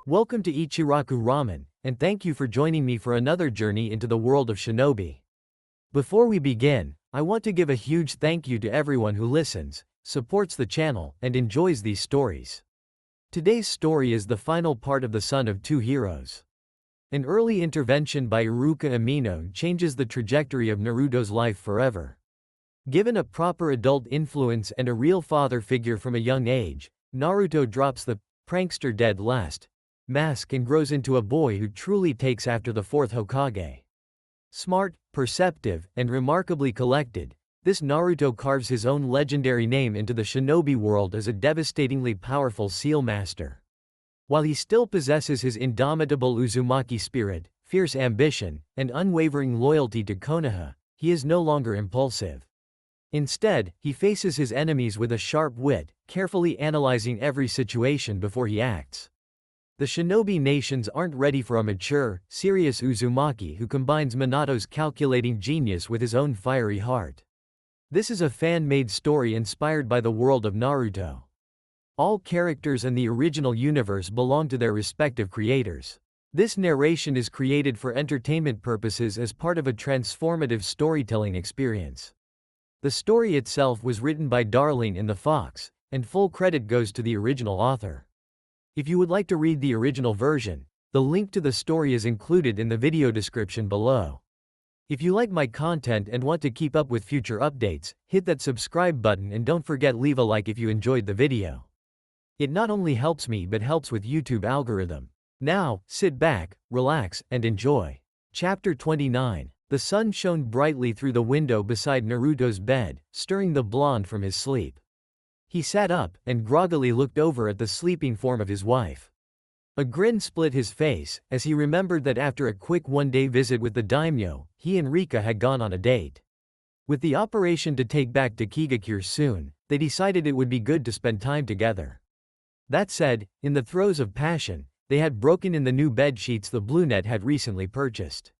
Welcome to Ichiraku Ramen, and thank you for joining me for another journey into the world of shinobi. Before we begin, I want to give a huge thank you to everyone who listens, supports the channel, and enjoys these stories. Today's story is the final part of The Son of Two Heroes. An early intervention by Iruka Umino changes the trajectory of Naruto's life forever. Given a proper adult influence and a real father figure from a young age, Naruto drops the prankster dead last mask and grows into a boy who truly takes after the Fourth Hokage. Smart, perceptive, and remarkably collected, this Naruto carves his own legendary name into the shinobi world as a devastatingly powerful seal master. While he still possesses his indomitable Uzumaki spirit, fierce ambition, and unwavering loyalty to Konoha, he is no longer impulsive. Instead, he faces his enemies with a sharp wit, carefully analyzing every situation before he acts. The shinobi nations aren't ready for a mature, serious Uzumaki who combines Minato's calculating genius with his own fiery heart. This is a fan-made story inspired by the world of Naruto. All characters in the original universe belong to their respective creators. This narration is created for entertainment purposes as part of a transformative storytelling experience. The story itself was written by Darling in the Fox, and full credit goes to the original author. If you would like to read the original version, the link to the story is included in the video description below. If you like my content and want to keep up with future updates, hit that subscribe button and don't forget leave a like if you enjoyed the video. It not only helps me but helps with YouTube algorithm. Now, sit back, relax, and enjoy. Chapter 29. The sun shone brightly through the window beside Naruto's bed, stirring the blonde from his sleep. He sat up, and groggily looked over at the sleeping form of his wife. A grin split his face, as he remembered that after a quick one-day visit with the daimyo, he and Rika had gone on a date. With the operation to take back Takigakure soon, they decided it would be good to spend time together. That said, in the throes of passion, they had broken in the new bed sheets the Bluenet had recently purchased.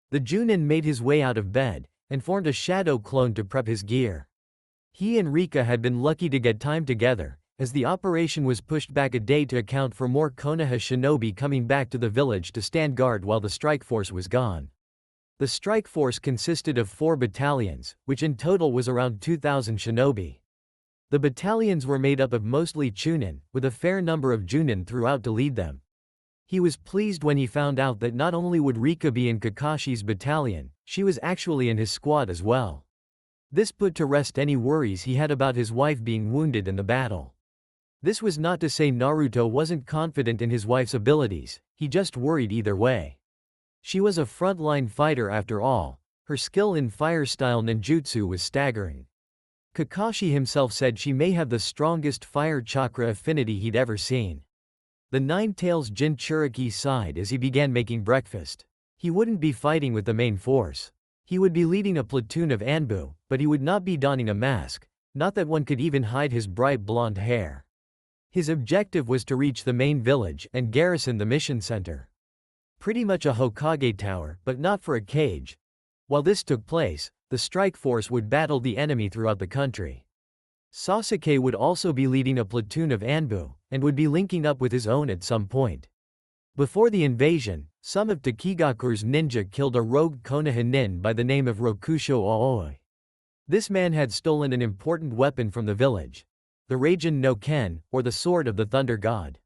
The Junin made his way out of bed, and formed a shadow clone to prep his gear. He and Rika had been lucky to get time together, as the operation was pushed back a day to account for more Konoha shinobi coming back to the village to stand guard while the strike force was gone. The strike force consisted of 4 battalions, which in total was around 2,000 shinobi. The battalions were made up of mostly Chunin, with a fair number of Junin throughout to lead them. He was pleased when he found out that not only would Rika be in Kakashi's battalion, she was actually in his squad as well. This put to rest any worries he had about his wife being wounded in the battle. This was not to say Naruto wasn't confident in his wife's abilities, he just worried either way. She was a frontline fighter after all, her skill in fire-style ninjutsu was staggering. Kakashi himself said she may have the strongest fire chakra affinity he'd ever seen. The Nine-Tails Jinchuriki sighed as he began making breakfast. He wouldn't be fighting with the main force. He would be leading a platoon of Anbu, but he would not be donning a mask, not that one could even hide his bright blonde hair. His objective was to reach the main village and garrison the mission center. Pretty much a Hokage tower, but not for a cage. While this took place, the strike force would battle the enemy throughout the country. Sasuke would also be leading a platoon of Anbu, and would be linking up with his own at some point. Before the invasion, some of Takigakure's ninja killed a rogue Konoha nin by the name of Rokusho Aoi. This man had stolen an important weapon from the village, the Raijin no Ken, or the Sword of the Thunder God.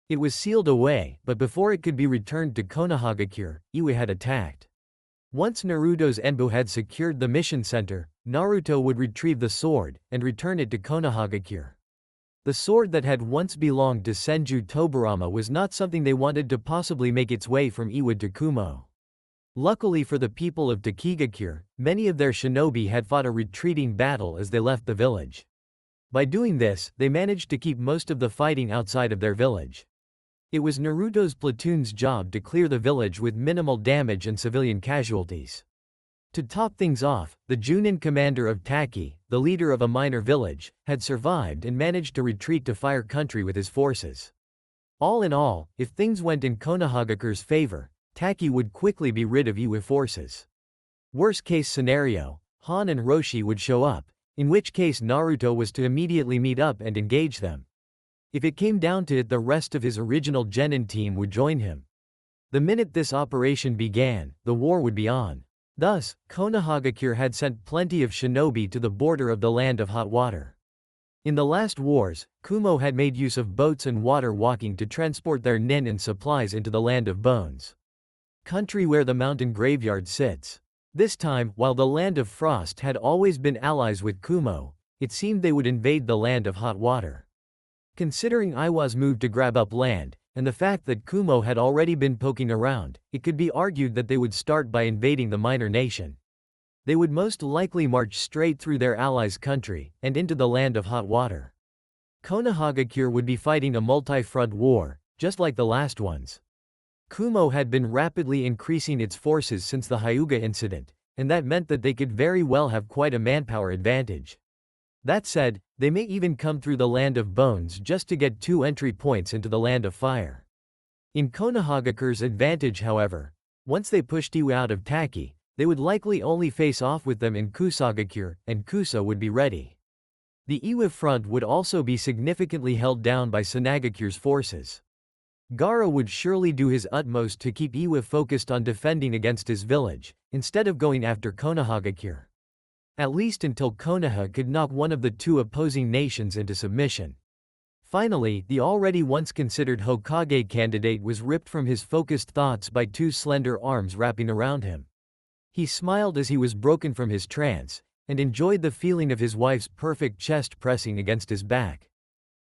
It was sealed away, but before it could be returned to Konohagakure, Iwe had attacked. Once Naruto's Enbu had secured the mission center, Naruto would retrieve the sword, and return it to Konohagakure. The sword that had once belonged to Senju Tobarama was not something they wanted to possibly make its way from Iwa to Kumo. Luckily for the people of Takigakure, many of their shinobi had fought a retreating battle as they left the village. By doing this, they managed to keep most of the fighting outside of their village. It was Naruto's platoon's job to clear the village with minimal damage and civilian casualties. To top things off, the Junin commander of Taki, the leader of a minor village, had survived and managed to retreat to Fire Country with his forces. All in all, if things went in Konohagakure's favor, Taki would quickly be rid of Iwa forces. Worst case scenario, Han and Roshi would show up, in which case Naruto was to immediately meet up and engage them. If it came down to it, the rest of his original genin team would join him. The minute this operation began, the war would be on. Thus, Konohagakure had sent plenty of shinobi to the border of the land of hot water. In the last wars, Kumo had made use of boats and water walking to transport their nin and supplies into the land of bones, country where the mountain graveyard sits. This time, while the land of frost had always been allies with Kumo, it seemed they would invade the land of hot water. Considering Iwa's move to grab up land, and the fact that Kumo had already been poking around, it could be argued that they would start by invading the minor nation. They would most likely march straight through their allies' country, and into the land of hot water. Konohagakure would be fighting a multi-front war, just like the last ones. Kumo had been rapidly increasing its forces since the Hyuga incident, and that meant that they could very well have quite a manpower advantage. That said, they may even come through the land of bones just to get 2 entry points into the land of fire. In Konohagakure's advantage, however, once they pushed Iwa out of Taki, they would likely only face off with them in Kusagakure, and Kusa would be ready. The Iwa front would also be significantly held down by Sanagakure's forces. Gaara would surely do his utmost to keep Iwa focused on defending against his village, instead of going after Konohagakure. At least until Konoha could knock one of the 2 opposing nations into submission. Finally, the already once considered Hokage candidate was ripped from his focused thoughts by 2 slender arms wrapping around him. He smiled as he was broken from his trance, and enjoyed the feeling of his wife's perfect chest pressing against his back.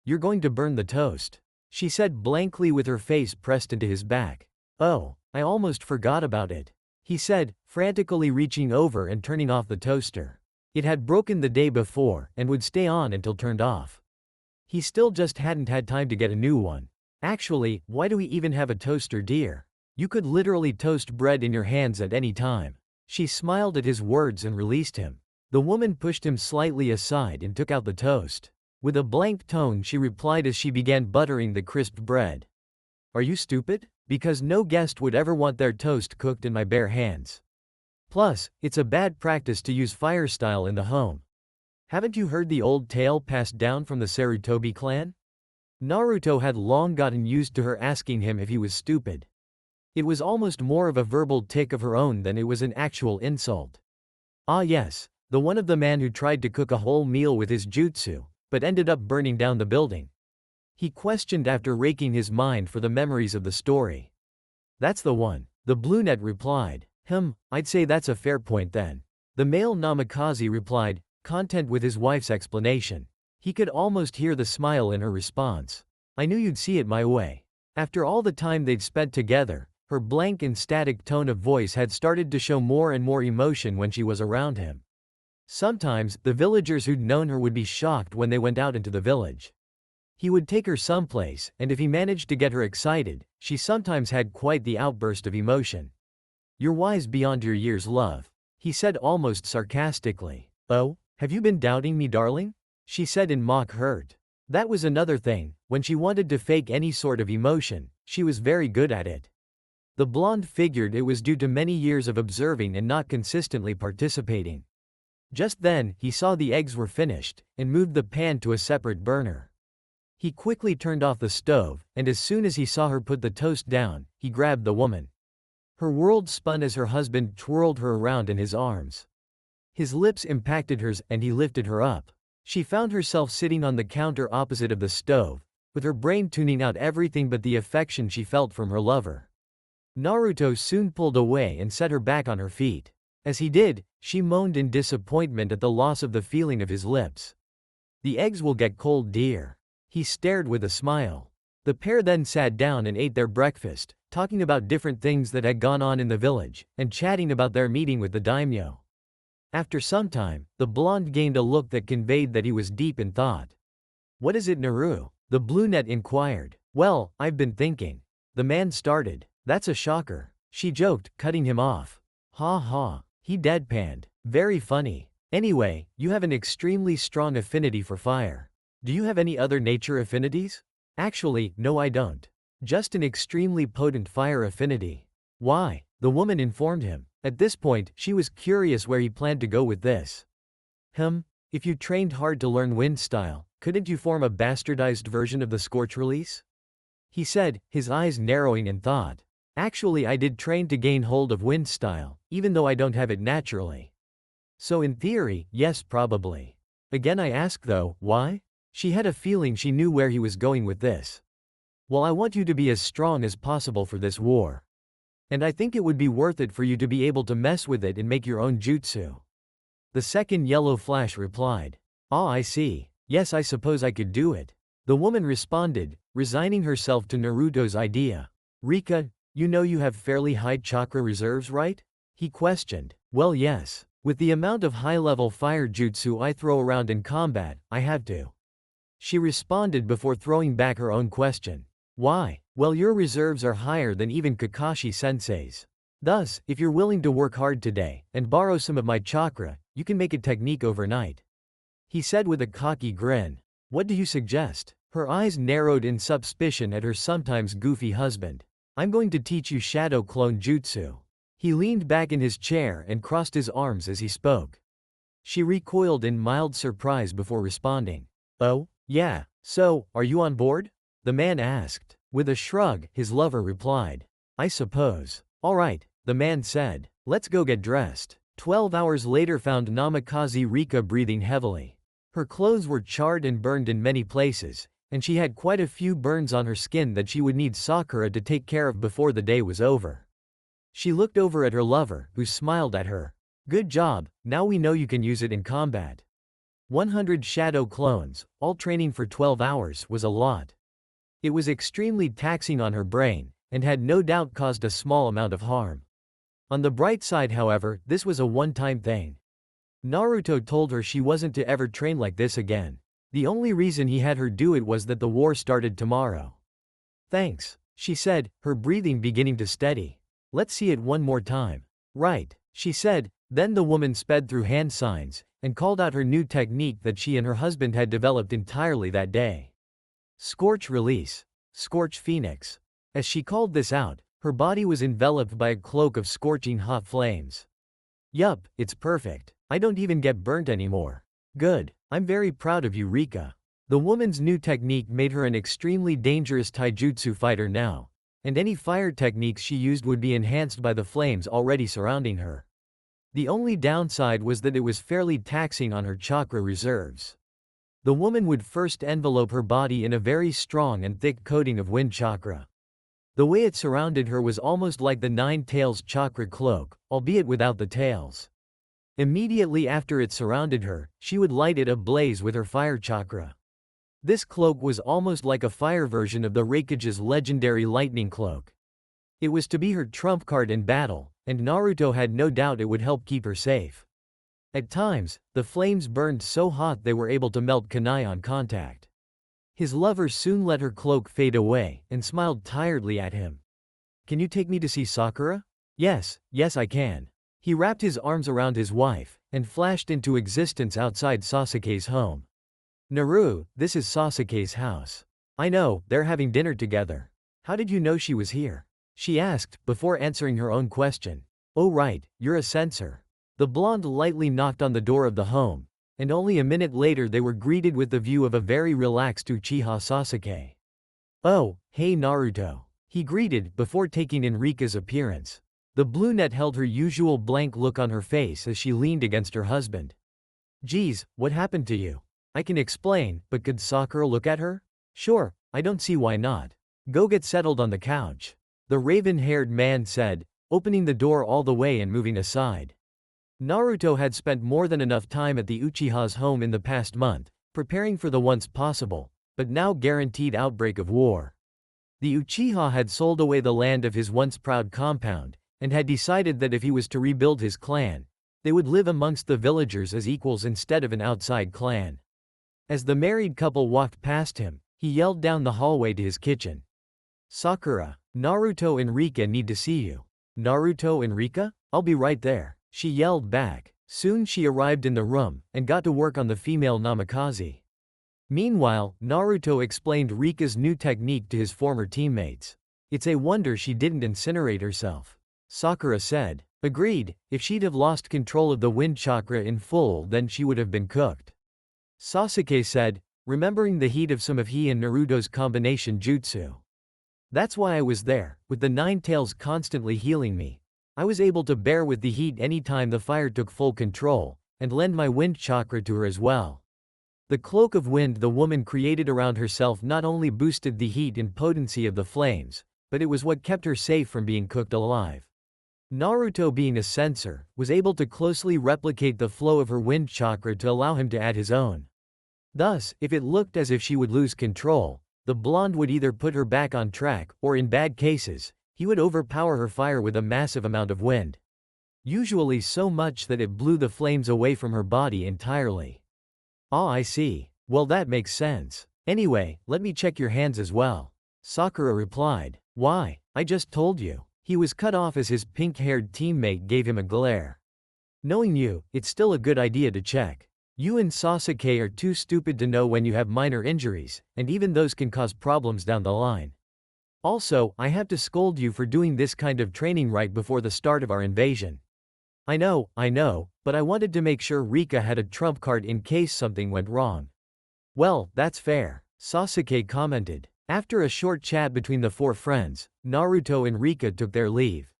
"You're going to burn the toast," she said blankly with her face pressed into his back. "Oh, I almost forgot about it," he said, frantically reaching over and turning off the toaster. It had broken the day before, and would stay on until turned off. He still just hadn't had time to get a new one. "Actually, why do we even have a toaster, dear? You could literally toast bread in your hands at any time." She smiled at his words and released him. The woman pushed him slightly aside and took out the toast. With a blank tone she replied as she began buttering the crisped bread. "Are you stupid? Because no guest would ever want their toast cooked in my bare hands. Plus, it's a bad practice to use fire style in the home. Haven't you heard the old tale passed down from the Sarutobi clan?" Naruto had long gotten used to her asking him if he was stupid. It was almost more of a verbal tic of her own than it was an actual insult. Ah yes, the one of the man who tried to cook a whole meal with his jutsu, but ended up burning down the building. He questioned after raking his mind for the memories of the story. "That's the one," the brunette replied. I'd say that's a fair point then." The male Namikaze replied, content with his wife's explanation. He could almost hear the smile in her response. "I knew you'd see it my way." After all the time they'd spent together, her blank and static tone of voice had started to show more and more emotion when she was around him. Sometimes, the villagers who'd known her would be shocked when they went out into the village. He would take her someplace, and if he managed to get her excited, she sometimes had quite the outburst of emotion. "You're wise beyond your years, love," he said almost sarcastically. "Oh, have you been doubting me, darling?" she said in mock hurt. That was another thing, when she wanted to fake any sort of emotion, she was very good at it. The blonde figured it was due to many years of observing and not consistently participating. Just then, he saw the eggs were finished, and moved the pan to a separate burner. He quickly turned off the stove, and as soon as he saw her put the toast down, he grabbed the woman. Her world spun as her husband twirled her around in his arms. His lips impacted hers, and he lifted her up. She found herself sitting on the counter opposite of the stove, with her brain tuning out everything but the affection she felt from her lover. Naruto soon pulled away and set her back on her feet. As he did, she moaned in disappointment at the loss of the feeling of his lips. "The eggs will get cold, dear." He stared with a smile. The pair then sat down and ate their breakfast, talking about different things that had gone on in the village, and chatting about their meeting with the daimyo. After some time, the blonde gained a look that conveyed that he was deep in thought. "What is it, Naru?" the brunette inquired. "Well, I've been thinking." The man started. "That's a shocker," she joked, cutting him off. "Ha ha," he deadpanned. "Very funny. Anyway, you have an extremely strong affinity for fire. Do you have any other nature affinities?" "Actually, no, I don't. Just an extremely potent fire affinity." "Why?" the woman informed him. At this point, she was curious where he planned to go with this. If you trained hard to learn wind style, couldn't you form a bastardized version of the Scorch release? He said, his eyes narrowing in thought. Actually, I did train to gain hold of wind style, even though I don't have it naturally. So in theory, yes, probably. Again I ask though, why? She had a feeling she knew where he was going with this. Well, I want you to be as strong as possible for this war. And I think it would be worth it for you to be able to mess with it and make your own jutsu. The second yellow flash replied. Ah, I see. Yes, I suppose I could do it. The woman responded, resigning herself to Naruto's idea. Rika, you know you have fairly high chakra reserves, right? He questioned. Well, yes. With the amount of high-level fire jutsu I throw around in combat, I have to. She responded before throwing back her own question. Why? Well, your reserves are higher than even Kakashi-sensei's. Thus, if you're willing to work hard today, and borrow some of my chakra, you can make a technique overnight. He said with a cocky grin. What do you suggest? Her eyes narrowed in suspicion at her sometimes goofy husband. I'm going to teach you shadow clone jutsu. He leaned back in his chair and crossed his arms as he spoke. She recoiled in mild surprise before responding. Oh, yeah, so, are you on board? The man asked. With a shrug, his lover replied. I suppose. All right, the man said. Let's go get dressed. 12 hours later found Namikaze Rika breathing heavily. Her clothes were charred and burned in many places, and she had quite a few burns on her skin that she would need Sakura to take care of before the day was over. She looked over at her lover, who smiled at her. Good job, now we know you can use it in combat. 100 shadow clones, all training for 12 hours, was a lot. It was extremely taxing on her brain, and had no doubt caused a small amount of harm. On the bright side, however, this was a one-time thing. Naruto told her she wasn't to ever train like this again. The only reason he had her do it was that the war started tomorrow. Thanks, she said, her breathing beginning to steady. Let's see it one more time. Right, she said, then the woman sped through hand signs, and called out her new technique that she and her husband had developed entirely that day. Scorch Release. Scorch Phoenix. As she called this out, her body was enveloped by a cloak of scorching hot flames. Yup, it's perfect. I don't even get burnt anymore. Good. I'm very proud of you, Rika. The woman's new technique made her an extremely dangerous taijutsu fighter now, and any fire techniques she used would be enhanced by the flames already surrounding her. The only downside was that it was fairly taxing on her chakra reserves. The woman would first envelope her body in a very strong and thick coating of wind chakra. The way it surrounded her was almost like the Nine Tails chakra cloak, albeit without the tails. Immediately after it surrounded her, she would light it ablaze with her fire chakra. This cloak was almost like a fire version of the Raikage's legendary lightning cloak. It was to be her trump card in battle, and Naruto had no doubt it would help keep her safe. At times, the flames burned so hot they were able to melt kunai on contact. His lover soon let her cloak fade away, and smiled tiredly at him. Can you take me to see Sakura? Yes, I can. He wrapped his arms around his wife, and flashed into existence outside Sasuke's home. Naru, this is Sasuke's house. I know, they're having dinner together. How did you know she was here? She asked, before answering her own question. Oh right, you're a censor. The blonde lightly knocked on the door of the home, and only a minute later they were greeted with the view of a very relaxed Uchiha Sasuke. Oh, hey Naruto. He greeted, before taking in Rika's appearance. The brunette held her usual blank look on her face as she leaned against her husband. Geez, what happened to you? I can explain, but could Sakura look at her? Sure, I don't see why not. Go get settled on the couch. The raven-haired man said, opening the door all the way and moving aside. Naruto had spent more than enough time at the Uchiha's home in the past month, preparing for the once possible, but now guaranteed outbreak of war. The Uchiha had sold away the land of his once proud compound, and had decided that if he was to rebuild his clan, they would live amongst the villagers as equals instead of an outside clan. As the married couple walked past him, he yelled down the hallway to his kitchen. Sakura, Naruto and Rika need to see you. Naruto and Rika? I'll be right there, she yelled back. Soon she arrived in the room, and got to work on the female Namikaze. Meanwhile, Naruto explained Rika's new technique to his former teammates. It's a wonder she didn't incinerate herself. Sakura said. Agreed, if she'd have lost control of the wind chakra in full then she would have been cooked. Sasuke said, remembering the heat of some of he and Naruto's combination jutsu. That's why I was there, with the nine tails constantly healing me. I was able to bear with the heat anytime the fire took full control, and lend my wind chakra to her as well. The cloak of wind the woman created around herself not only boosted the heat and potency of the flames, but it was what kept her safe from being cooked alive. Naruto, being a sensor, was able to closely replicate the flow of her wind chakra to allow him to add his own. Thus, if it looked as if she would lose control, the blonde would either put her back on track, or in bad cases, he would overpower her fire with a massive amount of wind. Usually so much that it blew the flames away from her body entirely. Ah, I see. Well, that makes sense. Anyway, let me check your hands as well. Sakura replied. Why? I just told you. He was cut off as his pink-haired teammate gave him a glare. Knowing you, it's still a good idea to check. You and Sasuke are too stupid to know when you have minor injuries, and even those can cause problems down the line. Also, I have to scold you for doing this kind of training right before the start of our invasion. I know, but I wanted to make sure Rika had a trump card in case something went wrong. Well, that's fair, Sasuke commented. After a short chat between the four friends, Naruto and Rika took their leave.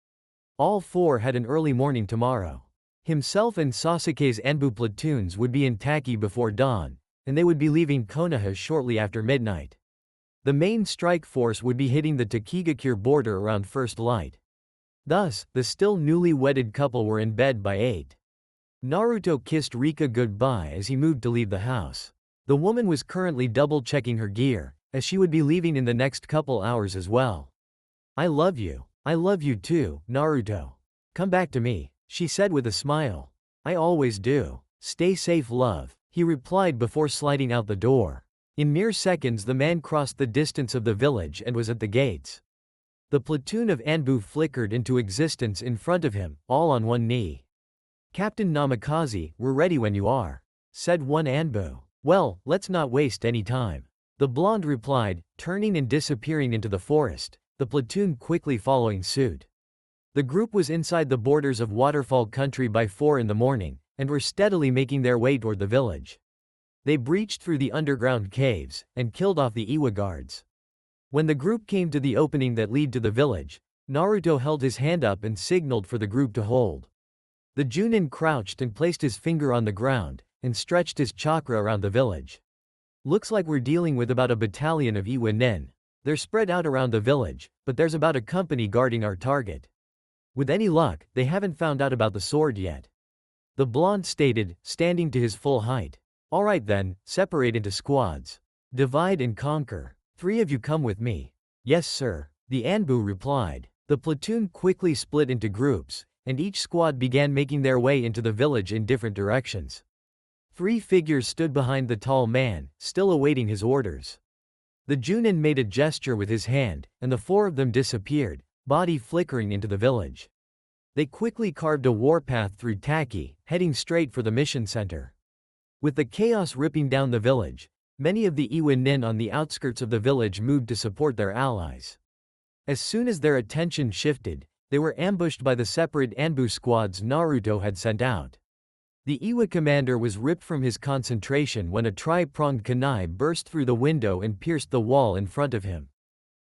All four had an early morning tomorrow. Himself and Sasuke's Anbu platoons would be in Taki before dawn, and they would be leaving Konoha shortly after midnight. The main strike force would be hitting the Takigakure border around first light. Thus, the still newly wedded couple were in bed by 8. Naruto kissed Rika goodbye as he moved to leave the house. The woman was currently double-checking her gear, as she would be leaving in the next couple hours as well. I love you. I love you too, Naruto. Come back to me, she said with a smile. I always do. Stay safe, love, he replied before sliding out the door. In mere seconds the man crossed the distance of the village and was at the gates. The platoon of Anbu flickered into existence in front of him, all on one knee. Captain Namikaze, we're ready when you are, said one Anbu. Well, let's not waste any time. The blonde replied, turning and disappearing into the forest, the platoon quickly following suit. The group was inside the borders of Waterfall Country by 4 in the morning, and were steadily making their way toward the village. They breached through the underground caves, and killed off the Iwa guards. When the group came to the opening that led to the village, Naruto held his hand up and signaled for the group to hold. The Junin crouched and placed his finger on the ground, and stretched his chakra around the village. Looks like we're dealing with about a battalion of Iwa nin. They're spread out around the village, but there's about a company guarding our target. With any luck, they haven't found out about the sword yet. The blonde stated, standing to his full height. Alright then, separate into squads. Divide and conquer. 3 of you come with me. Yes sir, the Anbu replied. The platoon quickly split into groups, and each squad began making their way into the village in different directions. 3 figures stood behind the tall man, still awaiting his orders. The Junin made a gesture with his hand, and the 4 of them disappeared, body flickering into the village. They quickly carved a warpath through Taki, heading straight for the mission center. With the chaos ripping down the village, many of the Iwa nin on the outskirts of the village moved to support their allies. As soon as their attention shifted, they were ambushed by the separate Anbu squads Naruto had sent out. The Iwa commander was ripped from his concentration when a tri-pronged kunai burst through the window and pierced the wall in front of him.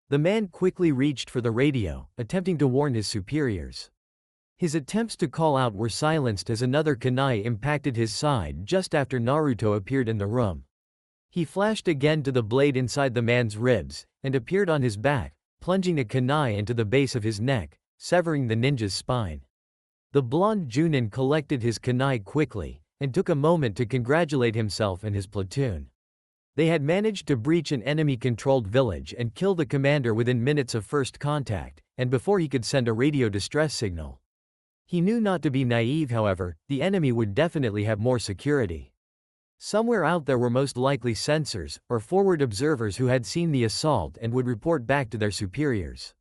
The man quickly reached for the radio, attempting to warn his superiors. His attempts to call out were silenced as another kunai impacted his side just after Naruto appeared in the room. He flashed again to the blade inside the man's ribs, and appeared on his back, plunging a kunai into the base of his neck, severing the ninja's spine. The blonde Junin collected his kunai quickly, and took a moment to congratulate himself and his platoon. They had managed to breach an enemy-controlled village and kill the commander within minutes of first contact, and before he could send a radio distress signal. He knew not to be naive, however, the enemy would definitely have more security. Somewhere out there were most likely sensors, or forward observers who had seen the assault and would report back to their superiors.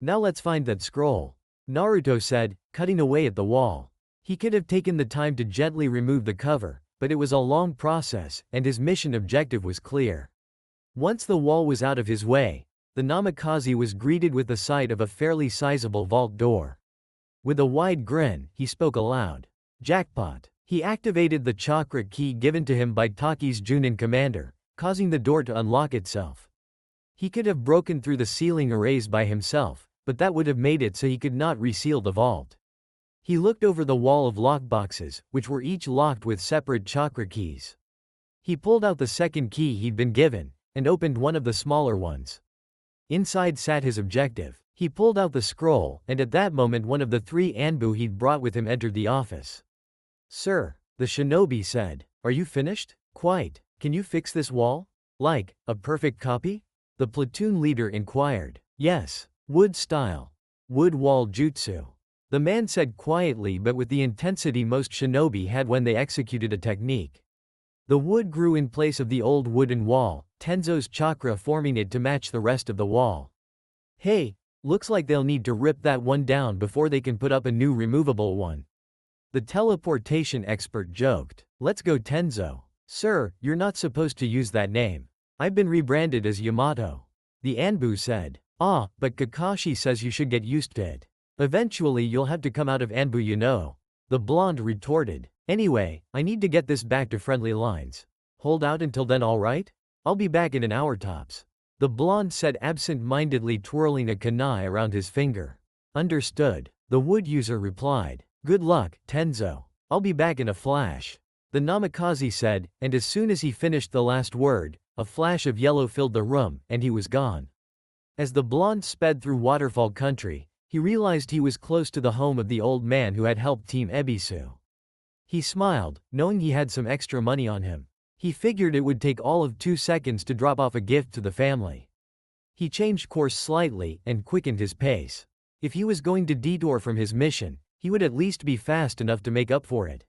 Now let's find that scroll, Naruto said, cutting away at the wall. He could have taken the time to gently remove the cover, but it was a long process, and his mission objective was clear. Once the wall was out of his way, the Namikaze was greeted with the sight of a fairly sizable vault door. With a wide grin, he spoke aloud. Jackpot. He activated the chakra key given to him by Taki's Junin commander, causing the door to unlock itself. He could have broken through the ceiling arrays by himself, but that would have made it so he could not reseal the vault. He looked over the wall of lockboxes, which were each locked with separate chakra keys. He pulled out the second key he'd been given, and opened one of the smaller ones. Inside sat his objective. He pulled out the scroll, and at that moment one of the 3 Anbu he'd brought with him entered the office. "Sir," the shinobi said, "are you finished?" "Quite. Can you fix this wall? Like, a perfect copy?" The platoon leader inquired. "Yes. Wood style. Wood wall jutsu." The man said quietly but with the intensity most shinobi had when they executed a technique. The wood grew in place of the old wooden wall, Tenzo's chakra forming it to match the rest of the wall. "Hey, looks like they'll need to rip that one down before they can put up a new removable one." The teleportation expert joked. "Let's go Tenzo." "Sir, you're not supposed to use that name. I've been rebranded as Yamato." The Anbu said. "Ah, but Kakashi says you should get used to it. Eventually you'll have to come out of Anbu, you know." The blonde retorted. "Anyway, I need to get this back to friendly lines. Hold out until then, alright? I'll be back in an hour tops." The blonde said absent-mindedly, twirling a kunai around his finger. "Understood." The wood user replied. "Good luck, Tenzo. I'll be back in a flash." The namikaze said, and as soon as he finished the last word, a flash of yellow filled the room, and he was gone. As the blonde sped through Waterfall Country, he realized he was close to the home of the old man who had helped Team Ebisu. He smiled, knowing he had some extra money on him. He figured it would take all of 2 seconds to drop off a gift to the family. He changed course slightly and quickened his pace. If he was going to detour from his mission, he would at least be fast enough to make up for it.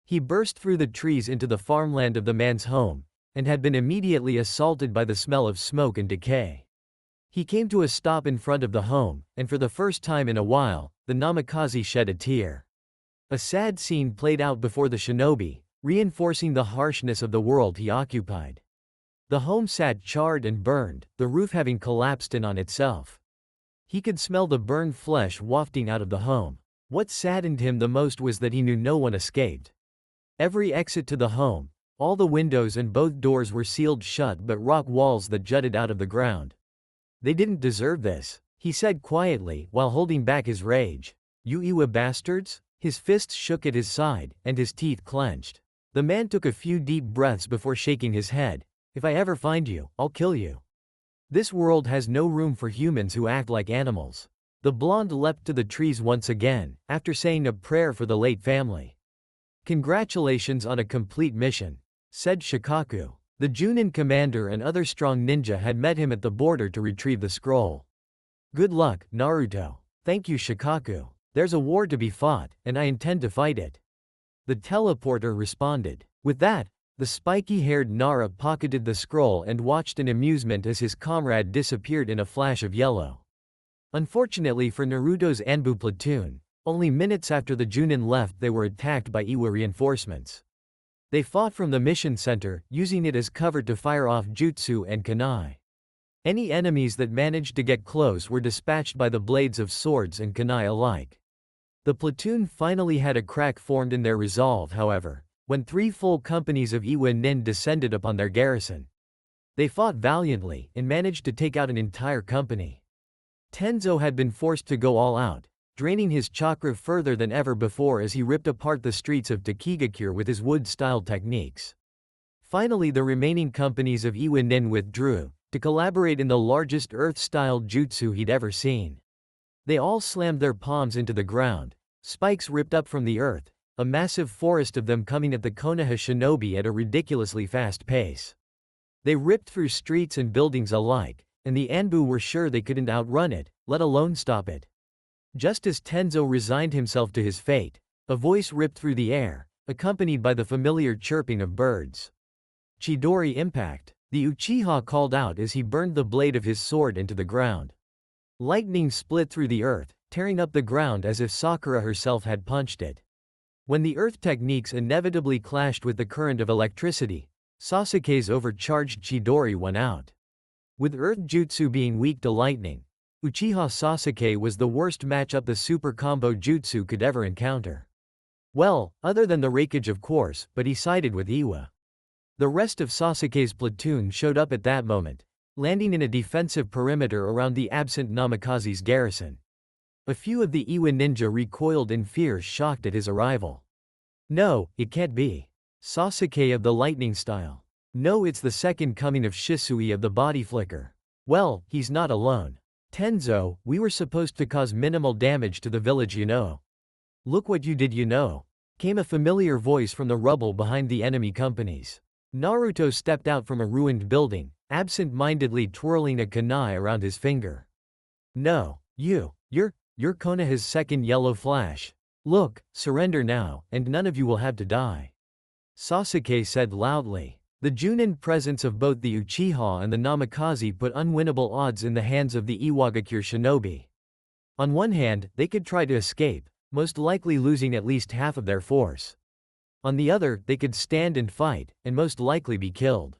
He burst through the trees into the farmland of the man's home, and had been immediately assaulted by the smell of smoke and decay. He came to a stop in front of the home, and for the first time in a while, the namikaze shed a tear. A sad scene played out before the shinobi, reinforcing the harshness of the world he occupied. The home sat charred and burned, the roof having collapsed in on itself. He could smell the burned flesh wafting out of the home. What saddened him the most was that he knew no one escaped. Every exit to the home, all the windows and both doors were sealed shut but rock walls that jutted out of the ground. "They didn't deserve this," he said quietly while holding back his rage. "You Iwa bastards?" His fists shook at his side, and his teeth clenched. The man took a few deep breaths before shaking his head. "If I ever find you, I'll kill you. This world has no room for humans who act like animals." The blonde leapt to the trees once again, after saying a prayer for the late family. "Congratulations on a complete mission," said Shikaku. The Junin commander and other strong ninja had met him at the border to retrieve the scroll. "Good luck, Naruto." "Thank you, Shikaku. There's a war to be fought, and I intend to fight it." The teleporter responded. With that, the spiky-haired Nara pocketed the scroll and watched in amusement as his comrade disappeared in a flash of yellow. Unfortunately for Naruto's Anbu platoon, only minutes after the Junin left they were attacked by Iwa reinforcements. They fought from the mission center, using it as cover to fire off jutsu and kunai. Any enemies that managed to get close were dispatched by the blades of swords and kunai alike. The platoon finally had a crack formed in their resolve, however, when 3 full companies of Iwa nin descended upon their garrison. They fought valiantly and managed to take out an entire company. Tenzo had been forced to go all out, draining his chakra further than ever before as he ripped apart the streets of Takigakure with his wood-style techniques. Finally, the remaining companies of Iwa nin withdrew, to collaborate in the largest earth-style jutsu he'd ever seen. They all slammed their palms into the ground, spikes ripped up from the earth, a massive forest of them coming at the Konoha shinobi at a ridiculously fast pace. They ripped through streets and buildings alike, and the Anbu were sure they couldn't outrun it, let alone stop it. Just as Tenzo resigned himself to his fate, a voice ripped through the air, accompanied by the familiar chirping of birds. "Chidori impact," the Uchiha called out as he burned the blade of his sword into the ground. Lightning split through the earth, tearing up the ground as if Sakura herself had punched it. When the earth techniques inevitably clashed with the current of electricity, Sasuke's overcharged Chidori went out. With earth jutsu being weak to lightning, Uchiha Sasuke was the worst matchup the super combo jutsu could ever encounter. Well, other than the Raikage of course, but he sided with Iwa. The rest of Sasuke's platoon showed up at that moment, landing in a defensive perimeter around the absent Namikaze's garrison. A few of the Iwa ninja recoiled in fear, shocked at his arrival. No, it can't be. Sasuke of the lightning style. No, it's the second coming of Shisui of the body flicker. Well, he's not alone. Tenzo, we were supposed to cause minimal damage to the village, you know. Look what you did, you know. Came a familiar voice from the rubble behind the enemy companies. Naruto stepped out from a ruined building, absent-mindedly twirling a kunai around his finger. No, you're Konoha's second yellow flash. Look, surrender now, and none of you will have to die. Sasuke said loudly. The Junin presence of both the Uchiha and the Namikaze put unwinnable odds in the hands of the Iwagakure shinobi. On one hand, they could try to escape, most likely losing at least half of their force. On the other, they could stand and fight, and most likely be killed.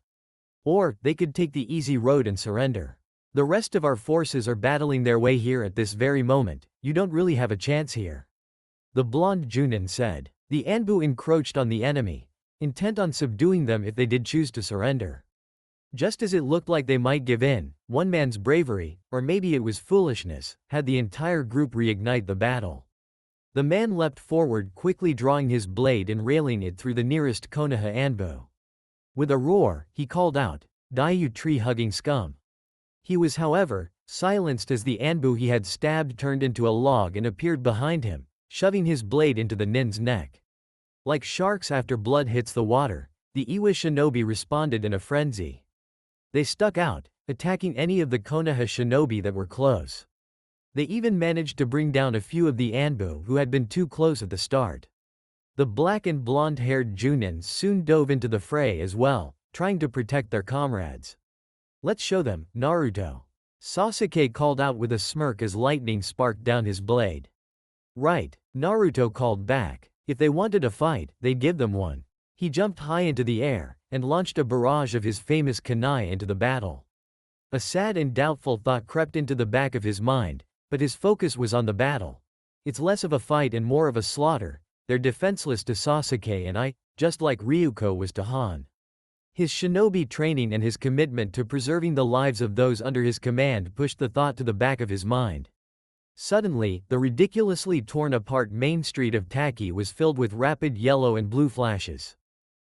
Or, they could take the easy road and surrender. The rest of our forces are battling their way here at this very moment, you don't really have a chance here. The blonde Junin said. The Anbu encroached on the enemy, intent on subduing them if they did choose to surrender. Just as it looked like they might give in, one man's bravery, or maybe it was foolishness, had the entire group reignite the battle. The man leapt forward, quickly drawing his blade and railing it through the nearest Konoha Anbu. With a roar, he called out, "Die, you tree-hugging scum!" He was, however, silenced as the Anbu he had stabbed turned into a log and appeared behind him, shoving his blade into the nin's neck. Like sharks after blood hits the water, the Iwa shinobi responded in a frenzy. They stuck out, attacking any of the Konoha shinobi that were close. They even managed to bring down a few of the Anbu who had been too close at the start. The black and blonde-haired Junins soon dove into the fray as well, trying to protect their comrades. Let's show them, Naruto. Sasuke called out with a smirk as lightning sparked down his blade. Right, Naruto called back. If they wanted a fight, they'd give them one. He jumped high into the air, and launched a barrage of his famous kunai into the battle. A sad and doubtful thought crept into the back of his mind, but his focus was on the battle. It's less of a fight and more of a slaughter. They're defenseless to Sasuke and I, just like Ryuko was to Han. His shinobi training and his commitment to preserving the lives of those under his command pushed the thought to the back of his mind. Suddenly, the ridiculously torn-apart main street of Taki was filled with rapid yellow and blue flashes.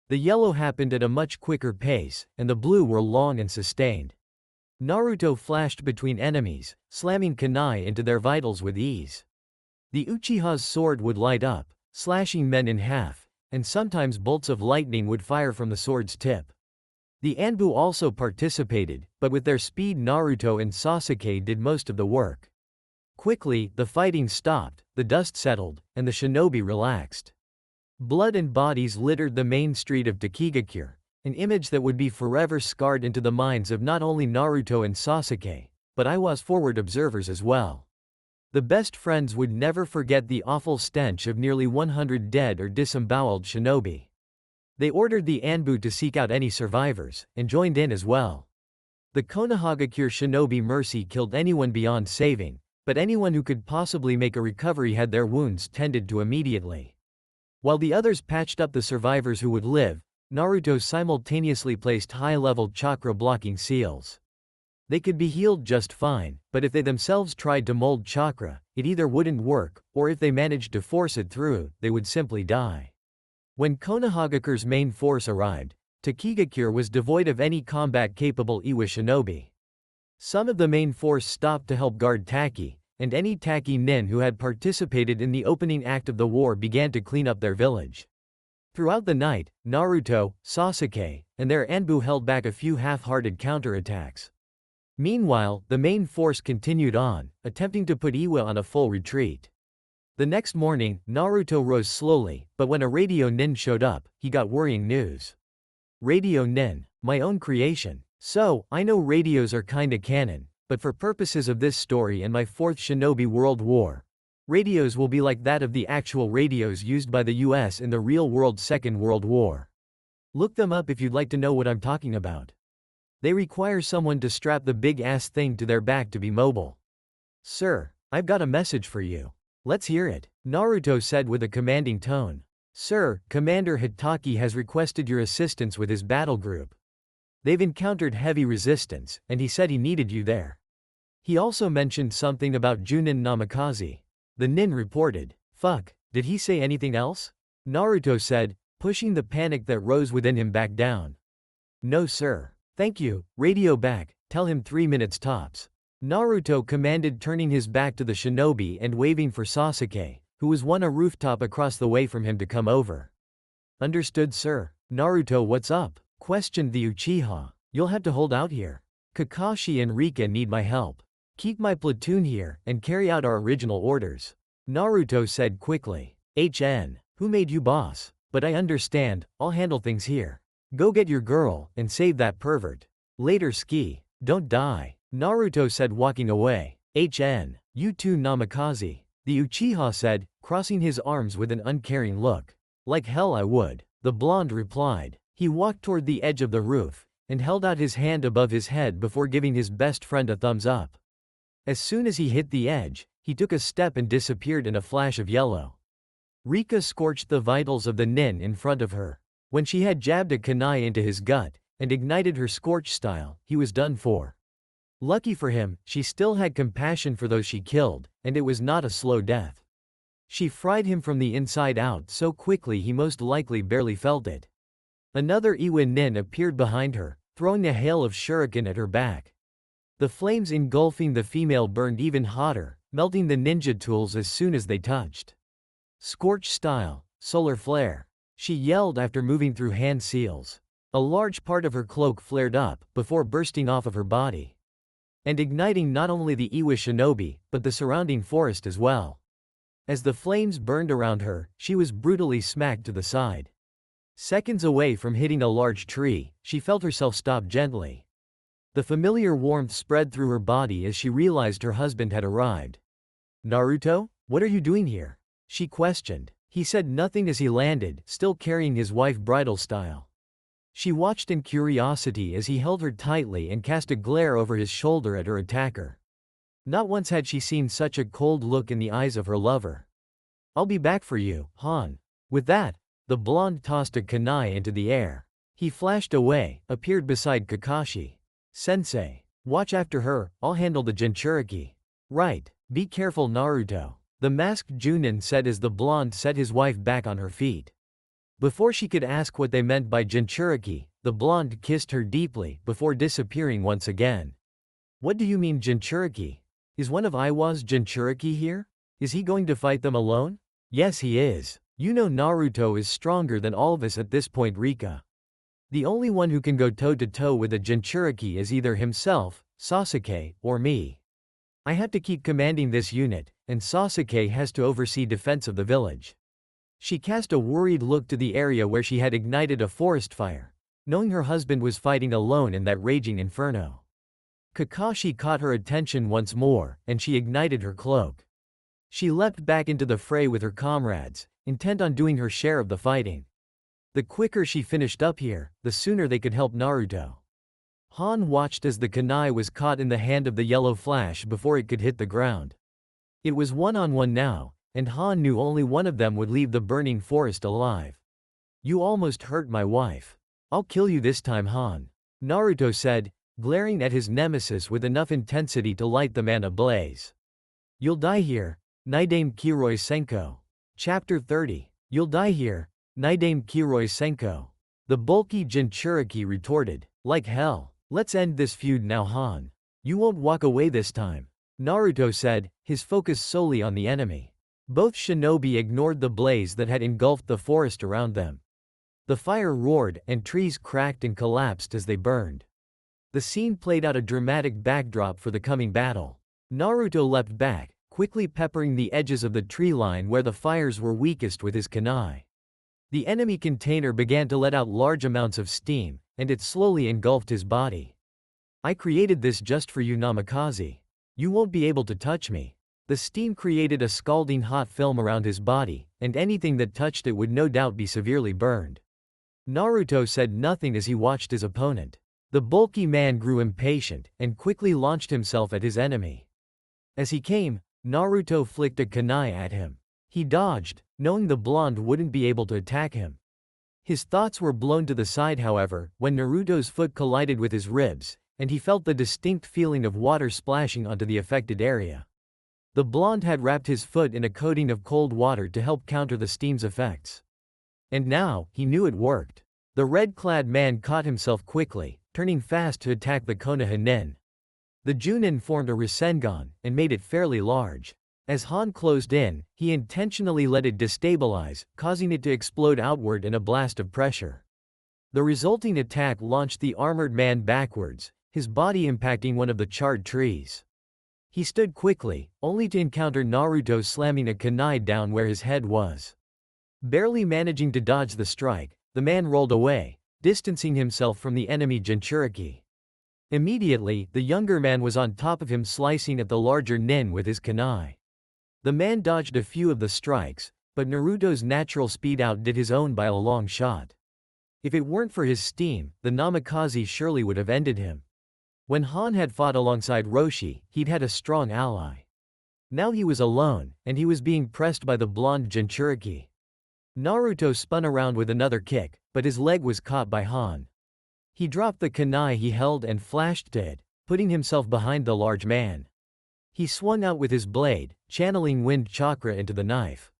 The yellow happened at a much quicker pace, and the blue were long and sustained. Naruto flashed between enemies, slamming kunai into their vitals with ease. The Uchiha's sword would light up, slashing men in half, and sometimes bolts of lightning would fire from the sword's tip. The Anbu also participated, but with their speed Naruto and Sasuke did most of the work. Quickly, the fighting stopped, the dust settled, and the shinobi relaxed. Blood and bodies littered the main street of Takigakure, an image that would be forever scarred into the minds of not only Naruto and Sasuke, but Iwa's forward observers as well. The best friends would never forget the awful stench of nearly 100 dead or disemboweled shinobi. They ordered the Anbu to seek out any survivors, and joined in as well. The Konohagakure shinobi mercy killed anyone beyond saving, but anyone who could possibly make a recovery had their wounds tended to immediately. While the others patched up the survivors who would live, Naruto simultaneously placed high-level chakra-blocking seals. They could be healed just fine, but if they themselves tried to mold chakra, it either wouldn't work, or if they managed to force it through, they would simply die. When Konohagakure's main force arrived, Takigakure was devoid of any combat-capable Iwa shinobi. Some of the main force stopped to help guard Taki, and any Taki nin who had participated in the opening act of the war began to clean up their village. Throughout the night, Naruto, Sasuke, and their Anbu held back a few half-hearted counterattacks. Meanwhile, the main force continued on, attempting to put Iwa on a full retreat. The next morning, Naruto rose slowly, but when a radio nin showed up, he got worrying news. Radio nin, my own creation. So, I know radios are kinda canon, but for purposes of this story and my Fourth Shinobi World War, radios will be like that of the actual radios used by the US in the real-world Second World War. Look them up if you'd like to know what I'm talking about. They require someone to strap the big-ass thing to their back to be mobile. Sir, I've got a message for you. Let's hear it, Naruto said with a commanding tone. Sir, Commander Hitaki has requested your assistance with his battle group. They've encountered heavy resistance, and he said he needed you there. He also mentioned something about Junin Namikaze. The nin reported. Fuck, did he say anything else? Naruto said, pushing the panic that rose within him back down. No sir. Thank you, radio back, tell him 3 minutes tops. Naruto commanded, turning his back to the shinobi and waving for Sasuke, who was on a rooftop across the way from him, to come over. Understood sir. Naruto, what's up? Questioned the Uchiha. You'll have to hold out here. Kakashi and Rika need my help. Keep my platoon here, and carry out our original orders. Naruto said quickly. Who made you boss? But I understand, I'll handle things here. Go get your girl, and save that pervert. Later ski, don't die. Naruto said, walking away. You too Namikaze. The Uchiha said, crossing his arms with an uncaring look. Like hell I would. The blonde replied. He walked toward the edge of the roof, and held out his hand above his head before giving his best friend a thumbs up. As soon as he hit the edge, he took a step and disappeared in a flash of yellow. Rika scorched the vitals of the nin in front of her. When she had jabbed a kunai into his gut, and ignited her scorch style, he was done for. Lucky for him, she still had compassion for those she killed, and it was not a slow death. She fried him from the inside out so quickly he most likely barely felt it. Another Iwa nin appeared behind her, throwing a hail of shuriken at her back. The flames engulfing the female burned even hotter, melting the ninja tools as soon as they touched. Scorch style, solar flare. She yelled after moving through hand seals. A large part of her cloak flared up, before bursting off of her body. And igniting not only the Iwa shinobi, but the surrounding forest as well. As the flames burned around her, she was brutally smacked to the side. Seconds away from hitting a large tree, she felt herself stop gently. The familiar warmth spread through her body as she realized her husband had arrived. Naruto, what are you doing here? She questioned. He said nothing as he landed, still carrying his wife bridal style. She watched in curiosity as he held her tightly and cast a glare over his shoulder at her attacker. Not once had she seen such a cold look in the eyes of her lover. I'll be back for you, Han. With that, the blonde tossed a kunai into the air. He flashed away, appeared beside Kakashi. Sensei, watch after her, I'll handle the Jinchuriki. Right, be careful Naruto. The masked Junin said as the blonde set his wife back on her feet. Before she could ask what they meant by Jinchuriki, the blonde kissed her deeply, before disappearing once again. What do you mean Jinchuriki? Is one of Iwa's Jinchuriki here? Is he going to fight them alone? Yes he is. You know Naruto is stronger than all of us at this point Rika. The only one who can go toe-to-toe with a Jinchuriki is either himself, Sasuke, or me. I have to keep commanding this unit, and Sasuke has to oversee defense of the village. She cast a worried look to the area where she had ignited a forest fire, knowing her husband was fighting alone in that raging inferno. Kakashi caught her attention once more, and she ignited her cloak. She leapt back into the fray with her comrades, intent on doing her share of the fighting. The quicker she finished up here, the sooner they could help Naruto. Han watched as the kunai was caught in the hand of the yellow flash before it could hit the ground. It was one-on-one now, and Han knew only one of them would leave the burning forest alive. You almost hurt my wife. I'll kill you this time Han. Naruto said, glaring at his nemesis with enough intensity to light the man ablaze. You'll die here, Naidame Kiroi Senko. Chapter 30. You'll die here, Naidame Kiroi Senko. The bulky Jinchuriki retorted. Like hell. Let's end this feud now Han. You won't walk away this time. Naruto said, his focus solely on the enemy. Both shinobi ignored the blaze that had engulfed the forest around them. The fire roared, and trees cracked and collapsed as they burned. The scene played out a dramatic backdrop for the coming battle. Naruto leapt back, quickly peppering the edges of the tree line where the fires were weakest with his kunai. The enemy container began to let out large amounts of steam, and it slowly engulfed his body. I created this just for you Namikaze. You won't be able to touch me. The steam created a scalding hot film around his body, and anything that touched it would no doubt be severely burned. Naruto said nothing as he watched his opponent. The bulky man grew impatient, and quickly launched himself at his enemy. As he came, Naruto flicked a kunai at him. He dodged, knowing the blonde wouldn't be able to attack him. His thoughts were blown to the side, however, when Naruto's foot collided with his ribs, and he felt the distinct feeling of water splashing onto the affected area. The blonde had wrapped his foot in a coating of cold water to help counter the steam's effects. And now, he knew it worked. The red-clad man caught himself quickly, turning fast to attack the Konoha nin. The Junin formed a Rasengan, and made it fairly large. As Han closed in, he intentionally let it destabilize, causing it to explode outward in a blast of pressure. The resulting attack launched the armored man backwards, his body impacting one of the charred trees. He stood quickly, only to encounter Naruto slamming a kunai down where his head was. Barely managing to dodge the strike, the man rolled away, distancing himself from the enemy Jinchuriki. Immediately, the younger man was on top of him, slicing at the larger nin with his kunai. The man dodged a few of the strikes, but Naruto's natural speed outdid his own by a long shot. If it weren't for his steam, the Namikaze surely would have ended him. When Han had fought alongside Roshi, he'd had a strong ally. Now he was alone, and he was being pressed by the blonde Jinchuriki. Naruto spun around with another kick, but his leg was caught by Han. He dropped the kunai he held and flashed to it, putting himself behind the large man. He swung out with his blade, channeling wind chakra into the knife.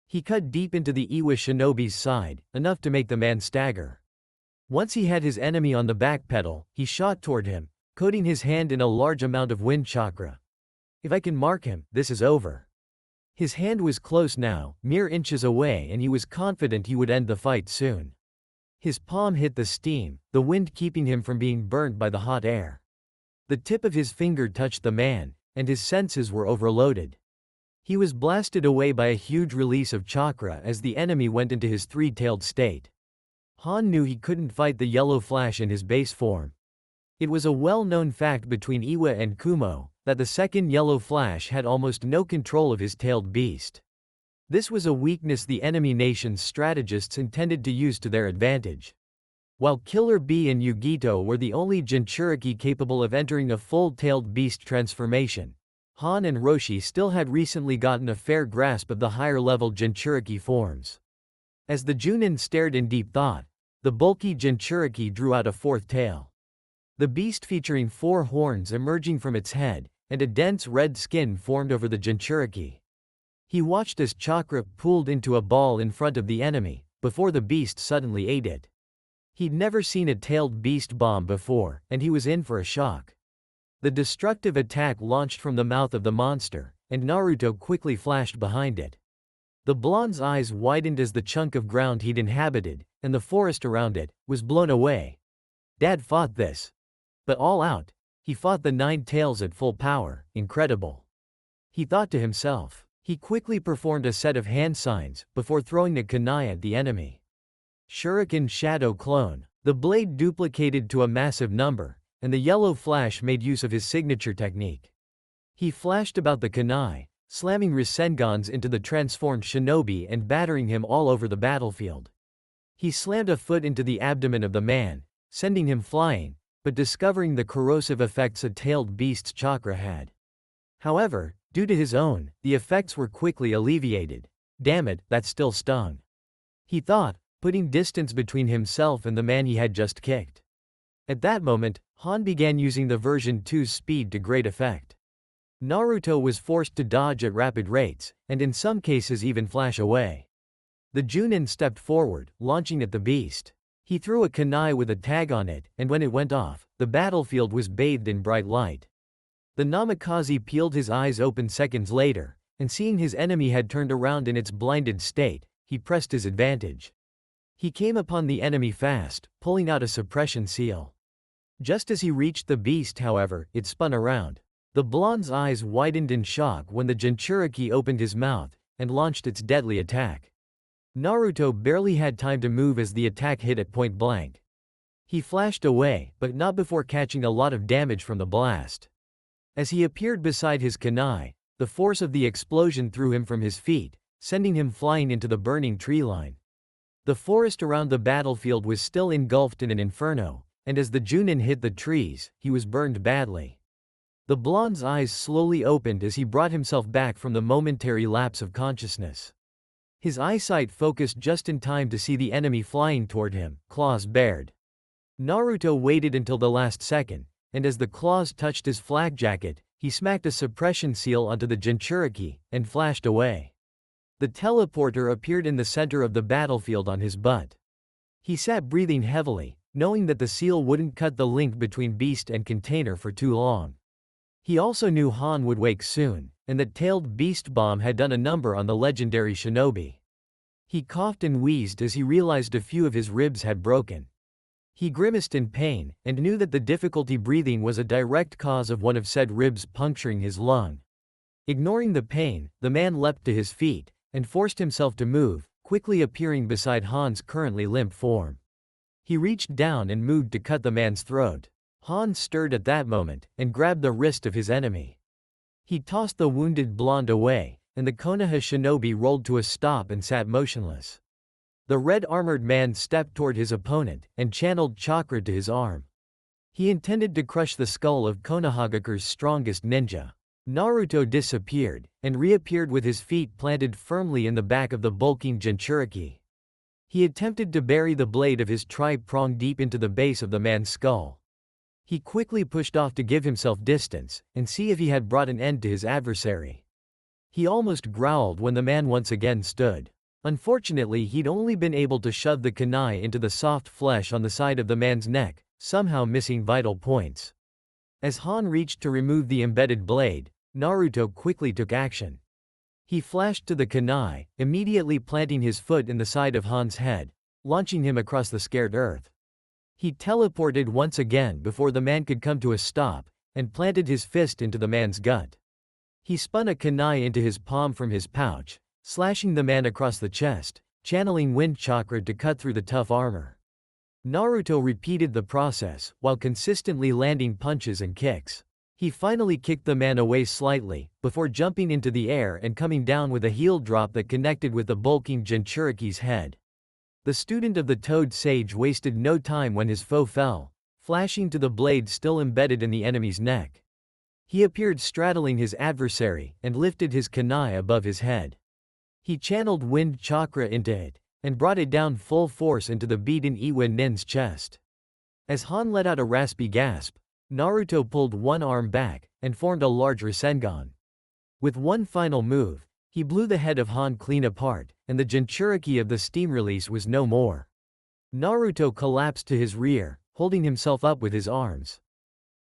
He cut deep into the Iwa shinobi's side, enough to make the man stagger. Once he had his enemy on the back pedal, he shot toward him, coating his hand in a large amount of wind chakra. If I can mark him, this is over. His hand was close now, mere inches away, and he was confident he would end the fight soon. His palm hit the steam, the wind keeping him from being burnt by the hot air. The tip of his finger touched the man, and his senses were overloaded. He was blasted away by a huge release of chakra as the enemy went into his three-tailed state. Han knew he couldn't fight the yellow flash in his base form. It was a well-known fact between Iwa and Kumo, that the second yellow flash had almost no control of his tailed beast. This was a weakness the enemy nation's strategists intended to use to their advantage. While Killer Bee and Yugito were the only Jinchuriki capable of entering a full-tailed beast transformation, Han and Roshi still had recently gotten a fair grasp of the higher-level Jinchuriki forms. As the Junin stared in deep thought, the bulky Jinchuriki drew out a fourth tail. The beast featuring 4 horns emerging from its head, and a dense red skin formed over the Jinchuriki. He watched as chakra pooled into a ball in front of the enemy, before the beast suddenly ate it. He'd never seen a tailed beast bomb before, and he was in for a shock. The destructive attack launched from the mouth of the monster, and Naruto quickly flashed behind it. The blonde's eyes widened as the chunk of ground he'd inhabited, and the forest around it, was blown away. Dad fought this. But all out. He fought the 9 tails at full power, incredible. He thought to himself. He quickly performed a set of hand signs, before throwing the kunai at the enemy. Shuriken Shadow Clone. The blade duplicated to a massive number, and the yellow flash made use of his signature technique. He flashed about the kunai, slamming Rasengans into the transformed shinobi and battering him all over the battlefield. He slammed a foot into the abdomen of the man, sending him flying, but discovering the corrosive effects a tailed beast's chakra had. However, due to his own, the effects were quickly alleviated. Damn it, that still stung. He thought, putting distance between himself and the man he had just kicked. At that moment, Han began using the version 2's speed to great effect. Naruto was forced to dodge at rapid rates, and in some cases even flash away. The Junin stepped forward, launching at the beast. He threw a kunai with a tag on it, and when it went off, the battlefield was bathed in bright light. The Namikaze peeled his eyes open seconds later, and seeing his enemy had turned around in its blinded state, he pressed his advantage. He came upon the enemy fast, pulling out a suppression seal. Just as he reached the beast, however, it spun around. The blonde's eyes widened in shock when the Jinchuriki opened his mouth, and launched its deadly attack. Naruto barely had time to move as the attack hit at point blank. He flashed away, but not before catching a lot of damage from the blast. As he appeared beside his kunai, the force of the explosion threw him from his feet, sending him flying into the burning tree line. The forest around the battlefield was still engulfed in an inferno, and as the Junin hit the trees, he was burned badly. The blonde's eyes slowly opened as he brought himself back from the momentary lapse of consciousness. His eyesight focused just in time to see the enemy flying toward him, claws bared. Naruto waited until the last second, and as the claws touched his flak jacket, he smacked a suppression seal onto the Jinchuriki, and flashed away. The teleporter appeared in the center of the battlefield on his butt. He sat breathing heavily, knowing that the seal wouldn't cut the link between beast and container for too long. He also knew Han would wake soon, and that tailed beast bomb had done a number on the legendary shinobi. He coughed and wheezed as he realized a few of his ribs had broken. He grimaced in pain, and knew that the difficulty breathing was a direct cause of one of said ribs puncturing his lung. Ignoring the pain, the man leapt to his feet, and forced himself to move, quickly appearing beside Han's currently limp form. He reached down and moved to cut the man's throat. Han stirred at that moment, and grabbed the wrist of his enemy. He tossed the wounded blonde away, and the Konoha shinobi rolled to a stop and sat motionless. The red-armored man stepped toward his opponent, and channeled chakra to his arm. He intended to crush the skull of Konohagakure's strongest ninja. Naruto disappeared, and reappeared with his feet planted firmly in the back of the bulking Jinchuriki. He attempted to bury the blade of his tri-prong deep into the base of the man's skull. He quickly pushed off to give himself distance, and see if he had brought an end to his adversary. He almost growled when the man once again stood. Unfortunately, he'd only been able to shove the kunai into the soft flesh on the side of the man's neck, somehow missing vital points. As Han reached to remove the embedded blade, Naruto quickly took action. He flashed to the kunai, immediately planting his foot in the side of Han's head, launching him across the scared earth. He teleported once again before the man could come to a stop, and planted his fist into the man's gut. He spun a kunai into his palm from his pouch, slashing the man across the chest, channeling wind chakra to cut through the tough armor. Naruto repeated the process, while consistently landing punches and kicks. He finally kicked the man away slightly, before jumping into the air and coming down with a heel drop that connected with the bulking Jinchuriki's head. The student of the Toad Sage wasted no time when his foe fell, flashing to the blade still embedded in the enemy's neck. He appeared straddling his adversary, and lifted his kunai above his head. He channeled wind chakra into it, and brought it down full force into the beaten Iwa Nin's chest. As Han let out a raspy gasp, Naruto pulled one arm back, and formed a large Rasengan. With one final move, he blew the head of Han clean apart, and the Jinchuriki of the steam release was no more. Naruto collapsed to his rear, holding himself up with his arms.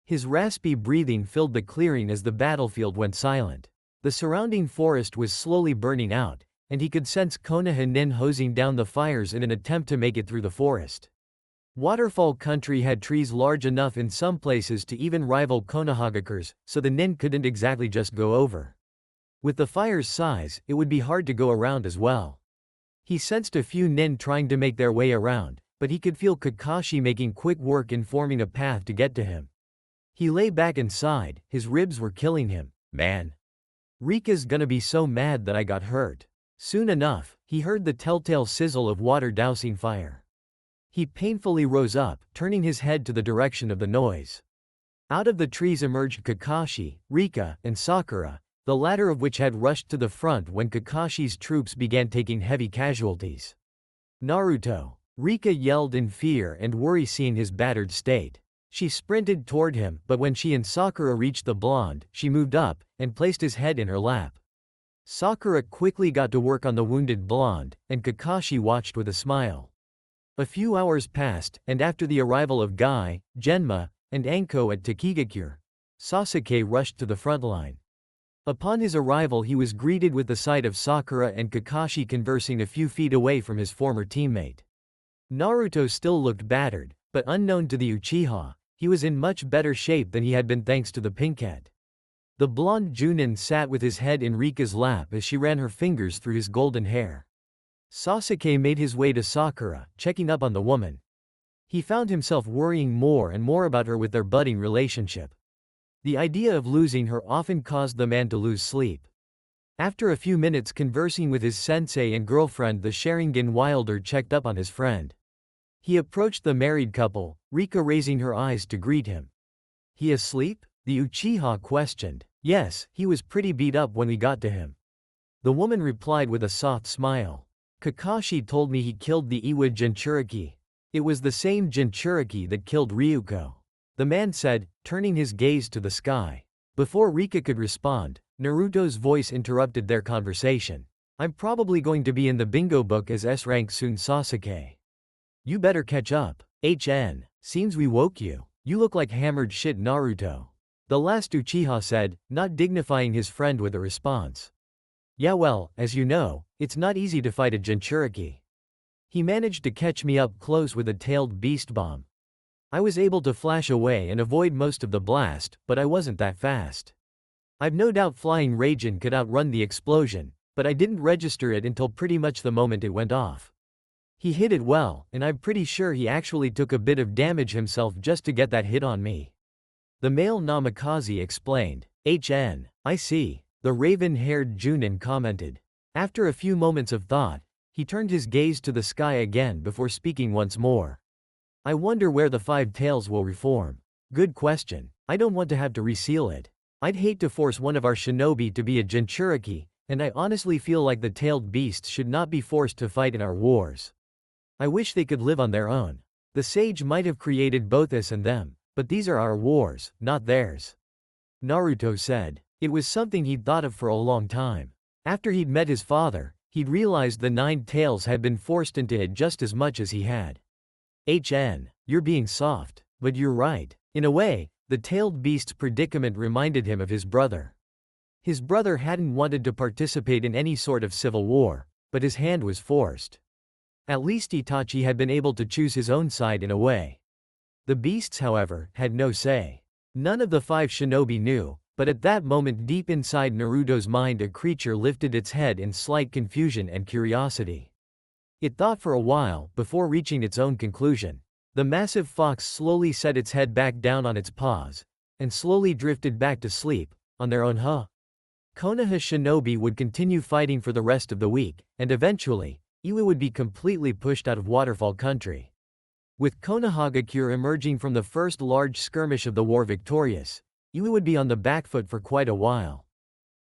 His raspy breathing filled the clearing as the battlefield went silent. The surrounding forest was slowly burning out, and he could sense Konoha nin hosing down the fires in an attempt to make it through the forest. Waterfall country had trees large enough in some places to even rival Konohagakure's, so the nin couldn't exactly just go over. With the fire's size, it would be hard to go around as well. He sensed a few nin trying to make their way around, but he could feel Kakashi making quick work in forming a path to get to him. He lay back and sighed, his ribs were killing him. Man. Rika's gonna be so mad that I got hurt. Soon enough, he heard the telltale sizzle of water dousing fire. He painfully rose up, turning his head to the direction of the noise. Out of the trees emerged Kakashi, Rika, and Sakura, the latter of which had rushed to the front when Kakashi's troops began taking heavy casualties. Naruto. Rika yelled in fear and worry seeing his battered state. She sprinted toward him, but when she and Sakura reached the blonde, she moved up, and placed his head in her lap. Sakura quickly got to work on the wounded blonde, and Kakashi watched with a smile. A few hours passed, and after the arrival of Guy, Genma, and Anko at Takigakure, Sasuke rushed to the front line. Upon his arrival he was greeted with the sight of Sakura and Kakashi conversing a few feet away from his former teammate. Naruto still looked battered, but unknown to the Uchiha, he was in much better shape than he had been thanks to the pinkette. The blonde Junin sat with his head in Rika's lap as she ran her fingers through his golden hair. Sasuke made his way to Sakura, checking up on the woman. He found himself worrying more and more about her with their budding relationship. The idea of losing her often caused the man to lose sleep. After a few minutes conversing with his sensei and girlfriend, the Sharingan wielder checked up on his friend. He approached the married couple, Rika raising her eyes to greet him. "He asleep?" the Uchiha questioned. "Yes, he was pretty beat up when we got to him." The woman replied with a soft smile. Kakashi told me he killed the Iwa Jinchuriki. It was the same Jinchuriki that killed Ryuko. The man said, turning his gaze to the sky. Before Rika could respond, Naruto's voice interrupted their conversation. I'm probably going to be in the bingo book as S-rank soon, Sasuke. You better catch up. Seems we woke you. You look like hammered shit, Naruto. The last Uchiha said, not dignifying his friend with a response. Yeah, well, as you know, it's not easy to fight a Jinchuriki. He managed to catch me up close with a tailed beast bomb. I was able to flash away and avoid most of the blast, but I wasn't that fast. I've no doubt Flying Raijin could outrun the explosion, but I didn't register it until pretty much the moment it went off. He hit it well, and I'm pretty sure he actually took a bit of damage himself just to get that hit on me. The male Namikaze explained. I see, the raven-haired Junin commented. After a few moments of thought, he turned his gaze to the sky again before speaking once more. I wonder where the 5 tails will reform. Good question. I don't want to have to reseal it. I'd hate to force one of our shinobi to be a Jinchuriki, and I honestly feel like the tailed beasts should not be forced to fight in our wars. I wish they could live on their own. The sage might have created both us and them, but these are our wars, not theirs. Naruto said. It was something he'd thought of for a long time. After he'd met his father, he'd realized the 9 tails had been forced into it just as much as he had. You're being soft, but you're right. In a way, the tailed beast's predicament reminded him of his brother. His brother hadn't wanted to participate in any sort of civil war, but his hand was forced. At least Itachi had been able to choose his own side in a way. The beasts, however, had no say. None of the 5 shinobi knew, but at that moment deep inside Naruto's mind a creature lifted its head in slight confusion and curiosity. It thought for a while before reaching its own conclusion. The massive fox slowly set its head back down on its paws, and slowly drifted back to sleep, on their own. Konoha shinobi would continue fighting for the rest of the week, and eventually, Iwa would be completely pushed out of Waterfall Country. With Konohagakure emerging from the first large skirmish of the war victorious, Iwa would be on the back foot for quite a while.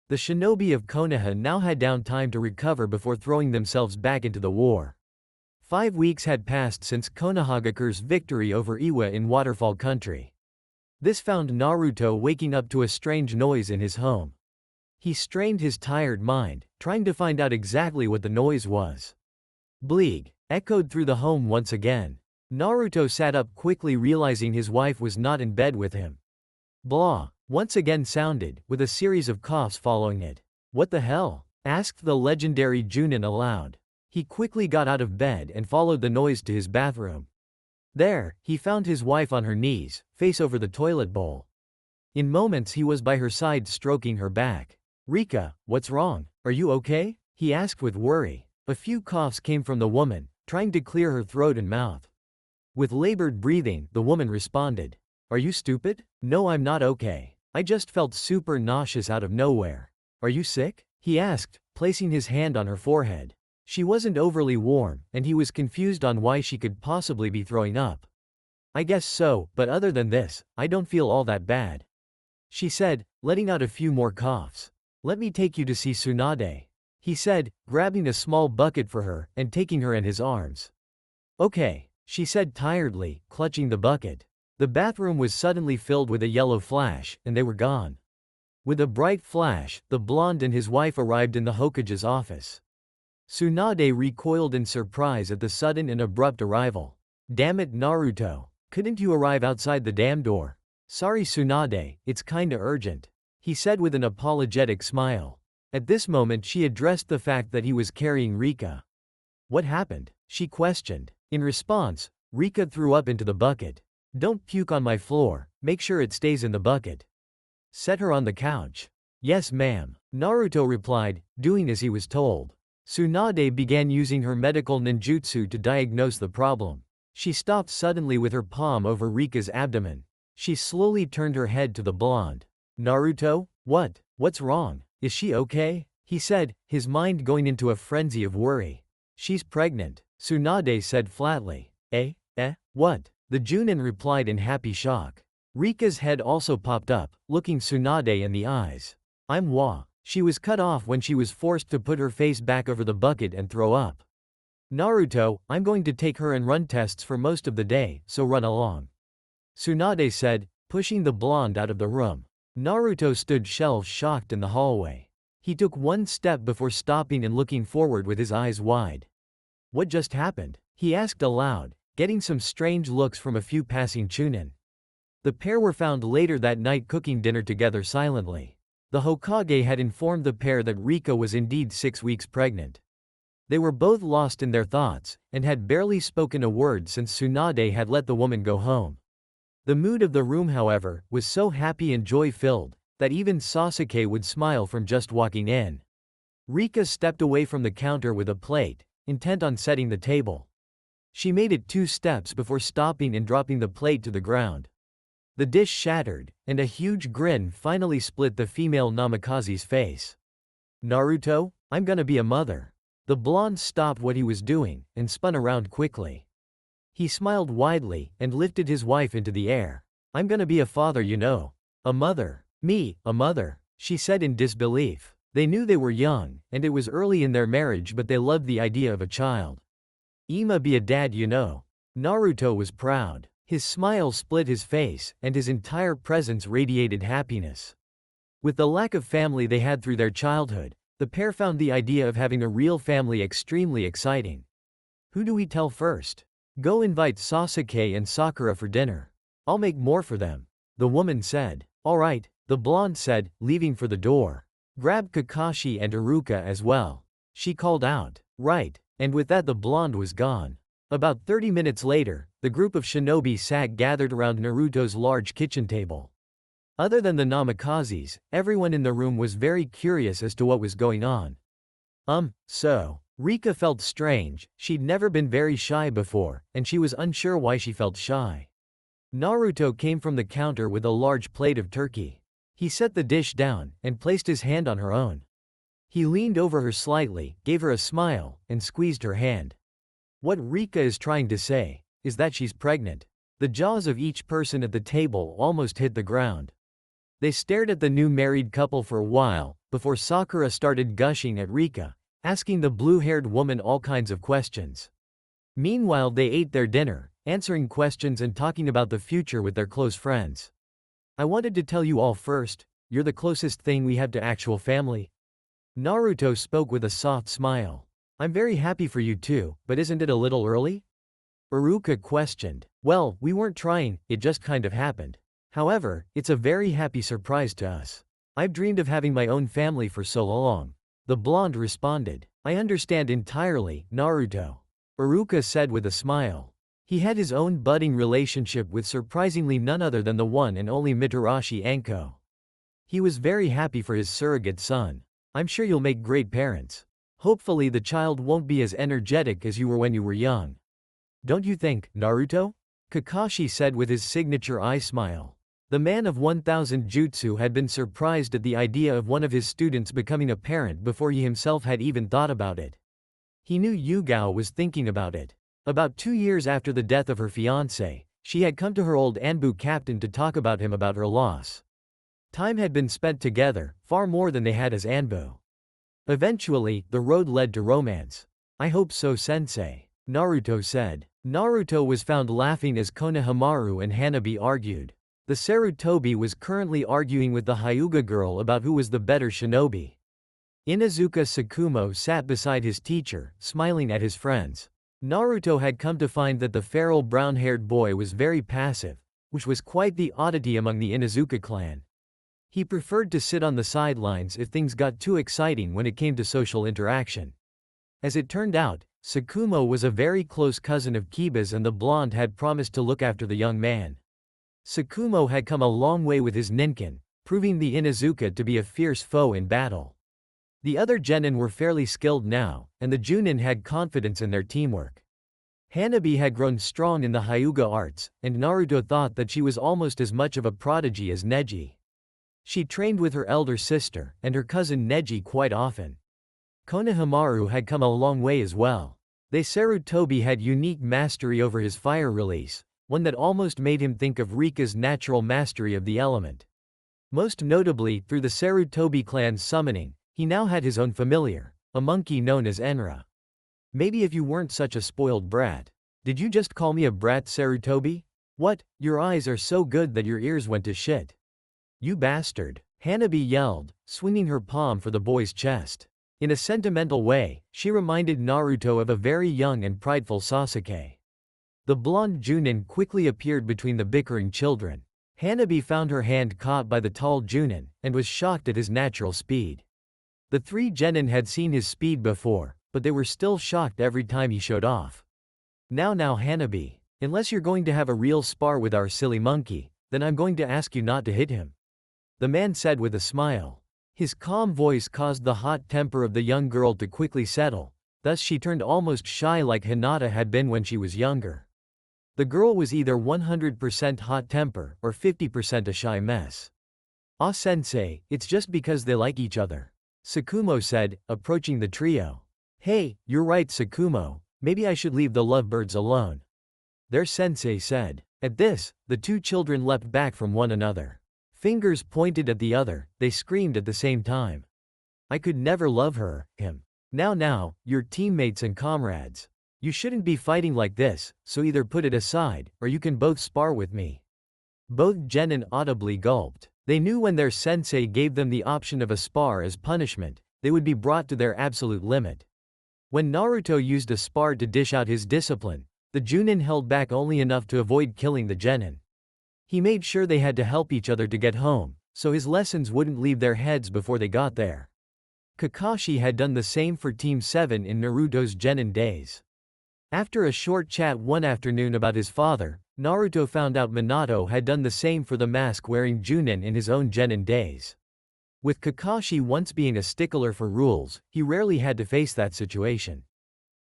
The shinobi of Konoha now had down time to recover before throwing themselves back into the war. 5 weeks had passed since Konohagakure's victory over Iwa in Waterfall Country. This found Naruto waking up to a strange noise in his home. He strained his tired mind, trying to find out exactly what the noise was. Bleeg echoed through the home once again. Naruto sat up quickly, realizing his wife was not in bed with him. Blah once again sounded, with a series of coughs following it. What the hell? Asked the legendary Junin aloud. He quickly got out of bed and followed the noise to his bathroom. There, he found his wife on her knees, face over the toilet bowl. In moments he was by her side stroking her back. Rika, what's wrong? Are you okay? He asked with worry. A few coughs came from the woman, trying to clear her throat and mouth. With labored breathing, the woman responded. Are you stupid? No, I'm not okay. I just felt super nauseous out of nowhere. Are you sick? He asked, placing his hand on her forehead. She wasn't overly warm, and he was confused on why she could possibly be throwing up. I guess so, but other than this, I don't feel all that bad. She said, letting out a few more coughs. Let me take you to see Tsunade. He said, grabbing a small bucket for her and taking her in his arms. Okay, she said tiredly, clutching the bucket. The bathroom was suddenly filled with a yellow flash, and they were gone. With a bright flash, the blonde and his wife arrived in the Hokage's office. Tsunade recoiled in surprise at the sudden and abrupt arrival. Damn it, Naruto. Couldn't you arrive outside the damn door? Sorry Tsunade, it's kinda urgent. He said with an apologetic smile. At this moment she addressed the fact that he was carrying Rika. What happened? She questioned. In response, Rika threw up into the bucket. Don't puke on my floor, make sure it stays in the bucket. Set her on the couch. Yes ma'am, Naruto replied, doing as he was told. Tsunade began using her medical ninjutsu to diagnose the problem. She stopped suddenly with her palm over Rika's abdomen. She slowly turned her head to the blonde. Naruto, what's wrong? Is she okay? He said, his mind going into a frenzy of worry. She's pregnant, Tsunade said flatly. What? The Junin replied in happy shock. Rika's head also popped up, looking Tsunade in the eyes. She was cut off when she was forced to put her face back over the bucket and throw up. Naruto, I'm going to take her and run tests for most of the day, so run along. Tsunade said, pushing the blonde out of the room. Naruto stood shell-shocked in the hallway. He took one step before stopping and looking forward with his eyes wide. What just happened? He asked aloud, getting some strange looks from a few passing chunin. The pair were found later that night cooking dinner together silently. The Hokage had informed the pair that Rika was indeed 6 weeks pregnant. They were both lost in their thoughts, and had barely spoken a word since Tsunade had let the woman go home. The mood of the room, however, was so happy and joy-filled, that even Sasuke would smile from just walking in. Rika stepped away from the counter with a plate, intent on setting the table. She made it 2 steps before stopping and dropping the plate to the ground. The dish shattered, and a huge grin finally split the female Namikaze's face. Naruto, I'm gonna be a mother. The blonde stopped what he was doing, and spun around quickly. He smiled widely, and lifted his wife into the air. I'm gonna be a father, you know. A mother. Me, a mother, she said in disbelief. They knew they were young, and it was early in their marriage, but they loved the idea of a child. I'ma be a dad, you know. Naruto was proud. His smile split his face, and his entire presence radiated happiness. With the lack of family they had through their childhood, the pair found the idea of having a real family extremely exciting. Who do we tell first? Go invite Sasuke and Sakura for dinner. I'll make more for them. The woman said. Alright, the blonde said, leaving for the door. Grab Kakashi and Iruka as well. She called out. Right, and with that the blonde was gone. About 30 minutes later, the group of shinobi sat gathered around Naruto's large kitchen table. Other than the Namikazes, everyone in the room was very curious as to what was going on. So. Rika felt strange, she'd never been very shy before, and she was unsure why she felt shy. Naruto came from the counter with a large plate of turkey. He set the dish down, and placed his hand on her own. He leaned over her slightly, gave her a smile, and squeezed her hand. What Rika is trying to say is that she's pregnant. The jaws of each person at the table almost hit the ground. They stared at the new married couple for a while, before Sakura started gushing at Rika, asking the blue-haired woman all kinds of questions. Meanwhile they ate their dinner, answering questions and talking about the future with their close friends. I wanted to tell you all first, you're the closest thing we have to actual family. Naruto spoke with a soft smile. I'm very happy for you too, but isn't it a little early? Iruka questioned. Well, we weren't trying, it just kind of happened. However, it's a very happy surprise to us. I've dreamed of having my own family for so long. The blonde responded. I understand entirely, Naruto. Iruka said with a smile. He had his own budding relationship with surprisingly none other than the one and only Mitarashi Anko. He was very happy for his surrogate son. I'm sure you'll make great parents. Hopefully the child won't be as energetic as you were when you were young. Don't you think, Naruto? Kakashi said with his signature eye smile. The man of 1000 jutsu had been surprised at the idea of one of his students becoming a parent before he himself had even thought about it. He knew Yugao was thinking about it. About 2 years after the death of her fiancé, she had come to her old Anbu captain to talk about him about her loss. Time had been spent together, far more than they had as Anbu. Eventually, the road led to romance. I hope so, sensei, Naruto said. Naruto was found laughing as Konohamaru and Hanabi argued. The Sarutobi was currently arguing with the Hyuga girl about who was the better shinobi. Inuzuka Tsukumo sat beside his teacher, smiling at his friends. Naruto had come to find that the feral brown-haired boy was very passive, which was quite the oddity among the Inuzuka clan. He preferred to sit on the sidelines if things got too exciting when it came to social interaction. As it turned out, Tsukumo was a very close cousin of Kiba's and the blonde had promised to look after the young man. Tsukumo had come a long way with his ninkin, proving the Inuzuka to be a fierce foe in battle. The other genin were fairly skilled now, and the Junin had confidence in their teamwork. Hanabi had grown strong in the Hyuga arts, and Naruto thought that she was almost as much of a prodigy as Neji. She trained with her elder sister, and her cousin Neji quite often. Konohamaru had come a long way as well. The Sarutobi had unique mastery over his fire release, one that almost made him think of Rika's natural mastery of the element. Most notably, through the Sarutobi clan's summoning, he now had his own familiar, a monkey known as Enra. Maybe if you weren't such a spoiled brat. Did you just call me a brat, Sarutobi? What? Your eyes are so good that your ears went to shit. You bastard. Hanabi yelled, swinging her palm for the boy's chest. In a sentimental way, she reminded Naruto of a very young and prideful Sasuke. The blonde Junin quickly appeared between the bickering children. Hanabi found her hand caught by the tall Junin, and was shocked at his natural speed. The three genin had seen his speed before, but they were still shocked every time he showed off. Now Hanabi, unless you're going to have a real spar with our silly monkey, then I'm going to ask you not to hit him. The man said with a smile. His calm voice caused the hot temper of the young girl to quickly settle, thus she turned almost shy like Hinata had been when she was younger. The girl was either 100% hot temper or 50% a shy mess. Ah sensei, it's just because they like each other, Sakumo said, approaching the trio. Hey, you're right Sakumo, maybe I should leave the lovebirds alone. Their sensei said. At this, the two children leapt back from one another. Fingers pointed at the other, they screamed at the same time. I could never love her, him. Now, you're teammates and comrades. You shouldn't be fighting like this, so either put it aside, or you can both spar with me. Both genin audibly gulped. They knew when their sensei gave them the option of a spar as punishment, they would be brought to their absolute limit. When Naruto used a spar to dish out his discipline, the Junin held back only enough to avoid killing the genin. He made sure they had to help each other to get home, so his lessons wouldn't leave their heads before they got there. Kakashi had done the same for Team 7 in Naruto's genin days. After a short chat one afternoon about his father, Naruto found out Minato had done the same for the mask-wearing Junin in his own genin days. With Kakashi once being a stickler for rules, he rarely had to face that situation.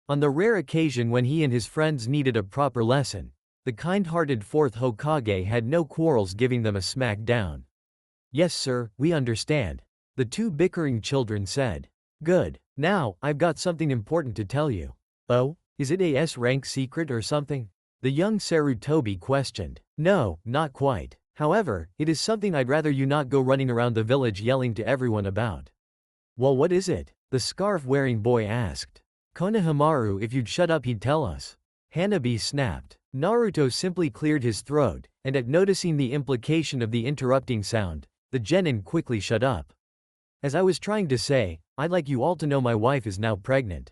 On the rare occasion when he and his friends needed a proper lesson, the kind-hearted Fourth Hokage had no quarrels giving them a smack down. Yes sir, we understand. The two bickering children said. Good. Now, I've got something important to tell you. Oh? Is it a S-rank secret or something? The young Sarutobi questioned. No, not quite. However, it is something I'd rather you not go running around the village yelling to everyone about. Well, what is it? The scarf-wearing boy asked. Konohamaru, if you'd shut up he'd tell us. Hanabi snapped. Naruto simply cleared his throat, and at noticing the implication of the interrupting sound, the genin quickly shut up. As I was trying to say, I'd like you all to know my wife is now pregnant.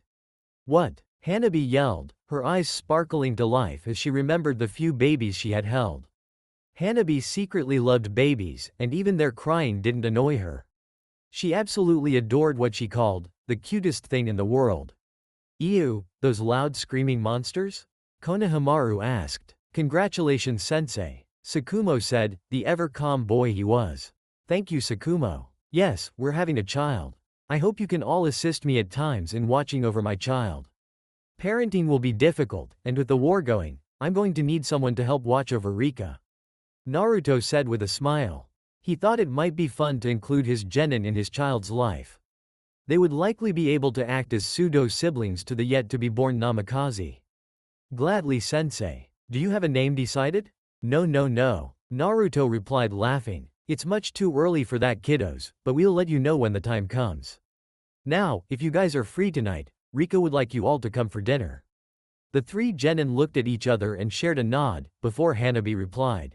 What? Hanabi yelled, her eyes sparkling to life as she remembered the few babies she had held. Hanabi secretly loved babies, and even their crying didn't annoy her. She absolutely adored what she called the cutest thing in the world. Ew, those loud screaming monsters? Konohamaru asked. Congratulations sensei, Sakumo said, the ever-calm boy he was. Thank you Sakumo. Yes, we're having a child. I hope you can all assist me at times in watching over my child. Parenting will be difficult, and with the war going, I'm going to need someone to help watch over Rika. Naruto said with a smile. He thought it might be fun to include his genin in his child's life. They would likely be able to act as pseudo-siblings to the yet-to-be-born Namikaze. Gladly sensei. Do you have a name decided? No, Naruto replied laughing. It's much too early for that kiddos, but we'll let you know when the time comes. Now, if you guys are free tonight, Rika would like you all to come for dinner. The three genin looked at each other and shared a nod, before Hanabi replied.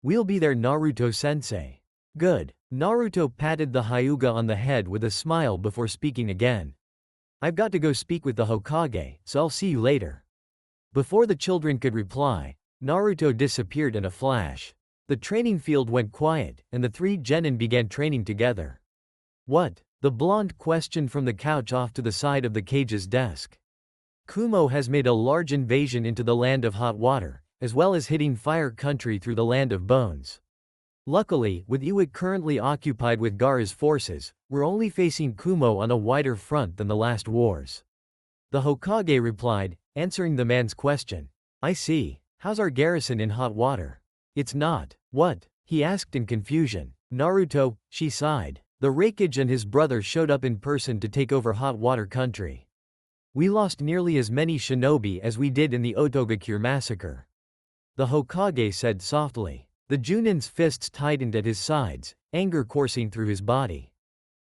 We'll be there Naruto-sensei. Good. Naruto patted the Hyuga on the head with a smile before speaking again. I've got to go speak with the Hokage, so I'll see you later. Before the children could reply, Naruto disappeared in a flash. The training field went quiet, and the three genin began training together. What? The blonde questioned from the couch off to the side of the cage's desk. Kumo has made a large invasion into the land of hot water, as well as hitting fire country through the land of bones. Luckily, with Iwak currently occupied with Gaara's forces, we're only facing Kumo on a wider front than the last wars. The Hokage replied, answering the man's question. I see. How's our garrison in hot water? It's not. What? He asked in confusion. Naruto, she sighed. The Raikage and his brother showed up in person to take over hot water country. We lost nearly as many shinobi as we did in the Otogakure massacre. The Hokage said softly. The Junin's fists tightened at his sides, anger coursing through his body.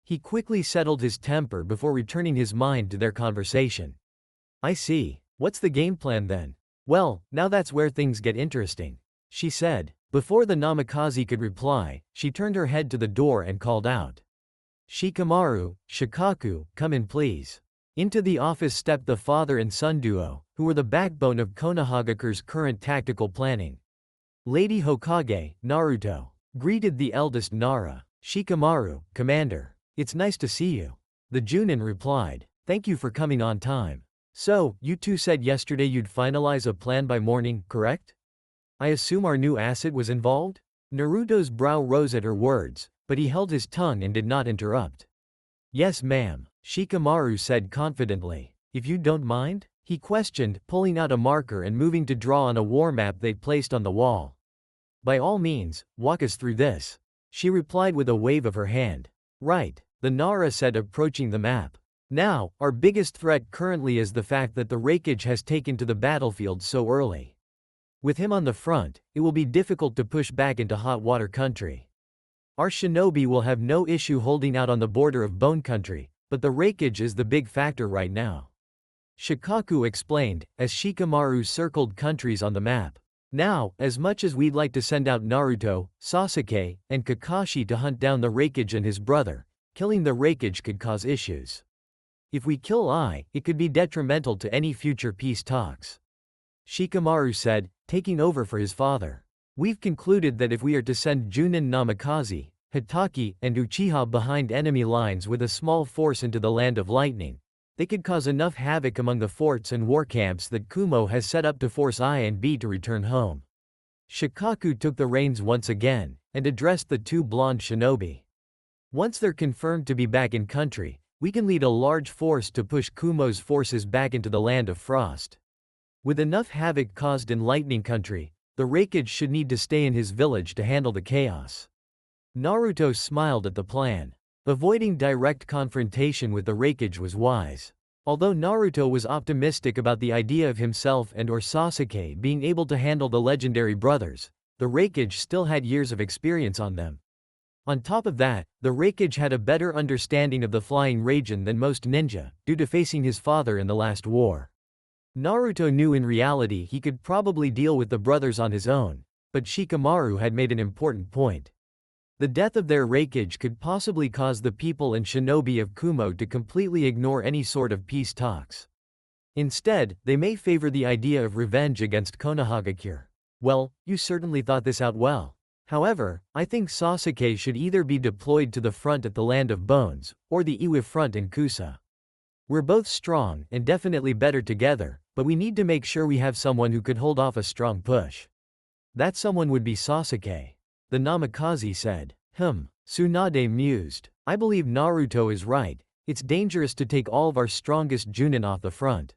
He quickly settled his temper before returning his mind to their conversation. I see. What's the game plan then? Well, now that's where things get interesting, she said. Before the Namikaze could reply, she turned her head to the door and called out. Shikamaru, Shikaku, come in please. Into the office stepped the father and son duo, who were the backbone of Konohagakure's current tactical planning. Lady Hokage, Naruto, greeted the eldest Nara. Shikamaru, Commander. It's nice to see you. The Junin replied. Thank you for coming on time. So, you two said yesterday you'd finalize a plan by morning, correct? I assume our new asset was involved? Naruto's brow rose at her words, but he held his tongue and did not interrupt. Yes ma'am, Shikamaru said confidently. If you don't mind? He questioned, pulling out a marker and moving to draw on a war map they'd placed on the wall. By all means, walk us through this. She replied with a wave of her hand. Right, the Nara said, approaching the map. Now, our biggest threat currently is the fact that the Raikage has taken to the battlefield so early. With him on the front, it will be difficult to push back into hot water country. Our shinobi will have no issue holding out on the border of Bone Country, but the Raikage is the big factor right now. Shikaku explained, as Shikamaru circled countries on the map. Now, as much as we'd like to send out Naruto, Sasuke, and Kakashi to hunt down the Raikage and his brother, killing the Raikage could cause issues. If we kill it could be detrimental to any future peace talks. Shikamaru said, taking over for his father. We've concluded that if we are to send Junin Namikaze, Hitaki, and Uchiha behind enemy lines with a small force into the Land of Lightning, they could cause enough havoc among the forts and war camps that Kumo has set up to force I and B to return home. Shikaku took the reins once again, and addressed the two blonde shinobi. Once they're confirmed to be back in country, we can lead a large force to push Kumo's forces back into the Land of Frost. With enough havoc caused in Lightning Country, the Raikage should need to stay in his village to handle the chaos. Naruto smiled at the plan. Avoiding direct confrontation with the Raikage was wise. Although Naruto was optimistic about the idea of himself and/or Sasuke being able to handle the legendary brothers, the Raikage still had years of experience on them. On top of that, the Raikage had a better understanding of the flying Raijin than most ninja, due to facing his father in the last war. Naruto knew in reality he could probably deal with the brothers on his own, but Shikamaru had made an important point. The death of their Raikage could possibly cause the people and shinobi of Kumo to completely ignore any sort of peace talks. Instead, they may favor the idea of revenge against Konohagakure. Well, you certainly thought this out well. However, I think Sasuke should either be deployed to the front at the Land of Bones, or the Iwa front in Kusa. We're both strong and definitely better together, but we need to make sure we have someone who could hold off a strong push. That someone would be Sasuke. The Namikaze said. Tsunade mused. I believe Naruto is right, it's dangerous to take all of our strongest Junin off the front.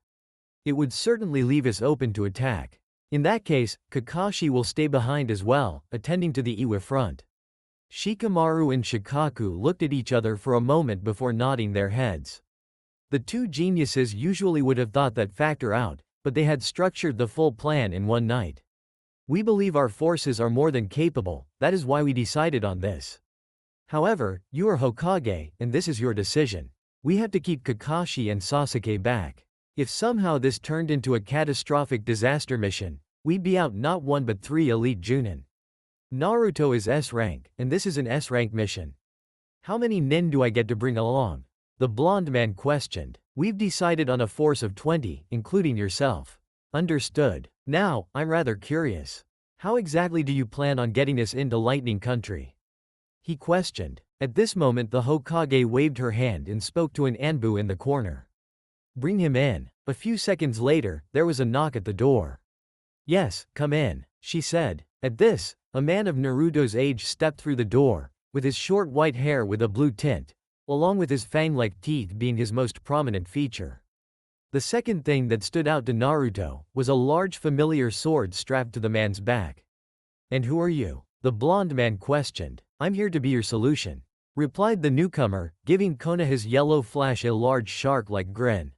It would certainly leave us open to attack. In that case, Kakashi will stay behind as well, attending to the Iwa front. Shikamaru and Shikaku looked at each other for a moment before nodding their heads. The two geniuses usually would have thought that factor out, but they had structured the full plan in one night. We believe our forces are more than capable, that is why we decided on this. However, you are Hokage, and this is your decision. We have to keep Kakashi and Sasuke back. If somehow this turned into a catastrophic disaster mission, we'd be out not one but 3 elite Junin. Naruto is S rank, and this is an S rank mission. How many nin do I get to bring along? The blonde man questioned. We've decided on a force of 20, including yourself. Understood. Now, I'm rather curious. How exactly do you plan on getting us into Lightning Country? He questioned. At this moment the Hokage waved her hand and spoke to an Anbu in the corner. Bring him in. A few seconds later, there was a knock at the door. Yes, come in, she said. At this, a man of Naruto's age stepped through the door, with his short white hair with a blue tint, along with his fang-like teeth being his most prominent feature. The second thing that stood out to Naruto was a large familiar sword strapped to the man's back. And who are you? The blonde man questioned. I'm here to be your solution, replied the newcomer, giving Konoha's yellow flash a large shark-like grin.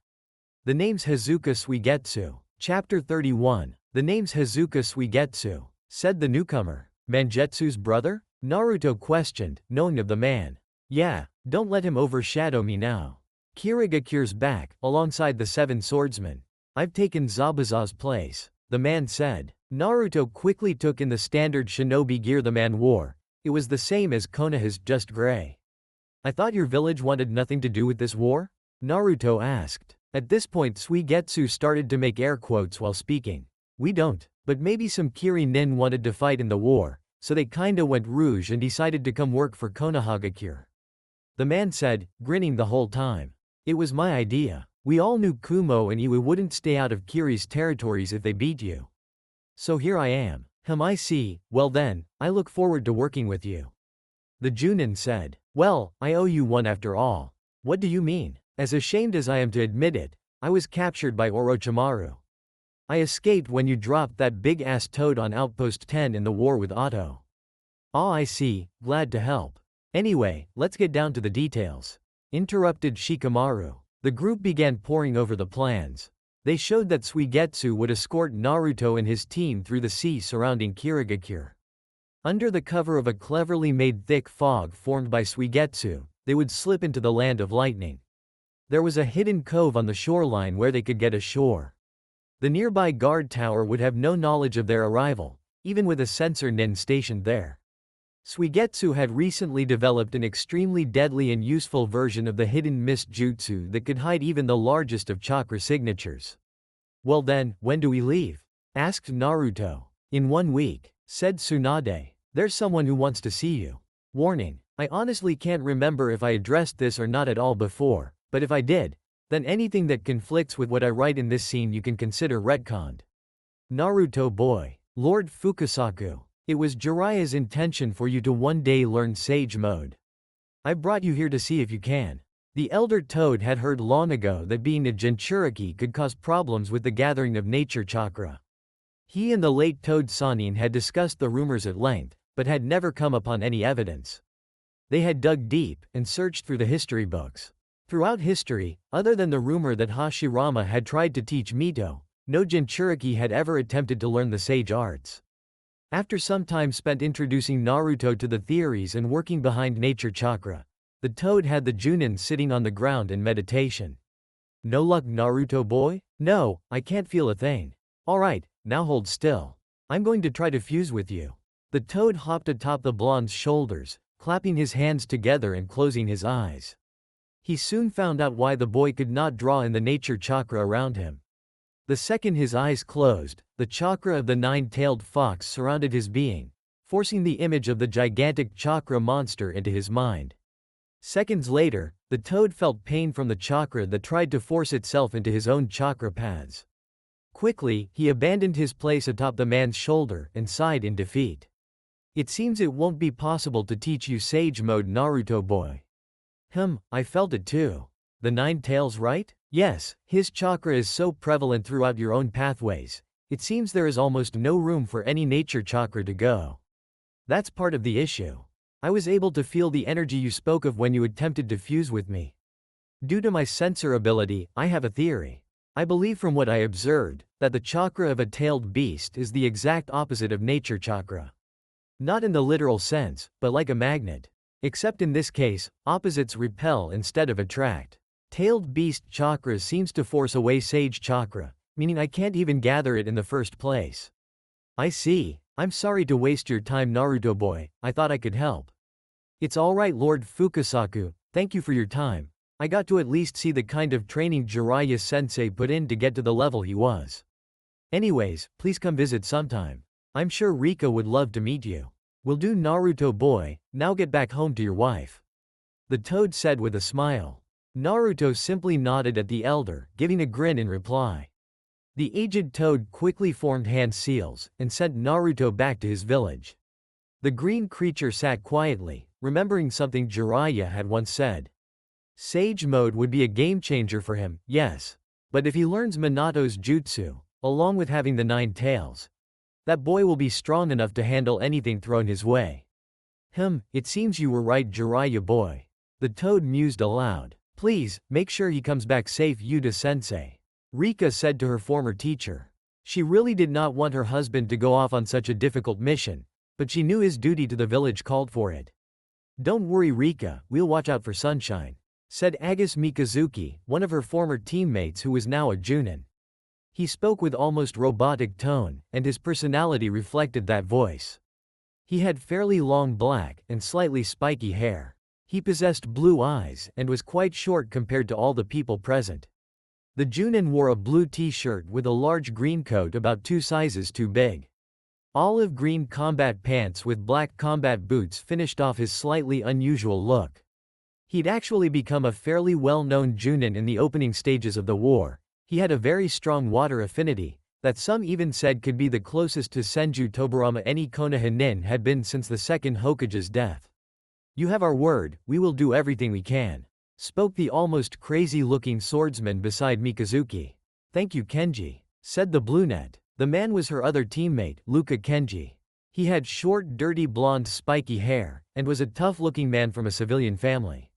The name's Hazuka Suigetsu. Chapter 31. The name's Hazuka Suigetsu, said the newcomer. Mangetsu's brother? Naruto questioned, knowing of the man. Yeah, don't let him overshadow me now. Kirigakure's back, alongside the 7 swordsmen. I've taken Zabuza's place, the man said. Naruto quickly took in the standard shinobi gear the man wore. It was the same as Konoha's, just gray. I thought your village wanted nothing to do with this war? Naruto asked. At this point Suigetsu started to make air quotes while speaking. We don't, but maybe some Kiri nin wanted to fight in the war, so they kinda went rouge and decided to come work for Konohagakure. The man said, grinning the whole time. It was my idea. We all knew Kumo and Iwa wouldn't stay out of Kiri's territories if they beat you. So here I am. I see, well then, I look forward to working with you. The Junin said. Well, I owe you one after all. What do you mean? As ashamed as I am to admit it, I was captured by Orochimaru. I escaped when you dropped that big-ass toad on Outpost 10 in the war with Otto. Ah, I see, glad to help. Anyway, let's get down to the details. Interrupted Shikamaru. The group began poring over the plans. They showed that Suigetsu would escort Naruto and his team through the sea surrounding Kirigakure. Under the cover of a cleverly made thick fog formed by Suigetsu, they would slip into the land of lightning. There was a hidden cove on the shoreline where they could get ashore. The nearby guard tower would have no knowledge of their arrival, even with a censor nin stationed there. Suigetsu had recently developed an extremely deadly and useful version of the hidden mist jutsu that could hide even the largest of chakra signatures. Well then, when do we leave? Asked Naruto. In 1 week, said Tsunade. There's someone who wants to see you. Warning, I honestly can't remember if I addressed this or not at all before, but if I did, then anything that conflicts with what I write in this scene you can consider retconned. Naruto boy. Lord Fukasaku. It was Jiraiya's intention for you to one day learn Sage Mode. I brought you here to see if you can. The Elder Toad had heard long ago that being a Jinchuriki could cause problems with the gathering of nature chakra. He and the late Toad Sanin had discussed the rumors at length, but had never come upon any evidence. They had dug deep and searched through the history books. Throughout history, other than the rumor that Hashirama had tried to teach Mito, no Jinchuriki had ever attempted to learn the sage arts. After some time spent introducing Naruto to the theories and working behind nature chakra, the toad had the Junin sitting on the ground in meditation. No luck, Naruto boy? No, I can't feel a thing. Alright, now hold still. I'm going to try to fuse with you. The toad hopped atop the blonde's shoulders, clapping his hands together and closing his eyes. He soon found out why the boy could not draw in the nature chakra around him. The second his eyes closed, the chakra of the nine-tailed fox surrounded his being, forcing the image of the gigantic chakra monster into his mind. Seconds later, the toad felt pain from the chakra that tried to force itself into his own chakra paths. Quickly, he abandoned his place atop the man's shoulder and sighed in defeat. It seems it won't be possible to teach you Sage Mode, Naruto boy. I felt it too. The nine tails, right? Yes, his chakra is so prevalent throughout your own pathways. It seems there is almost no room for any nature chakra to go. That's part of the issue. I was able to feel the energy you spoke of when you attempted to fuse with me. Due to my sensor ability, I have a theory. I believe from what I observed, that the chakra of a tailed beast is the exact opposite of nature chakra. Not in the literal sense, but like a magnet. Except in this case, opposites repel instead of attract. Tailed beast chakra seems to force away sage chakra, meaning I can't even gather it in the first place. I see. I'm sorry to waste your time, Naruto boy. I thought I could help. It's alright, Lord Fukasaku, thank you for your time. I got to at least see the kind of training Jiraiya sensei put in to get to the level he was. Anyways, please come visit sometime. I'm sure Rika would love to meet you. Will do, Naruto boy. Now get back home to your wife. The toad said with a smile. Naruto simply nodded at the elder, giving a grin in reply. The aged toad quickly formed hand seals, and sent Naruto back to his village. The green creature sat quietly, remembering something Jiraiya had once said. Sage Mode would be a game changer for him, yes. But if he learns Minato's jutsu, along with having the nine tails, that boy will be strong enough to handle anything thrown his way. It seems you were right, Jiraiya boy. The toad mused aloud. Please, make sure he comes back safe, Yuta-sensei. Rika said to her former teacher. She really did not want her husband to go off on such a difficult mission, but she knew his duty to the village called for it. Don't worry, Rika, we'll watch out for Sunshine, said Agus Mikazuki, one of her former teammates who was now a Junin. He spoke with almost robotic tone, and his personality reflected that voice. He had fairly long black and slightly spiky hair. He possessed blue eyes and was quite short compared to all the people present. The Junin wore a blue t-shirt with a large green coat about 2 sizes too big. Olive green combat pants with black combat boots finished off his slightly unusual look. He'd actually become a fairly well-known Junin in the opening stages of the war. He had a very strong water affinity, that some even said could be the closest to Senju Tobarama any Konoha nin had been since the second Hokage's death. "You have our word, we will do everything we can," spoke the almost crazy-looking swordsman beside Mikazuki. "Thank you, Kenji," said the brunette. The man was her other teammate, Luka Kenji. He had short, dirty blonde spiky hair, and was a tough-looking man from a civilian family.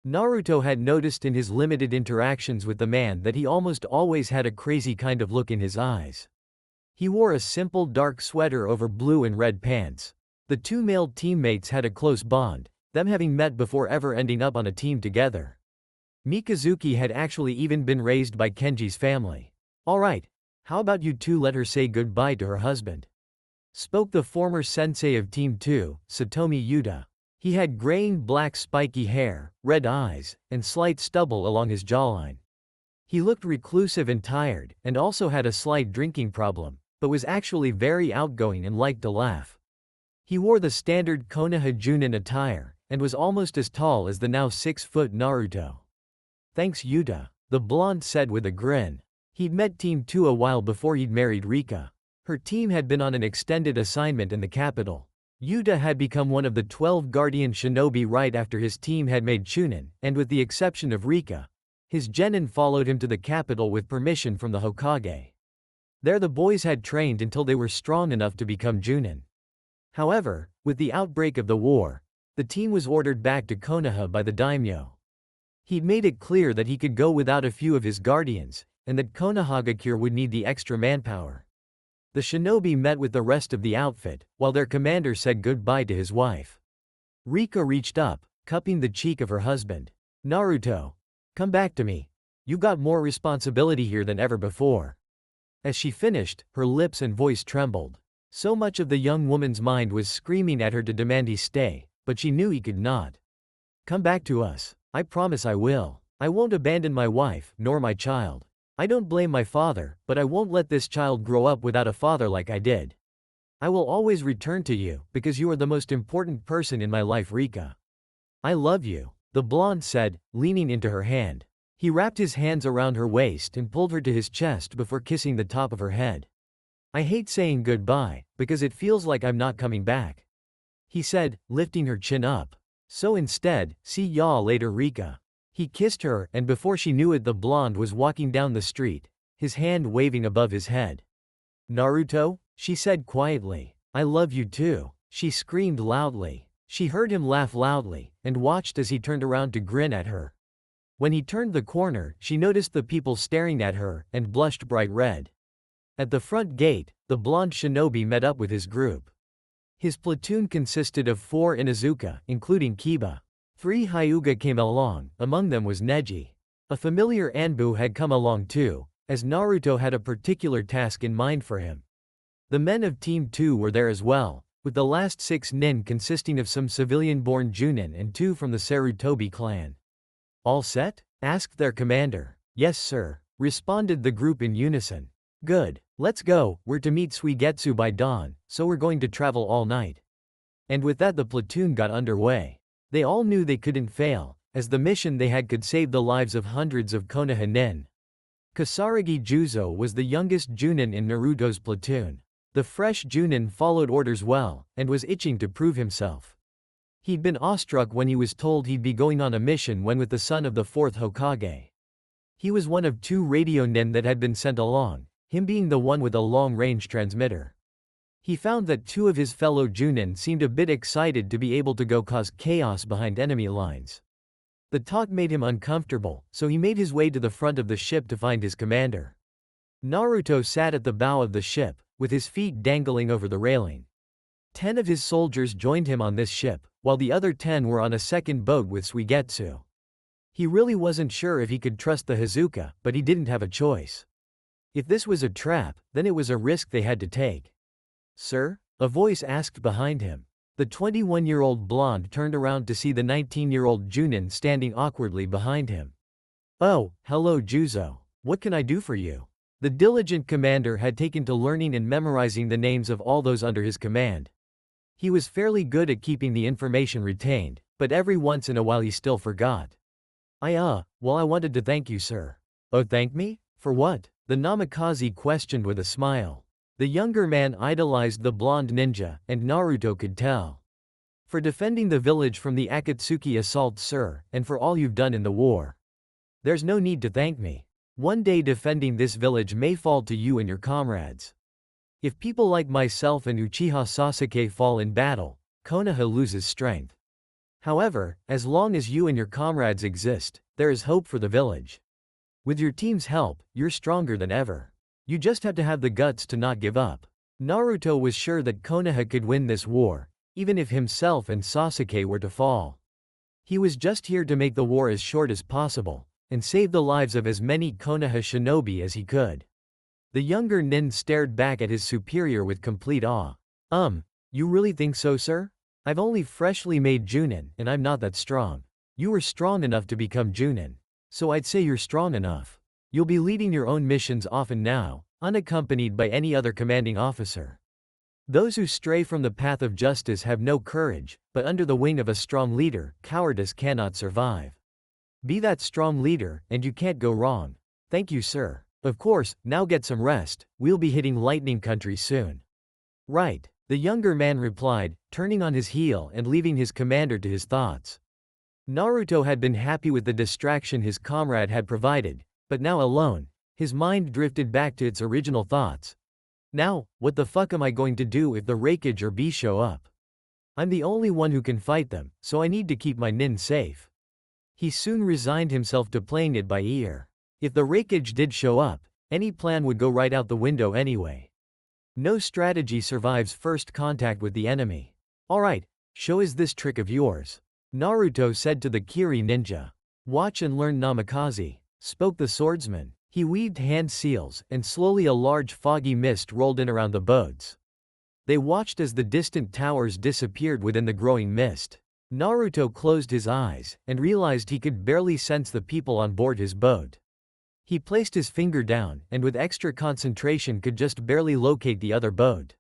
Naruto had noticed in his limited interactions with the man that he almost always had a crazy kind of look in his eyes. He wore a simple dark sweater over blue and red pants. The 2 male teammates had a close bond, them having met before ever ending up on a team together. Mikazuki had actually even been raised by Kenji's family. "Alright, how about you two let her say goodbye to her husband?" spoke the former sensei of Team 2, Satomi Yuta. He had graying black spiky hair, red eyes, and slight stubble along his jawline. He looked reclusive and tired, and also had a slight drinking problem, but was actually very outgoing and liked to laugh. He wore the standard Konoha Junin attire, and was almost as tall as the now 6-foot Naruto. "Thanks Yuta," the blonde said with a grin. He'd met Team 2 a while before he'd married Rika. Her team had been on an extended assignment in the capital. Yuta had become one of the 12 guardian shinobi right after his team had made Chunin, and with the exception of Rika, his genin followed him to the capital with permission from the Hokage. There the boys had trained until they were strong enough to become Junin. However, with the outbreak of the war, the team was ordered back to Konoha by the daimyo. He'd made it clear that he could go without a few of his guardians, and that Konohagakure would need the extra manpower. The shinobi met with the rest of the outfit, while their commander said goodbye to his wife. Rika reached up, cupping the cheek of her husband. "Naruto, come back to me. You got more responsibility here than ever before." As she finished, her lips and voice trembled. So much of the young woman's mind was screaming at her to demand he stay, but she knew he could not. "Come back to us. I promise I will. I won't abandon my wife, nor my child. I don't blame my father, but I won't let this child grow up without a father like I did. I will always return to you, because you are the most important person in my life, Rika. I love you," the blonde said, leaning into her hand. He wrapped his hands around her waist and pulled her to his chest before kissing the top of her head. "I hate saying goodbye, because it feels like I'm not coming back," he said, lifting her chin up. "So instead, see ya later, Rika." He kissed her, and before she knew it the blonde was walking down the street, his hand waving above his head. "Naruto," she said quietly. "I love you too," she screamed loudly. She heard him laugh loudly, and watched as he turned around to grin at her. When he turned the corner, she noticed the people staring at her, and blushed bright red. At the front gate, the blonde shinobi met up with his group. His platoon consisted of 4 Inuzuka, including Kiba. 3 Hyuga came along, among them was Neji. A familiar Anbu had come along too, as Naruto had a particular task in mind for him. The men of Team 2 were there as well, with the last 6 nin consisting of some civilian-born Junin and 2 from the Sarutobi clan. "All set?" asked their commander. "Yes sir," responded the group in unison. "Good, let's go, we're to meet Suigetsu by dawn, so we're going to travel all night." And with that the platoon got underway. They all knew they couldn't fail, as the mission they had could save the lives of hundreds of Konoha nin. Kasaragi Juzo was the youngest Junin in Naruto's platoon. The fresh Junin followed orders well, and was itching to prove himself. He'd been awestruck when he was told he'd be going on a mission when with the son of the Fourth Hokage. He was one of 2 radio nin that had been sent along, him being the one with a long-range transmitter. He found that 2 of his fellow Junin seemed a bit excited to be able to go cause chaos behind enemy lines. The talk made him uncomfortable, so he made his way to the front of the ship to find his commander. Naruto sat at the bow of the ship, with his feet dangling over the railing. 10 of his soldiers joined him on this ship, while the other 10 were on a second boat with Suigetsu. He really wasn't sure if he could trust the Hazuka, but he didn't have a choice. If this was a trap, then it was a risk they had to take. "Sir?" a voice asked behind him. The 21-year-old blonde turned around to see the 19-year-old Junin standing awkwardly behind him. "Oh, hello Juzo. What can I do for you?" The diligent commander had taken to learning and memorizing the names of all those under his command. He was fairly good at keeping the information retained, but every once in a while he still forgot. Well, I wanted to thank you, sir." "Oh, thank me? For what?" the Namikaze questioned with a smile. The younger man idolized the blonde ninja, and Naruto could tell. "For defending the village from the Akatsuki assault, sir, and for all you've done in the war." "There's no need to thank me. One day defending this village may fall to you and your comrades. If people like myself and Uchiha Sasuke fall in battle, Konoha loses strength. However, as long as you and your comrades exist, there is hope for the village. With your team's help, you're stronger than ever. You just have to have the guts to not give up." Naruto was sure that Konoha could win this war, even if himself and Sasuke were to fall. He was just here to make the war as short as possible, and save the lives of as many Konoha shinobi as he could. The younger nin stared back at his superior with complete awe. You really think so, sir? I've only freshly made Junin, and I'm not that strong. You were strong enough to become Junin. So I'd say you're strong enough. You'll be leading your own missions often now, unaccompanied by any other commanding officer. Those who stray from the path of justice have no courage, but under the wing of a strong leader, cowardice cannot survive. Be that strong leader, and you can't go wrong. Thank you, sir. Of course, now get some rest, we'll be hitting Lightning Country soon. Right, the younger man replied, turning on his heel and leaving his commander to his thoughts. Naruto had been happy with the distraction his comrade had provided, but now alone, his mind drifted back to its original thoughts. Now, what the fuck am I going to do if the Raikage or B show up? I'm the only one who can fight them, so I need to keep my nin safe. He soon resigned himself to playing it by ear. If the Raikage did show up, any plan would go right out the window anyway. No strategy survives first contact with the enemy. Alright, show us this trick of yours. Naruto said to the Kiri ninja. Watch and learn Namikaze, spoke the swordsman. He weaved hand seals, and slowly a large foggy mist rolled in around the boats. They watched as the distant towers disappeared within the growing mist. Naruto closed his eyes, and realized he could barely sense the people on board his boat. He placed his finger down, and with extra concentration could just barely locate the other boat.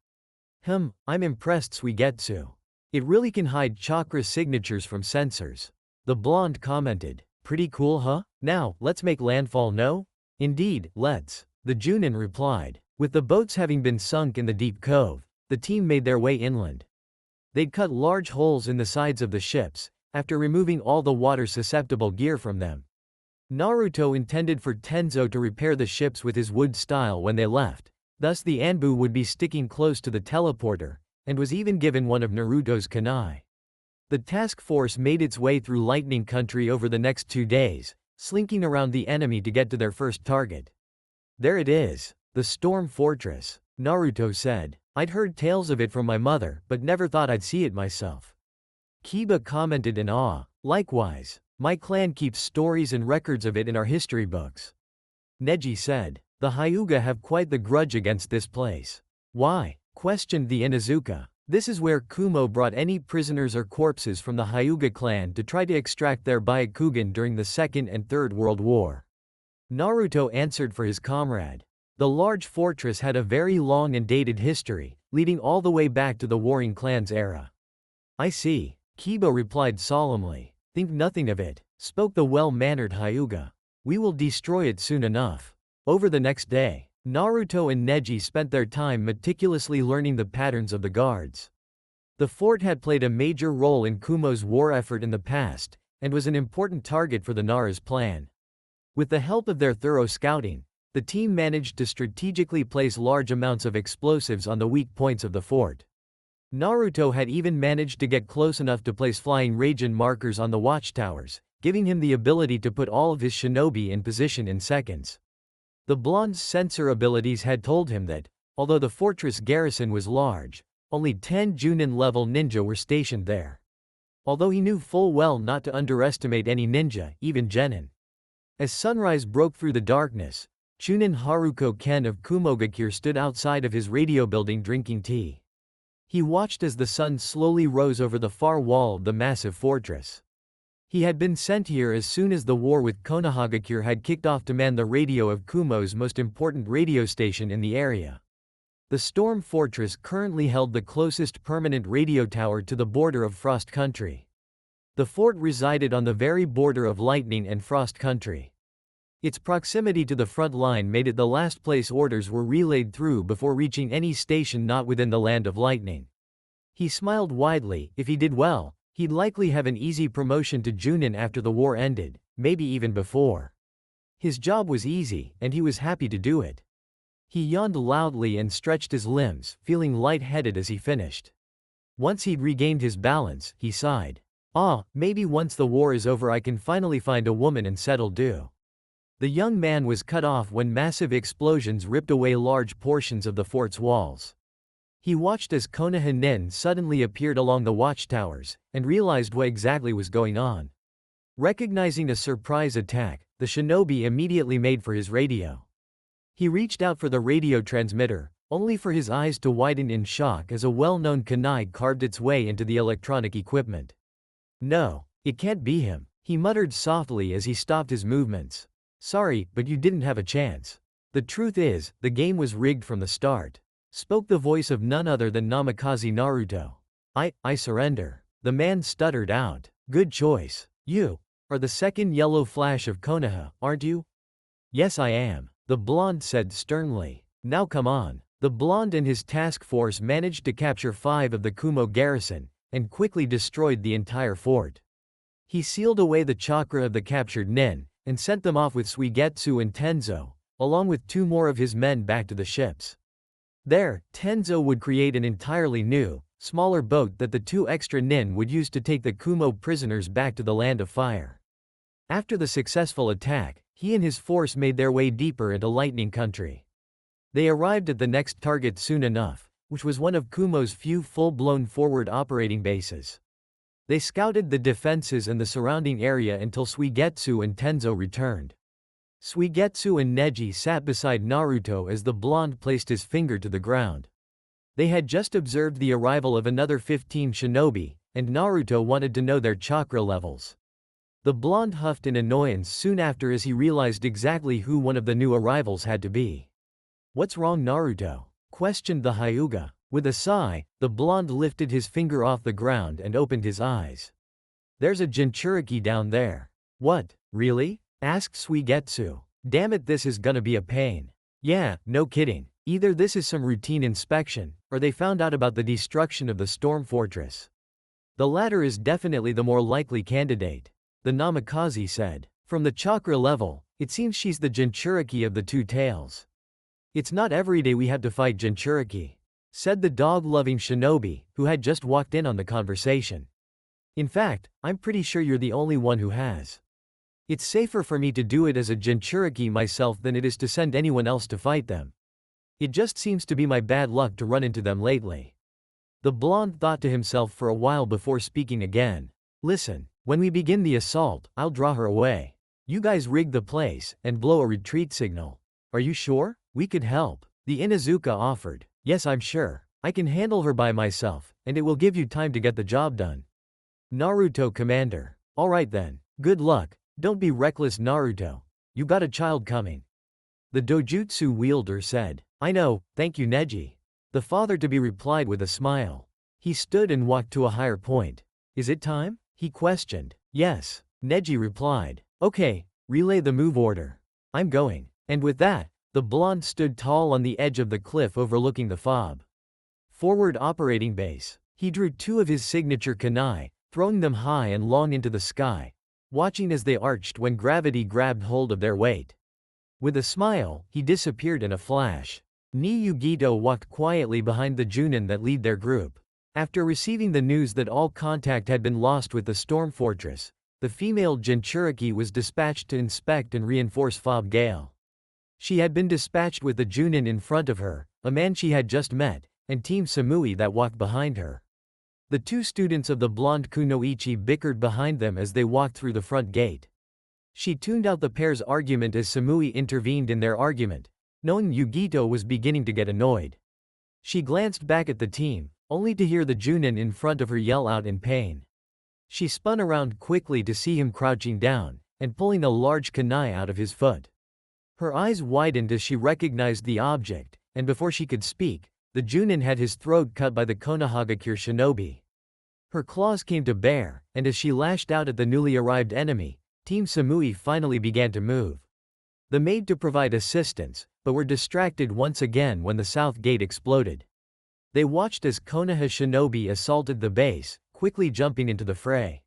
I'm impressed, Suigetsu. It really can hide chakra signatures from sensors. The blonde commented. Pretty cool, huh? Now, let's make landfall, no? Indeed, let's. The Junin replied. With the boats having been sunk in the deep cove, the team made their way inland. They'd cut large holes in the sides of the ships, after removing all the water-susceptible gear from them. Naruto intended for Tenzo to repair the ships with his wood style when they left, thus the Anbu would be sticking close to the teleporter, and was even given one of Naruto's kunai. The task force made its way through Lightning Country over the next 2 days, slinking around the enemy to get to their first target. There it is, the Storm Fortress, Naruto said. I'd heard tales of it from my mother, but never thought I'd see it myself. Kiba commented in awe. Likewise, my clan keeps stories and records of it in our history books. Neji said. The Hyuga have quite the grudge against this place. Why? Questioned the Inuzuka. This is where Kumo brought any prisoners or corpses from the Hyuga clan to try to extract their Byakugan during the Second and Third World War. Naruto answered for his comrade. The large fortress had a very long and dated history, leading all the way back to the warring clans era. I see, Kiba replied solemnly. Think nothing of it, spoke the well-mannered Hyuga. We will destroy it soon enough. Over the next day, Naruto and Neji spent their time meticulously learning the patterns of the guards. The fort had played a major role in Kumo's war effort in the past, and was an important target for the Nara's plan. With the help of their thorough scouting, the team managed to strategically place large amounts of explosives on the weak points of the fort. Naruto had even managed to get close enough to place flying Raijin markers on the watchtowers, giving him the ability to put all of his shinobi in position in seconds. The blonde's sensor abilities had told him that, although the fortress garrison was large, only 10 Junin-level ninja were stationed there. Although he knew full well not to underestimate any ninja, even genin. As sunrise broke through the darkness, Chunin Haruko Ken of Kumogakure stood outside of his radio building drinking tea. He watched as the sun slowly rose over the far wall of the massive fortress. He had been sent here as soon as the war with Konohagakure had kicked off to man the radio of Kumo's most important radio station in the area. The Storm Fortress currently held the closest permanent radio tower to the border of Frost Country. The fort resided on the very border of Lightning and Frost Country. Its proximity to the front line made it the last place orders were relayed through before reaching any station not within the land of Lightning. He smiled widely. If he did well, he'd likely have an easy promotion to Junin after the war ended, maybe even before. His job was easy, and he was happy to do it. He yawned loudly and stretched his limbs, feeling light-headed as he finished. Once he'd regained his balance, he sighed. Maybe once the war is over I can finally find a woman and settle due. The young man was cut off when massive explosions ripped away large portions of the fort's walls. He watched as Konoha Nin suddenly appeared along the watchtowers, and realized what exactly was going on. Recognizing a surprise attack, the shinobi immediately made for his radio. He reached out for the radio transmitter, only for his eyes to widen in shock as a well-known kunai carved its way into the electronic equipment. No, it can't be him, he muttered softly as he stopped his movements. Sorry, but you didn't have a chance. The truth is, the game was rigged from the start. Spoke the voice of none other than Namikaze Naruto. I surrender. The man stuttered out. Good choice. You are the second yellow flash of Konoha, aren't you? Yes I am, the blonde said sternly. Now come on. The blonde and his task force managed to capture 5 of the Kumo garrison, and quickly destroyed the entire fort. He sealed away the chakra of the captured nin, and sent them off with Suigetsu and Tenzo, along with 2 more of his men back to the ships. There, Tenzo would create an entirely new, smaller boat that the 2 extra nin would use to take the Kumo prisoners back to the Land of Fire. After the successful attack, he and his force made their way deeper into Lightning Country. They arrived at the next target soon enough, which was one of Kumo's few full-blown forward operating bases. They scouted the defenses and the surrounding area until Suigetsu and Tenzo returned. Suigetsu and Neji sat beside Naruto as the blonde placed his finger to the ground. They had just observed the arrival of another 15 shinobi, and Naruto wanted to know their chakra levels. The blonde huffed in annoyance soon after as he realized exactly who one of the new arrivals had to be. What's wrong, Naruto? Questioned the Hyuga. With a sigh, the blonde lifted his finger off the ground and opened his eyes. There's a Jinchuriki down there. What, really? Asked Suigetsu. Damn it, this is gonna be a pain. Yeah, no kidding. Either this is some routine inspection, or they found out about the destruction of the Storm Fortress. The latter is definitely the more likely candidate, the Namikaze said. From the chakra level, it seems she's the Jinchuriki of the 2 tails. It's not every day we have to fight Jinchuriki, said the dog-loving shinobi, who had just walked in on the conversation. In fact, I'm pretty sure you're the only one who has. It's safer for me to do it as a Jinchuriki myself than it is to send anyone else to fight them. It just seems to be my bad luck to run into them lately. The blonde thought to himself for a while before speaking again. Listen, when we begin the assault, I'll draw her away. You guys rig the place, and blow a retreat signal. Are you sure? We could help. The Inuzuka offered. Yes, I'm sure. I can handle her by myself, and it will give you time to get the job done. Naruto commander. Alright then. Good luck. Don't be reckless, Naruto. You got a child coming. The dojutsu wielder said. I know, thank you, Neji. The father-to-be replied with a smile. He stood and walked to a higher point. Is it time? He questioned. Yes, Neji replied. Okay, relay the move order. I'm going. And with that, the blonde stood tall on the edge of the cliff overlooking the FOB. Forward operating base. He drew 2 of his signature kunai, throwing them high and long into the sky, watching as they arched when gravity grabbed hold of their weight. With a smile, he disappeared in a flash. Ni Yugito walked quietly behind the Junin that lead their group. After receiving the news that all contact had been lost with the Storm Fortress, the female Jinchuriki was dispatched to inspect and reinforce FOB Gale. She had been dispatched with the Junin in front of her, a man she had just met, and Team Samui that walked behind her. The 2 students of the blonde kunoichi bickered behind them as they walked through the front gate. She tuned out the pair's argument as Samui intervened in their argument, knowing Yugito was beginning to get annoyed. She glanced back at the team, only to hear the Junin in front of her yell out in pain. She spun around quickly to see him crouching down, and pulling a large kunai out of his foot. Her eyes widened as she recognized the object, and before she could speak, the Junin had his throat cut by the Konohagakure shinobi. Her claws came to bear, and as she lashed out at the newly arrived enemy, Team Samui finally began to move. They made to provide assistance, but were distracted once again when the south gate exploded. They watched as Konoha shinobi assaulted the base, quickly jumping into the fray.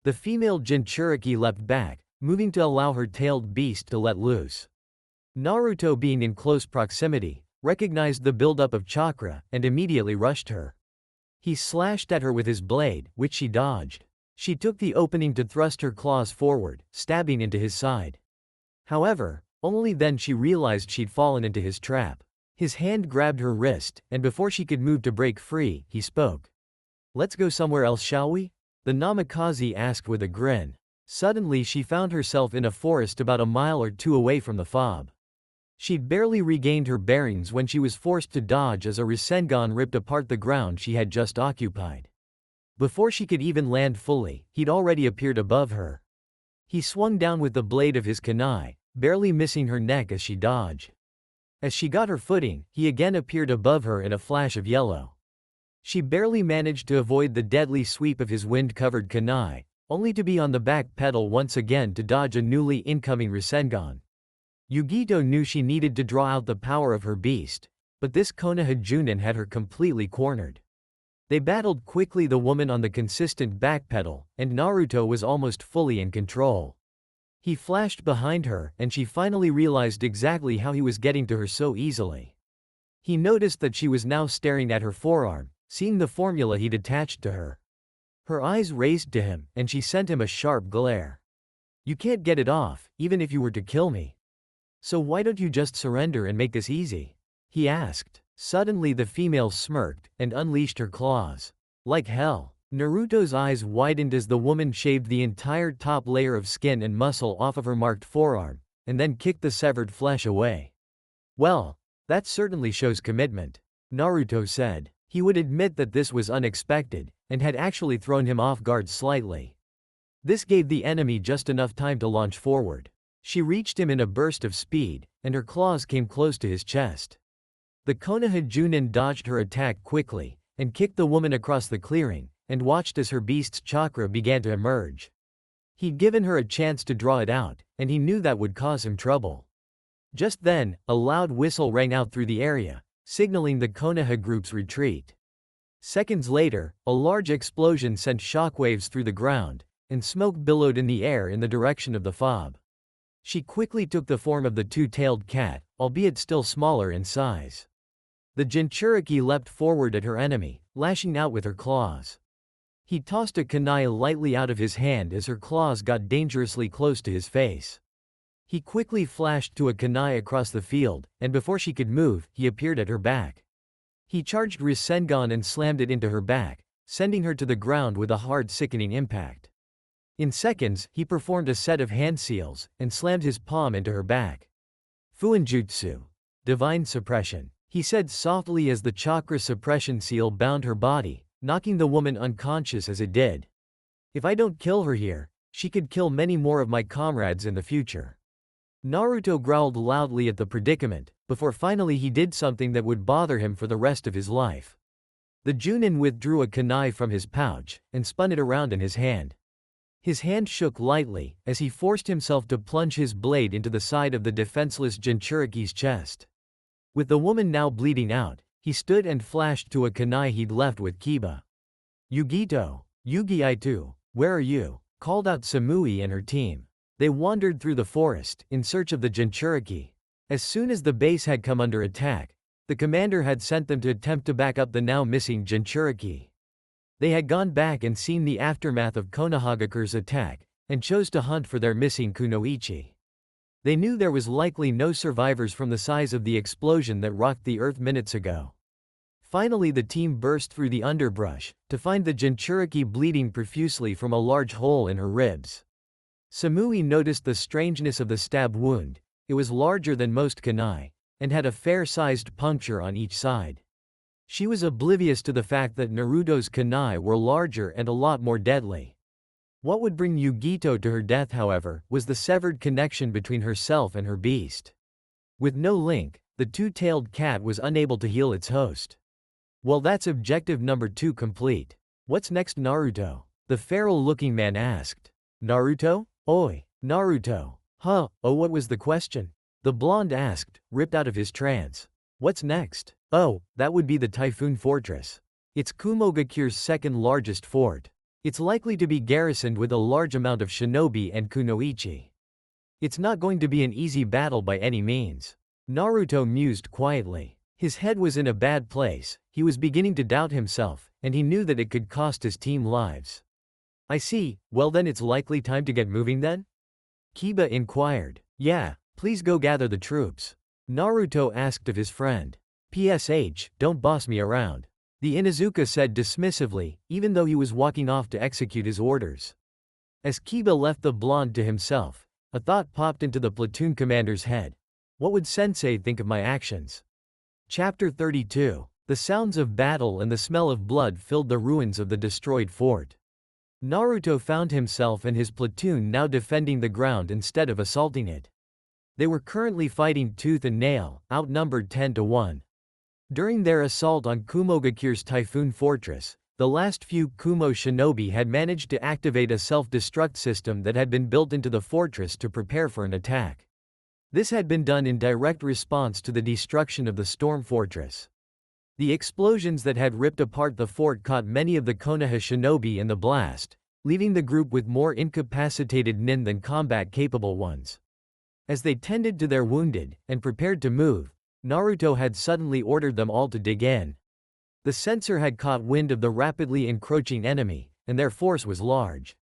The female Jinchuriki leapt back, moving to allow her tailed beast to let loose. Naruto, being in close proximity, recognized the buildup of chakra and immediately rushed her. He slashed at her with his blade, which she dodged. She took the opening to thrust her claws forward, stabbing into his side. However, only then she realized she'd fallen into his trap. His hand grabbed her wrist, and before she could move to break free, he spoke. "Let's go somewhere else, shall we?" the Namikaze asked with a grin. Suddenly she found herself in a forest about a mile or two away from the fob. She'd barely regained her bearings when she was forced to dodge as a Rasengan ripped apart the ground she had just occupied. Before she could even land fully, he'd already appeared above her. He swung down with the blade of his kunai, barely missing her neck as she dodged. As she got her footing, he again appeared above her in a flash of yellow. She barely managed to avoid the deadly sweep of his wind-covered kunai, only to be on the back pedal once again to dodge a newly incoming Rasengan. Yugito knew she needed to draw out the power of her beast, but this Konoha Junin had her completely cornered. They battled quickly, the woman on the consistent backpedal, and Naruto was almost fully in control. He flashed behind her, and she finally realized exactly how he was getting to her so easily. He noticed that she was now staring at her forearm, seeing the formula he'd attached to her. Her eyes raised to him, and she sent him a sharp glare. "You can't get it off, even if you were to kill me. So why don't you just surrender and make this easy?" he asked. Suddenly the female smirked, and unleashed her claws. Like hell. Naruto's eyes widened as the woman shaved the entire top layer of skin and muscle off of her marked forearm, and then kicked the severed flesh away. "Well, that certainly shows commitment," Naruto said. He would admit that this was unexpected, and had actually thrown him off guard slightly. This gave the enemy just enough time to launch forward. She reached him in a burst of speed, and her claws came close to his chest. The Konoha Junin dodged her attack quickly, and kicked the woman across the clearing, and watched as her beast's chakra began to emerge. He'd given her a chance to draw it out, and he knew that would cause him trouble. Just then, a loud whistle rang out through the area, signaling the Konoha group's retreat. Seconds later, a large explosion sent shockwaves through the ground, and smoke billowed in the air in the direction of the fob. She quickly took the form of the two-tailed cat, albeit still smaller in size. The Jinchuriki leapt forward at her enemy, lashing out with her claws. He tossed a kunai lightly out of his hand as her claws got dangerously close to his face. He quickly flashed to a kunai across the field, and before she could move, he appeared at her back. He charged Rasengan and slammed it into her back, sending her to the ground with a hard, sickening impact. In seconds, he performed a set of hand seals, and slammed his palm into her back. "Fuinjutsu. Divine suppression," he said softly as the chakra suppression seal bound her body, knocking the woman unconscious as it did. "If I don't kill her here, she could kill many more of my comrades in the future." Naruto growled loudly at the predicament, before finally he did something that would bother him for the rest of his life. The Junin withdrew a kunai from his pouch, and spun it around in his hand. His hand shook lightly, as he forced himself to plunge his blade into the side of the defenseless Jinchuriki's chest. With the woman now bleeding out, he stood and flashed to a kunai he'd left with Kiba. "Yugito, Yugi-itu, where are you?" called out Samui and her team. They wandered through the forest, in search of the Jinchuriki. As soon as the base had come under attack, the commander had sent them to attempt to back up the now missing Jinchuriki. They had gone back and seen the aftermath of Konohagakure's attack, and chose to hunt for their missing kunoichi. They knew there was likely no survivors from the size of the explosion that rocked the earth minutes ago. Finally the team burst through the underbrush, to find the Jinchuriki bleeding profusely from a large hole in her ribs. Samui noticed the strangeness of the stab wound. It was larger than most kunai, and had a fair-sized puncture on each side. She was oblivious to the fact that Naruto's kunai were larger and a lot more deadly. What would bring Yugito to her death, however, was the severed connection between herself and her beast. With no link, the two-tailed cat was unable to heal its host. Well, that's objective number 2 complete. What's next, Naruto? The feral-looking man asked. Naruto? Oi, Naruto. Huh, oh, what was the question? The blonde asked, ripped out of his trance. What's next? Oh, that would be the Typhoon Fortress. It's Kumogakure's second largest fort. It's likely to be garrisoned with a large amount of shinobi and kunoichi. It's not going to be an easy battle by any means. Naruto mused quietly. His head was in a bad place, he was beginning to doubt himself, and he knew that it could cost his team lives. I see, well then it's likely time to get moving then? Kiba inquired. Yeah, please go gather the troops. Naruto asked of his friend. PSH, don't boss me around. The Inuzuka said dismissively, even though he was walking off to execute his orders. As Kiba left the blonde to himself, a thought popped into the platoon commander's head. What would Sensei think of my actions? Chapter 32. The sounds of battle and the smell of blood filled the ruins of the destroyed fort. Naruto found himself and his platoon now defending the ground instead of assaulting it. They were currently fighting tooth and nail, outnumbered 10-1. During their assault on Kumogakure's Typhoon Fortress, the last few Kumo shinobi had managed to activate a self-destruct system that had been built into the fortress to prepare for an attack. This had been done in direct response to the destruction of the Storm Fortress. The explosions that had ripped apart the fort caught many of the Konoha shinobi in the blast, leaving the group with more incapacitated nin than combat-capable ones. As they tended to their wounded, and prepared to move, Naruto had suddenly ordered them all to dig in. The censor had caught wind of the rapidly encroaching enemy, and their force was large.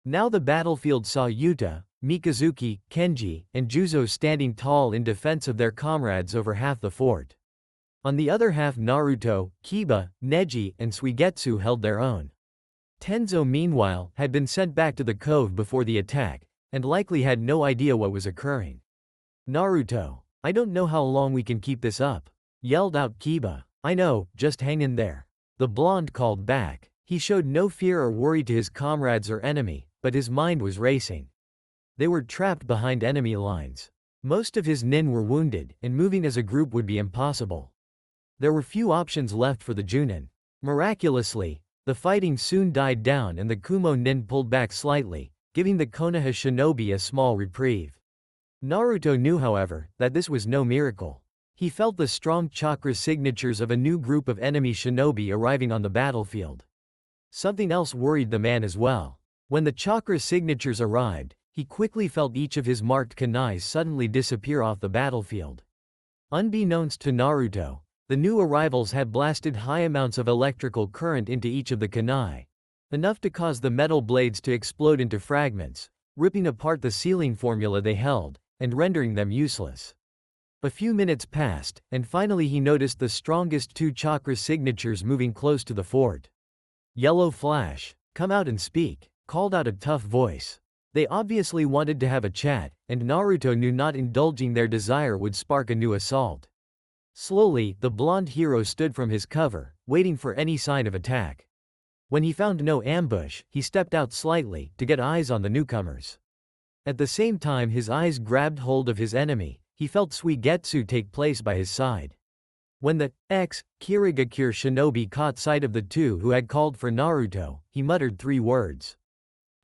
Now the battlefield saw Yuta, Mikazuki, Kenji, and Juzo standing tall in defense of their comrades over half the fort. On the other half, Naruto, Kiba, Neji, and Suigetsu held their own. Tenzo, meanwhile, had been sent back to the cove before the attack, and likely had no idea what was occurring. Naruto, I don't know how long we can keep this up, yelled out Kiba. I know, just hang in there. The blonde called back. He showed no fear or worry to his comrades or enemy, but his mind was racing. They were trapped behind enemy lines. Most of his nin were wounded, and moving as a group would be impossible. There were few options left for the Junin. Miraculously, the fighting soon died down and the Kumo nin pulled back slightly, giving the Konoha shinobi a small reprieve. Naruto knew, however, that this was no miracle. He felt the strong chakra signatures of a new group of enemy shinobi arriving on the battlefield. Something else worried the man as well. When the chakra signatures arrived, he quickly felt each of his marked kunais suddenly disappear off the battlefield. Unbeknownst to Naruto, the new arrivals had blasted high amounts of electrical current into each of the kunai, enough to cause the metal blades to explode into fragments, ripping apart the sealing formula they held, and rendering them useless. A few minutes passed, and finally he noticed the strongest two chakra signatures moving close to the fort. Yellow Flash, come out and speak, called out a tough voice. They obviously wanted to have a chat, and Naruto knew not indulging their desire would spark a new assault. Slowly, the blonde hero stood from his cover, waiting for any sign of attack. When he found no ambush, he stepped out slightly, to get eyes on the newcomers. At the same time his eyes grabbed hold of his enemy, he felt Suigetsu take place by his side. When the Kirigakure shinobi caught sight of the two who had called for Naruto, he muttered 3 words.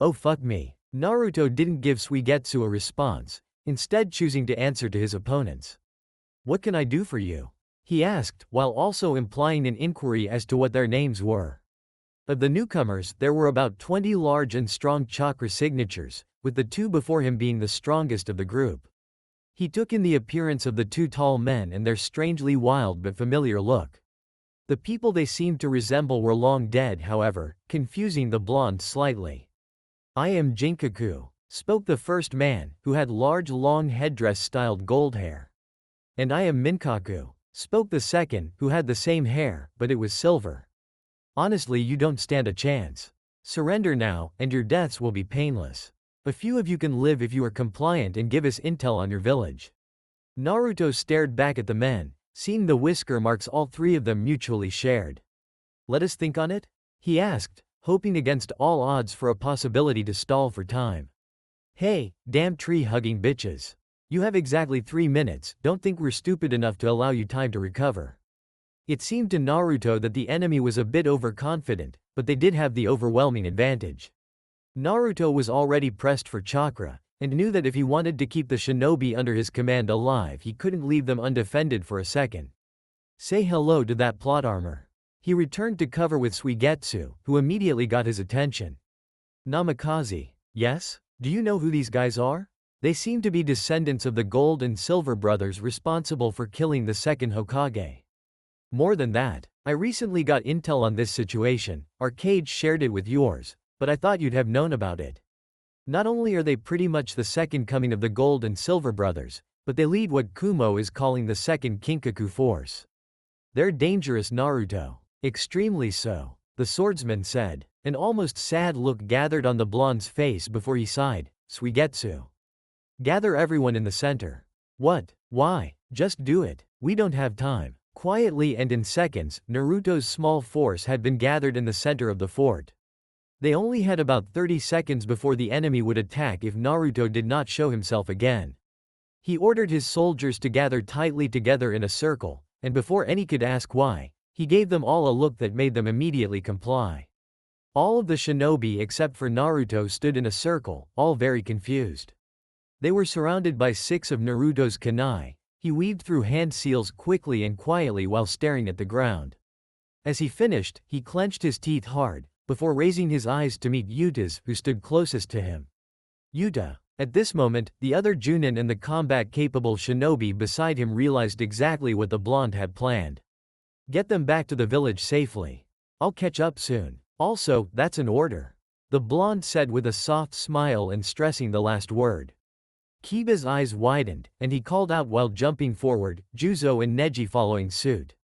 Oh fuck me. Naruto didn't give Suigetsu a response, instead choosing to answer to his opponents. What can I do for you? He asked, while also implying an inquiry as to what their names were. Of the newcomers, there were about 20 large and strong chakra signatures, with the two before him being the strongest of the group. He took in the appearance of the 2 tall men and their strangely wild but familiar look. The people they seemed to resemble were long dead, however, confusing the blonde slightly. I am Jinkaku, spoke the first man, who had large long headdress-styled gold hair. And I am Minkaku, spoke the second, who had the same hair, but it was silver. Honestly, you don't stand a chance. Surrender now, and your deaths will be painless. A few of you can live if you are compliant and give us intel on your village. Naruto stared back at the men, seeing the whisker marks all three of them mutually shared. Let us think on it? He asked, hoping against all odds for a possibility to stall for time. Hey, damn tree-hugging bitches. You have exactly 3 minutes, don't think we're stupid enough to allow you time to recover. It seemed to Naruto that the enemy was a bit overconfident, but they did have the overwhelming advantage. Naruto was already pressed for chakra, and knew that if he wanted to keep the shinobi under his command alive he couldn't leave them undefended for a second. Say hello to that plot armor. He returned to cover with Suigetsu, who immediately got his attention. Namikaze. Yes? Do you know who these guys are? They seem to be descendants of the Gold and Silver brothers responsible for killing the second Hokage. More than that, I recently got intel on this situation, Arcade shared it with yours, but I thought you'd have known about it. Not only are they pretty much the second coming of the Gold and Silver brothers, but they lead what Kumo is calling the second Kinkaku force. They're dangerous, Naruto. Extremely so, the swordsman said. An almost sad look gathered on the blonde's face before he sighed. Suigetsu. Gather everyone in the center. What? Why? Just do it. We don't have time. Quietly and in seconds, Naruto's small force had been gathered in the center of the fort. They only had about 30 seconds before the enemy would attack if Naruto did not show himself again. He ordered his soldiers to gather tightly together in a circle, and before any could ask why, he gave them all a look that made them immediately comply. All of the shinobi except for Naruto stood in a circle, all very confused. They were surrounded by 6 of Naruto's kunai. He weaved through hand seals quickly and quietly while staring at the ground. As he finished, he clenched his teeth hard, before raising his eyes to meet Yuta's, who stood closest to him. Yuta. At this moment, the other Junin and the combat-capable shinobi beside him realized exactly what the blonde had planned. Get them back to the village safely. I'll catch up soon. Also, that's an order. The blonde said with a soft smile and stressing the last word. Kiba's eyes widened, and he called out while jumping forward, Juzo and Neji following suit.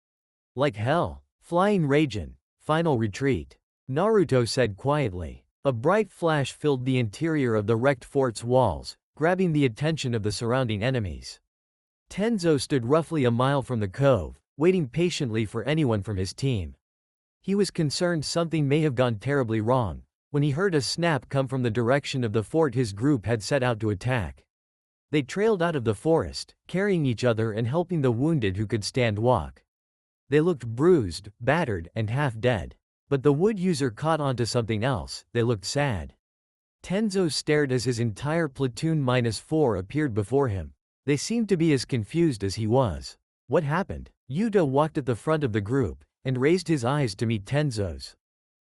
Like hell. Flying Raijin. Final retreat. Naruto said quietly. A bright flash filled the interior of the wrecked fort's walls, grabbing the attention of the surrounding enemies. Tenzo stood roughly a mile from the cove, waiting patiently for anyone from his team. He was concerned something may have gone terribly wrong, when he heard a snap come from the direction of the fort his group had set out to attack. They trailed out of the forest, carrying each other and helping the wounded who could stand walk. They looked bruised, battered, and half dead. But the wood user caught onto something else. They looked sad. Tenzo stared as his entire platoon -4 appeared before him. They seemed to be as confused as he was. What happened? Yuta walked at the front of the group, and raised his eyes to meet Tenzo's.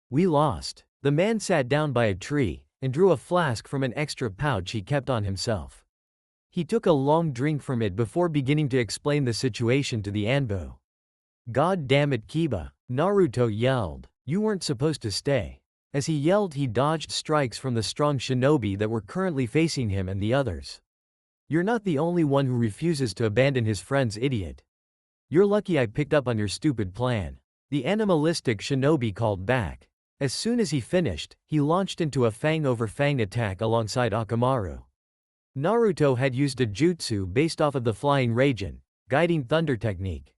We lost. The man sat down by a tree, and drew a flask from an extra pouch he kept on himself. He took a long drink from it before beginning to explain the situation to the Anbu. God damn it, Kiba, Naruto yelled. You weren't supposed to stay. As he yelled, he dodged strikes from the strong shinobi that were currently facing him and the others. You're not the only one who refuses to abandon his friends, idiot. You're lucky I picked up on your stupid plan. The animalistic shinobi called back. As soon as he finished, he launched into a fang-over-fang attack alongside Akamaru. Naruto had used a jutsu based off of the Flying Raijin, Guiding Thunder technique.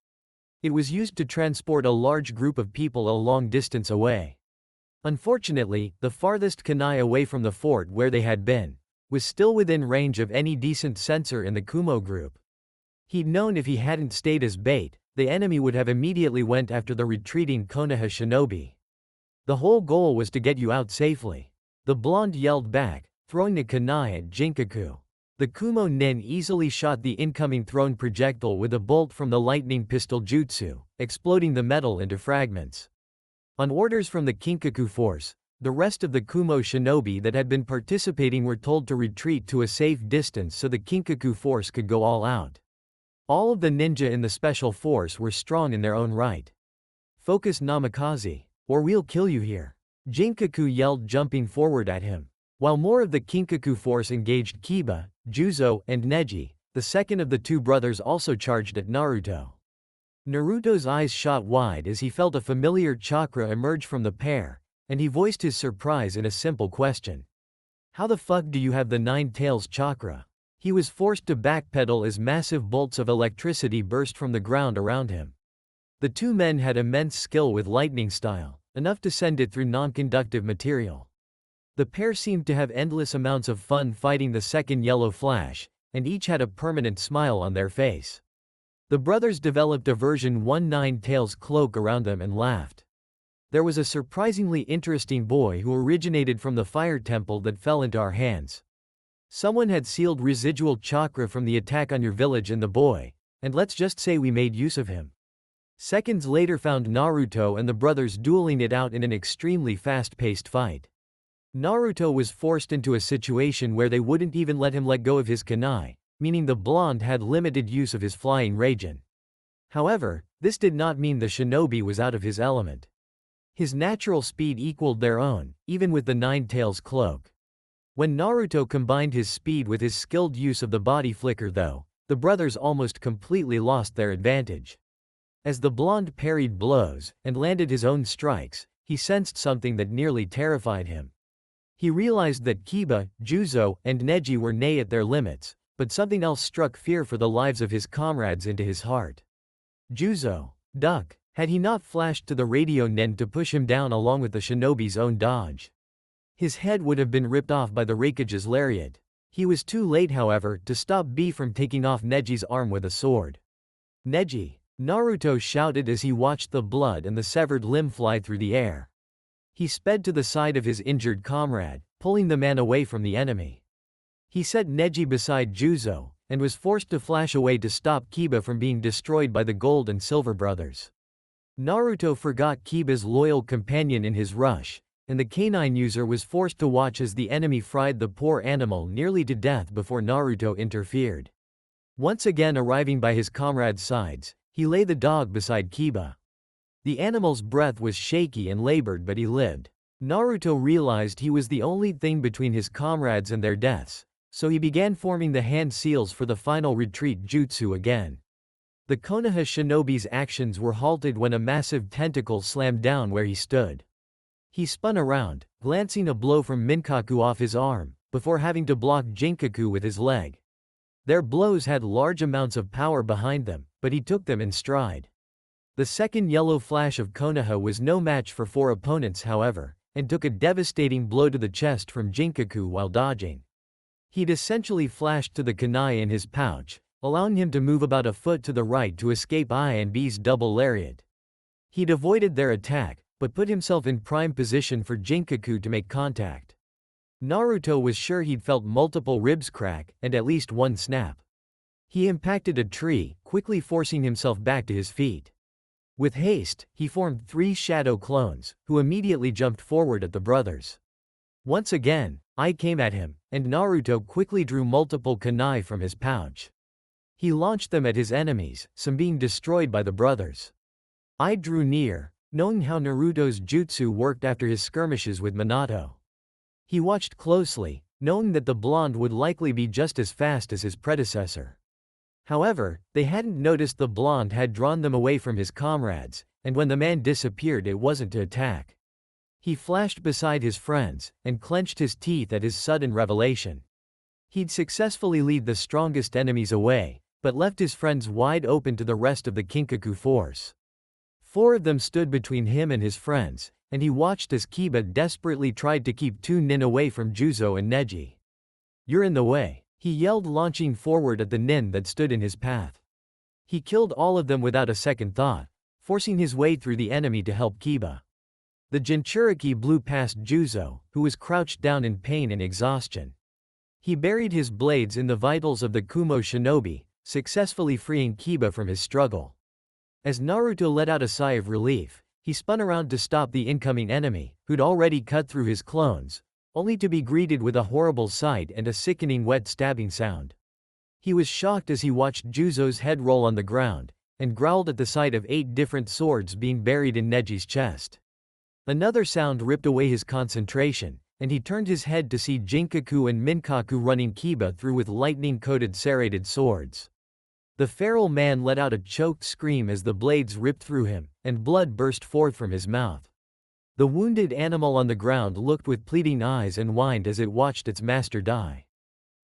It was used to transport a large group of people a long distance away. Unfortunately, the farthest kunai away from the fort where they had been, was still within range of any decent sensor in the Kumo group. He'd known if he hadn't stayed as bait, the enemy would have immediately went after the retreating Konoha shinobi. The whole goal was to get you out safely. The blonde yelled back, throwing a kunai at Jinkaku. The Kumo nin easily shot the incoming thrown projectile with a bolt from the lightning pistol jutsu, exploding the metal into fragments. On orders from the Kinkaku force, the rest of the Kumo shinobi that had been participating were told to retreat to a safe distance so the Kinkaku force could go all out. All of the ninja in the special force were strong in their own right. Focus, Namikaze, or we'll kill you here. Jinkaku yelled, jumping forward at him. While more of the Kinkaku force engaged Kiba, Juzo, and Neji, the second of the two brothers also charged at Naruto. Naruto's eyes shot wide as he felt a familiar chakra emerge from the pair, and he voiced his surprise in a simple question. How the fuck do you have the Nine Tails chakra? He was forced to backpedal as massive bolts of electricity burst from the ground around him. The two men had immense skill with lightning style, enough to send it through non-conductive material. The pair seemed to have endless amounts of fun fighting the second yellow flash, and each had a permanent smile on their face. The brothers developed a version 1 Nine Tails cloak around them and laughed. There was a surprisingly interesting boy who originated from the fire temple that fell into our hands. Someone had sealed residual chakra from the attack on your village in the boy, and let's just say we made use of him. Seconds later found Naruto and the brothers dueling it out in an extremely fast-paced fight. Naruto was forced into a situation where they wouldn't even let him let go of his kunai, meaning the blonde had limited use of his flying Raijin. However, this did not mean the shinobi was out of his element. His natural speed equaled their own, even with the Nine Tails cloak. When Naruto combined his speed with his skilled use of the body flicker though, the brothers almost completely lost their advantage. As the blonde parried blows, and landed his own strikes, he sensed something that nearly terrified him. He realized that Kiba, Juzo, and Neji were nay at their limits, but something else struck fear for the lives of his comrades into his heart. Juzo, duck, had he not flashed to the radio nen to push him down along with the shinobi's own dodge? His head would have been ripped off by the Raikage's lariat. He was too late however to stop B from taking off Neji's arm with a sword. Neji! Naruto shouted as he watched the blood and the severed limb fly through the air. He sped to the side of his injured comrade, pulling the man away from the enemy. He set Neji beside Juzo, and was forced to flash away to stop Kiba from being destroyed by the Gold and Silver brothers. Naruto forgot Kiba's loyal companion in his rush, and the canine user was forced to watch as the enemy fried the poor animal nearly to death before Naruto interfered. Once again arriving by his comrade's sides, he lay the dog beside Kiba. The animal's breath was shaky and labored but he lived. Naruto realized he was the only thing between his comrades and their deaths, so he began forming the hand seals for the final retreat jutsu again. The Konoha shinobi's actions were halted when a massive tentacle slammed down where he stood. He spun around, glancing a blow from Minkaku off his arm, before having to block Jinkaku with his leg. Their blows had large amounts of power behind them, but he took them in stride. The second yellow flash of Konoha was no match for four opponents however, and took a devastating blow to the chest from Jinkaku while dodging. He'd essentially flashed to the kunai in his pouch, allowing him to move about a foot to the right to escape I and B's double lariat. He'd avoided their attack, but put himself in prime position for Jinkaku to make contact. Naruto was sure he'd felt multiple ribs crack, and at least one snap. He impacted a tree, quickly forcing himself back to his feet. With haste, he formed 3 shadow clones, who immediately jumped forward at the brothers. Once again, I came at him, and Naruto quickly drew multiple kunai from his pouch. He launched them at his enemies, some being destroyed by the brothers. I drew near, knowing how Naruto's jutsu worked after his skirmishes with Minato. He watched closely, knowing that the blonde would likely be just as fast as his predecessor. However, they hadn't noticed the blonde had drawn them away from his comrades, and when the man disappeared it wasn't to attack. He flashed beside his friends, and clenched his teeth at his sudden revelation. He'd successfully lead the strongest enemies away, but left his friends wide open to the rest of the Kinkaku force. 4 of them stood between him and his friends, and he watched as Kiba desperately tried to keep 2 nin away from Juzo and Neji. "You're in the way," he yelled, launching forward at the nin that stood in his path. He killed all of them without a second thought, forcing his way through the enemy to help Kiba. The Jinchuriki blew past Juzo, who was crouched down in pain and exhaustion. He buried his blades in the vitals of the Kumo shinobi, successfully freeing Kiba from his struggle. As Naruto let out a sigh of relief, he spun around to stop the incoming enemy, who'd already cut through his clones, only to be greeted with a horrible sight and a sickening wet stabbing sound. He was shocked as he watched Juzo's head roll on the ground, and growled at the sight of 8 different swords being buried in Neji's chest. Another sound ripped away his concentration, and he turned his head to see Jinkaku and Minkaku running Kiba through with lightning-coated serrated swords. The feral man let out a choked scream as the blades ripped through him, and blood burst forth from his mouth. The wounded animal on the ground looked with pleading eyes and whined as it watched its master die.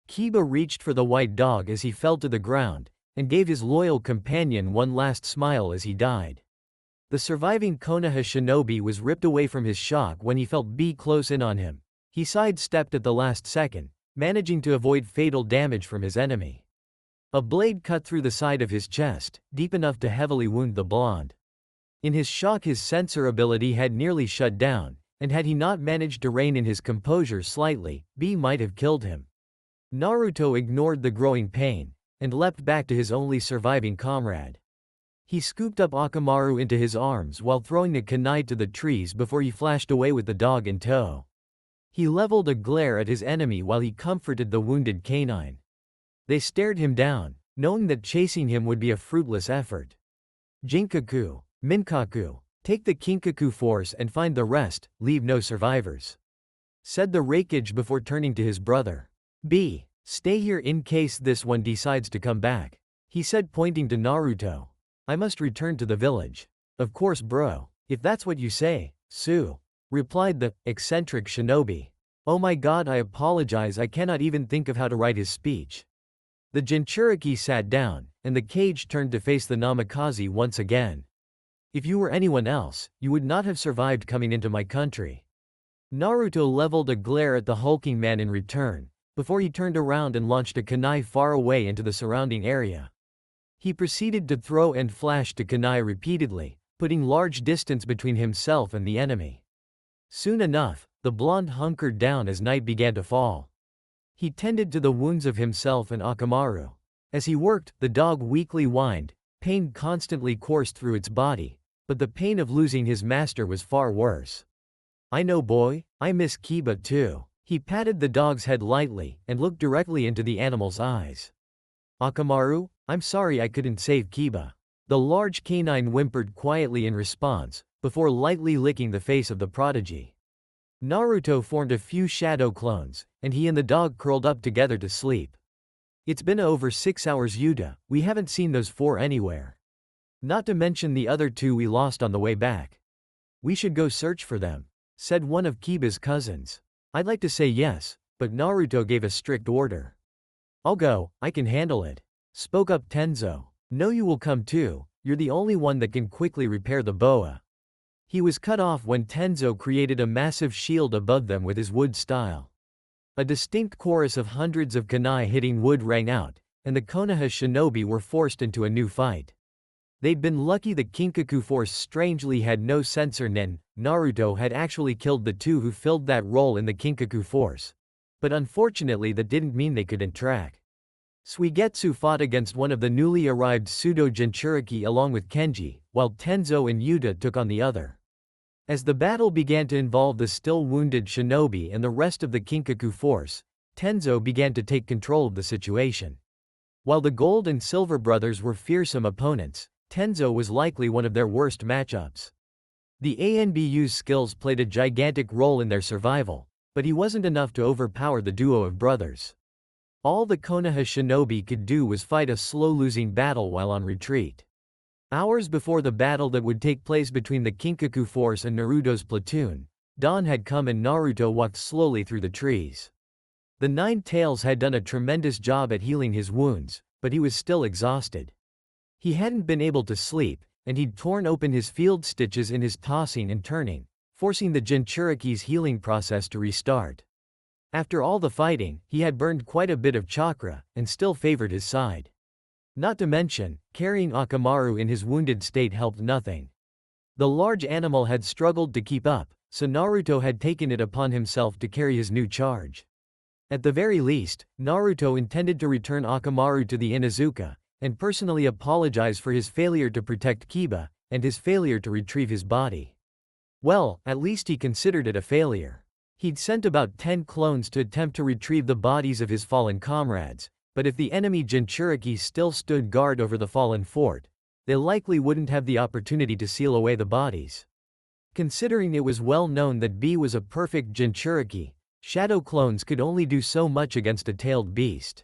Kiba reached for the white dog as he fell to the ground, and gave his loyal companion one last smile as he died. The surviving Konoha shinobi was ripped away from his shock when he felt B close in on him. He sidestepped at the last second, managing to avoid fatal damage from his enemy. A blade cut through the side of his chest, deep enough to heavily wound the blonde. In his shock, his sensor ability had nearly shut down, and had he not managed to rein in his composure slightly, B might have killed him. Naruto ignored the growing pain, and leapt back to his only surviving comrade. He scooped up Akamaru into his arms while throwing the kunai to the trees before he flashed away with the dog in tow. He leveled a glare at his enemy while he comforted the wounded canine. They stared him down, knowing that chasing him would be a fruitless effort. Jinkaku, Minkaku, take the Kinkaku force and find the rest, leave no survivors, said the Raikage before turning to his brother. B, stay here in case this one decides to come back, he said, pointing to Naruto. I must return to the village. Of course bro, if that's what you say, Su, replied the eccentric shinobi. Oh my god, I apologize, I cannot even think of how to write his speech. The Jinchuriki sat down, and the cage turned to face the Namikaze once again. If you were anyone else, you would not have survived coming into my country. Naruto leveled a glare at the hulking man in return, before he turned around and launched a kunai far away into the surrounding area. He proceeded to throw and flash the kunai repeatedly, putting large distance between himself and the enemy. Soon enough, the blonde hunkered down as night began to fall. He tended to the wounds of himself and Akamaru. As he worked, the dog weakly whined, pain constantly coursed through its body, but the pain of losing his master was far worse. I know boy, I miss Kiba too. He patted the dog's head lightly, and looked directly into the animal's eyes. Akamaru, I'm sorry I couldn't save Kiba. The large canine whimpered quietly in response, before lightly licking the face of the prodigy. Naruto formed a few shadow clones, and he and the dog curled up together to sleep. It's been over 6 hours Yuta, we haven't seen those 4 anywhere. Not to mention the other 2 we lost on the way back. We should go search for them, said one of Kiba's cousins. I'd like to say yes, but Naruto gave a strict order. I'll go, I can handle it, spoke up Tenzo. No, you will come too, you're the only one that can quickly repair the boa. He was cut off when Tenzo created a massive shield above them with his wood style. A distinct chorus of hundreds of kunai hitting wood rang out, and the Konoha shinobi were forced into a new fight. They'd been lucky the Kinkaku force strangely had no sensor nen. Naruto had actually killed the 2 who filled that role in the Kinkaku force. But unfortunately that didn't mean they couldn't track. Suigetsu fought against one of the newly arrived pseudo Jinchuriki along with Kenji, while Tenzo and Yuta took on the other. As the battle began to involve the still wounded shinobi and the rest of the Kinkaku force, Tenzo began to take control of the situation. While the Gold and Silver brothers were fearsome opponents, Tenzo was likely one of their worst matchups. The ANBU's skills played a gigantic role in their survival, but he wasn't enough to overpower the duo of brothers. All the Konoha shinobi could do was fight a slow-losing battle while on retreat. Hours before the battle that would take place between the Kinkaku force and Naruto's platoon, dawn had come and Naruto walked slowly through the trees. The Nine Tails had done a tremendous job at healing his wounds, but he was still exhausted. He hadn't been able to sleep, and he'd torn open his field stitches in his tossing and turning, forcing the Jinchuriki's healing process to restart. After all the fighting, he had burned quite a bit of chakra, and still favored his side. Not to mention, carrying Akamaru in his wounded state helped nothing. The large animal had struggled to keep up, so Naruto had taken it upon himself to carry his new charge. At the very least, Naruto intended to return Akamaru to the Inuzuka, and personally apologize for his failure to protect Kiba, and his failure to retrieve his body. Well, at least he considered it a failure. He'd sent about 10 clones to attempt to retrieve the bodies of his fallen comrades, but if the enemy Jinchuriki still stood guard over the fallen fort, they likely wouldn't have the opportunity to seal away the bodies. Considering it was well known that B was a perfect Jinchuriki, shadow clones could only do so much against a tailed beast.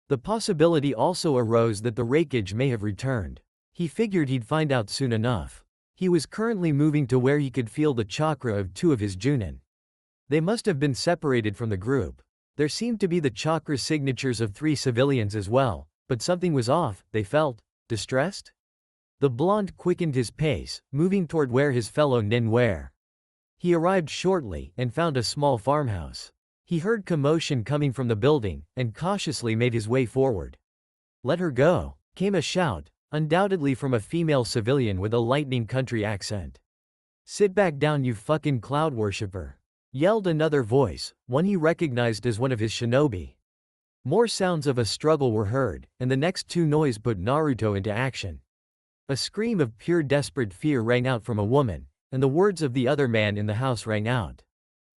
The possibility also arose that the Raikage may have returned. He figured he'd find out soon enough. He was currently moving to where he could feel the chakra of two of his Junin. They must have been separated from the group. There seemed to be the chakra signatures of 3 civilians as well, but something was off, they felt. Distressed? The blonde quickened his pace, moving toward where his fellow nin were. He arrived shortly and found a small farmhouse. He heard commotion coming from the building and cautiously made his way forward. "Let her go," came a shout, undoubtedly from a female civilian with a lightning country accent. "Sit back down, you fucking cloud worshipper," yelled another voice, one he recognized as one of his shinobi. More sounds of a struggle were heard, and the next 2 noise put Naruto into action. A scream of pure desperate fear rang out from a woman, and the words of the other man in the house rang out.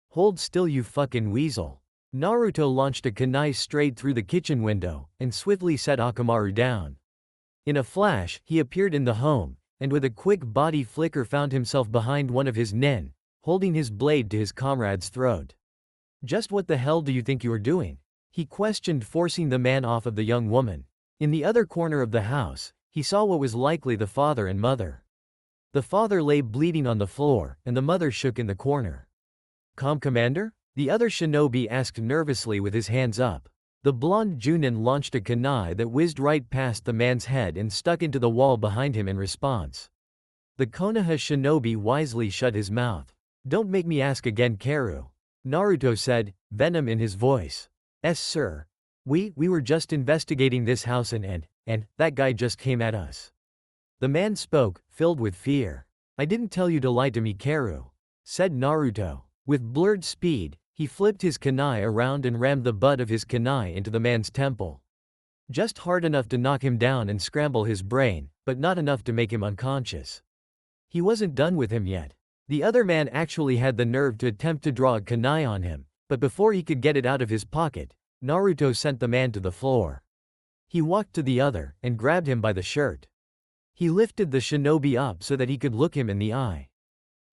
"Hold still, you fucking weasel." Naruto launched a kunai straight through the kitchen window, and swiftly set Akamaru down. In a flash, he appeared in the home, and with a quick body flicker found himself behind one of his nin, holding his blade to his comrade's throat. "Just what the hell do you think you are doing?" he questioned, forcing the man off of the young woman. In the other corner of the house, he saw what was likely the father and mother. The father lay bleeding on the floor, and the mother shook in the corner. Commander?" the other shinobi asked nervously with his hands up. The blonde Junin launched a kunai that whizzed right past the man's head and stuck into the wall behind him in response. The Konoha shinobi wisely shut his mouth. "Don't make me ask again, Karu," Naruto said, venom in his voice. "Yes, sir. We were just investigating this house and that guy just came at us." The man spoke, filled with fear. "I didn't tell you to lie to me, Karu," said Naruto. With blurred speed, he flipped his kunai around and rammed the butt of his kunai into the man's temple. Just hard enough to knock him down and scramble his brain, but not enough to make him unconscious. He wasn't done with him yet. The other man actually had the nerve to attempt to draw a kunai on him, but before he could get it out of his pocket, Naruto sent the man to the floor. He walked to the other and grabbed him by the shirt. He lifted the shinobi up so that he could look him in the eye.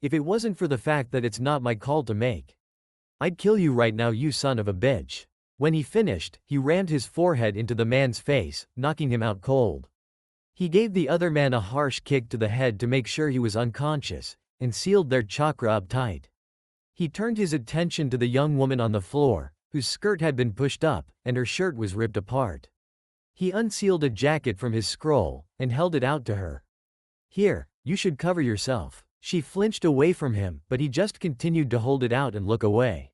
"If it wasn't for the fact that it's not my call to make, I'd kill you right now, you son of a bitch." When he finished, he rammed his forehead into the man's face, knocking him out cold. He gave the other man a harsh kick to the head to make sure he was unconscious, and sealed their chakra up tight. He turned his attention to the young woman on the floor, whose skirt had been pushed up, and her shirt was ripped apart. He unsealed a jacket from his scroll, and held it out to her. "Here, you should cover yourself." She flinched away from him, but he just continued to hold it out and look away.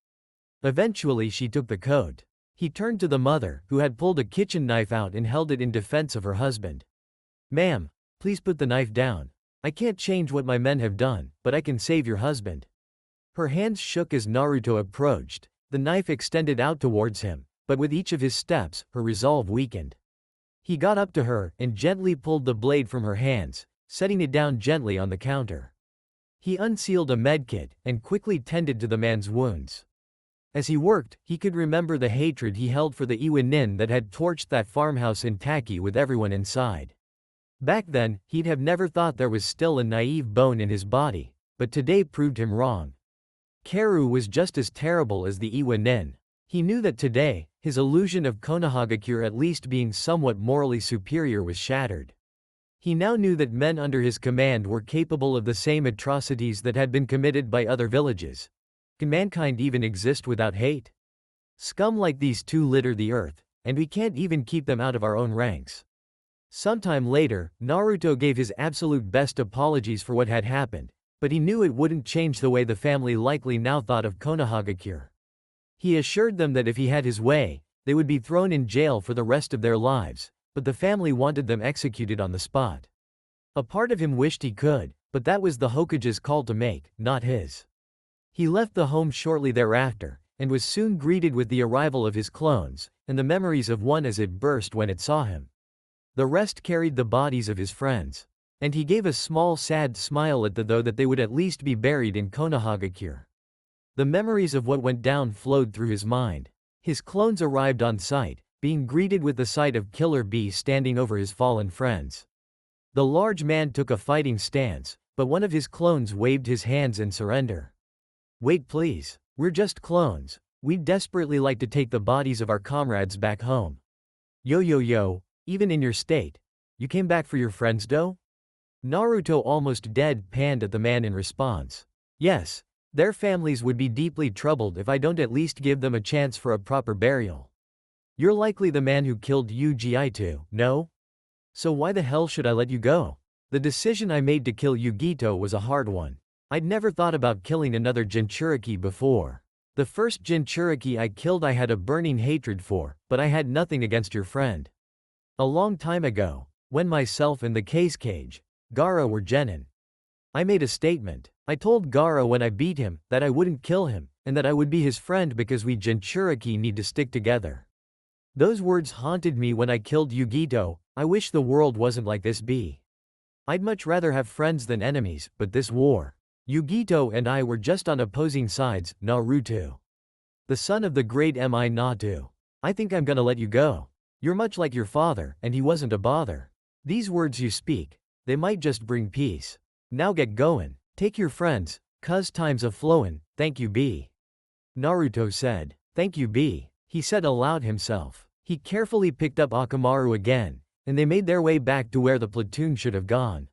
Eventually she took the coat. He turned to the mother, who had pulled a kitchen knife out and held it in defense of her husband. "Ma'am, please put the knife down. I can't change what my men have done, but I can save your husband." Her hands shook as Naruto approached, the knife extended out towards him, but with each of his steps, her resolve weakened. He got up to her and gently pulled the blade from her hands, setting it down gently on the counter. He unsealed a medkit and quickly tended to the man's wounds. As he worked, he could remember the hatred he held for the Iwa nin that had torched that farmhouse in Taki with everyone inside. Back then, he'd have never thought there was still a naive bone in his body, but today proved him wrong. Karu was just as terrible as the Iwa nin. He knew that today, his illusion of Konohagakure at least being somewhat morally superior was shattered. He now knew that men under his command were capable of the same atrocities that had been committed by other villages. Can mankind even exist without hate? Scum like these two litter the earth, and we can't even keep them out of our own ranks. Sometime later, Naruto gave his absolute best apologies for what had happened, but he knew it wouldn't change the way the family likely now thought of Konohagakure. He assured them that if he had his way, they would be thrown in jail for the rest of their lives, but the family wanted them executed on the spot. A part of him wished he could, but that was the Hokage's call to make, not his. He left the home shortly thereafter, and was soon greeted with the arrival of his clones, and the memories of one as it burst when it saw him. The rest carried the bodies of his friends. And he gave a small sad smile at the though that they would at least be buried in Konohagakure. The memories of what went down flowed through his mind. His clones arrived on site, being greeted with the sight of Killer Bee standing over his fallen friends. The large man took a fighting stance, but one of his clones waved his hands in surrender. "Wait please, we're just clones. We'd desperately like to take the bodies of our comrades back home." Yo, even in your state. You came back for your friends, dough? Naruto almost deadpanned at the man in response. Yes. Their families would be deeply troubled if I don't at least give them a chance for a proper burial. You're likely the man who killed Yu-Gi-Ito, no? So why the hell should I let you go? The decision I made to kill Yugito was a hard one. I'd never thought about killing another Jinchuriki before. The first Jinchuriki I killed I had a burning hatred for, but I had nothing against your friend. A long time ago, when myself and the Case Cage, Gaara were genin. I made a statement. I told Gaara when I beat him, that I wouldn't kill him, and that I would be his friend because we Jinchuriki need to stick together. Those words haunted me when I killed Yugito. I wish the world wasn't like this be. I'd much rather have friends than enemies, but this war. Yugito and I were just on opposing sides, Naruto. The son of the great Minato. I think I'm gonna let you go. You're much like your father, and he wasn't a bother. These words you speak, they might just bring peace. Now get going. Take your friends, cuz time's a-flowin', thank you B. Naruto said. Thank you B. He said aloud himself. He carefully picked up Akamaru again, and they made their way back to where the platoon should have gone.